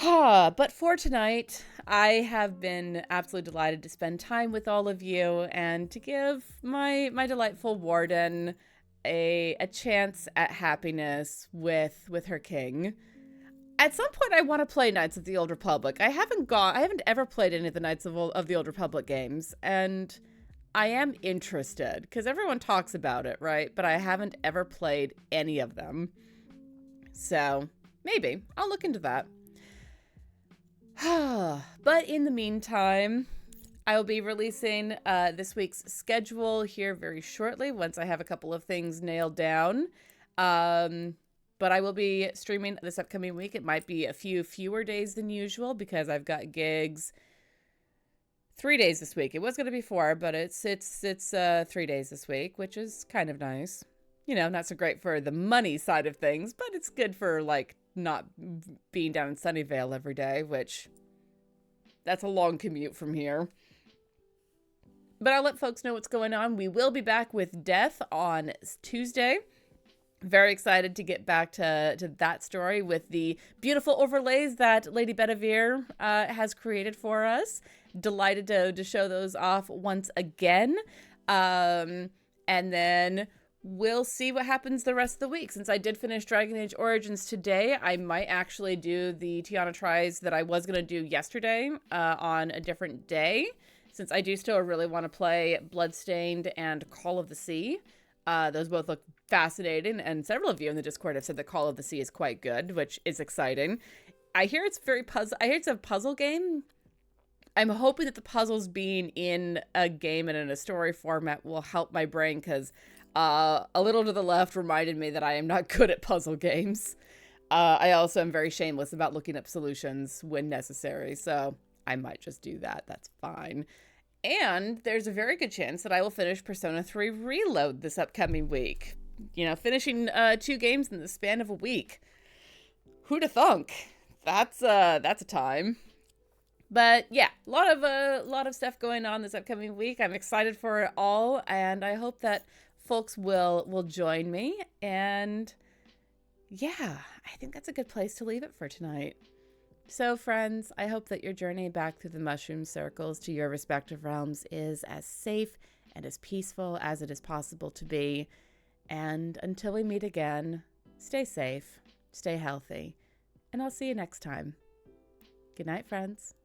But for tonight, I have been absolutely delighted to spend time with all of you and to give my delightful warden a chance at happiness with her king. At some point, I want to play Knights of the Old Republic. I haven't ever played any of the Knights of the Old Republic games, and I am interested because everyone talks about it, right? But I haven't ever played any of them, so maybe I'll look into that. But in the meantime, I will be releasing this week's schedule here very shortly once I have a couple of things nailed down. But I will be streaming this upcoming week. It might be a few fewer days than usual because I've got gigs 3 days this week. It was going to be 4, but it's 3 days this week, which is kind of nice. You know, not so great for the money side of things, but it's good for like not being down in Sunnyvale every day, which that's a long commute from here. But I'll let folks know what's going on. We will be back with Death on Tuesday. Very excited to get back to that story with the beautiful overlays that Lady Bedivere has created for us. Delighted to show those off once again. And then we'll see what happens the rest of the week. Since I did finish Dragon Age Origins today, I might actually do the Tiana tries that I was going to do yesterday on a different day, since I do still really want to play Bloodstained and Call of the Sea. Those both look fascinating, and several of you in the Discord have said that Call of the Sea is quite good, which is exciting. I hear it's I hear it's a puzzle game. I'm hoping that the puzzles being in a game and in a story format will help my brain, because a little to the left reminded me that I am not good at puzzle games. I also am very shameless about looking up solutions when necessary, so I might just do that. That's fine. And there's a very good chance that I will finish Persona 3 Reload this upcoming week. You know, finishing 2 games in the span of a week. Who'da thunk? That's a time. But yeah, a lot of stuff going on this upcoming week. I'm excited for it all, and I hope that folks will join me. And yeah, I think that's a good place to leave it for tonight. So friends, I hope that your journey back through the mushroom circles to your respective realms is as safe and as peaceful as it is possible to be. And until we meet again, stay safe, stay healthy, and I'll see you next time. Good night, friends.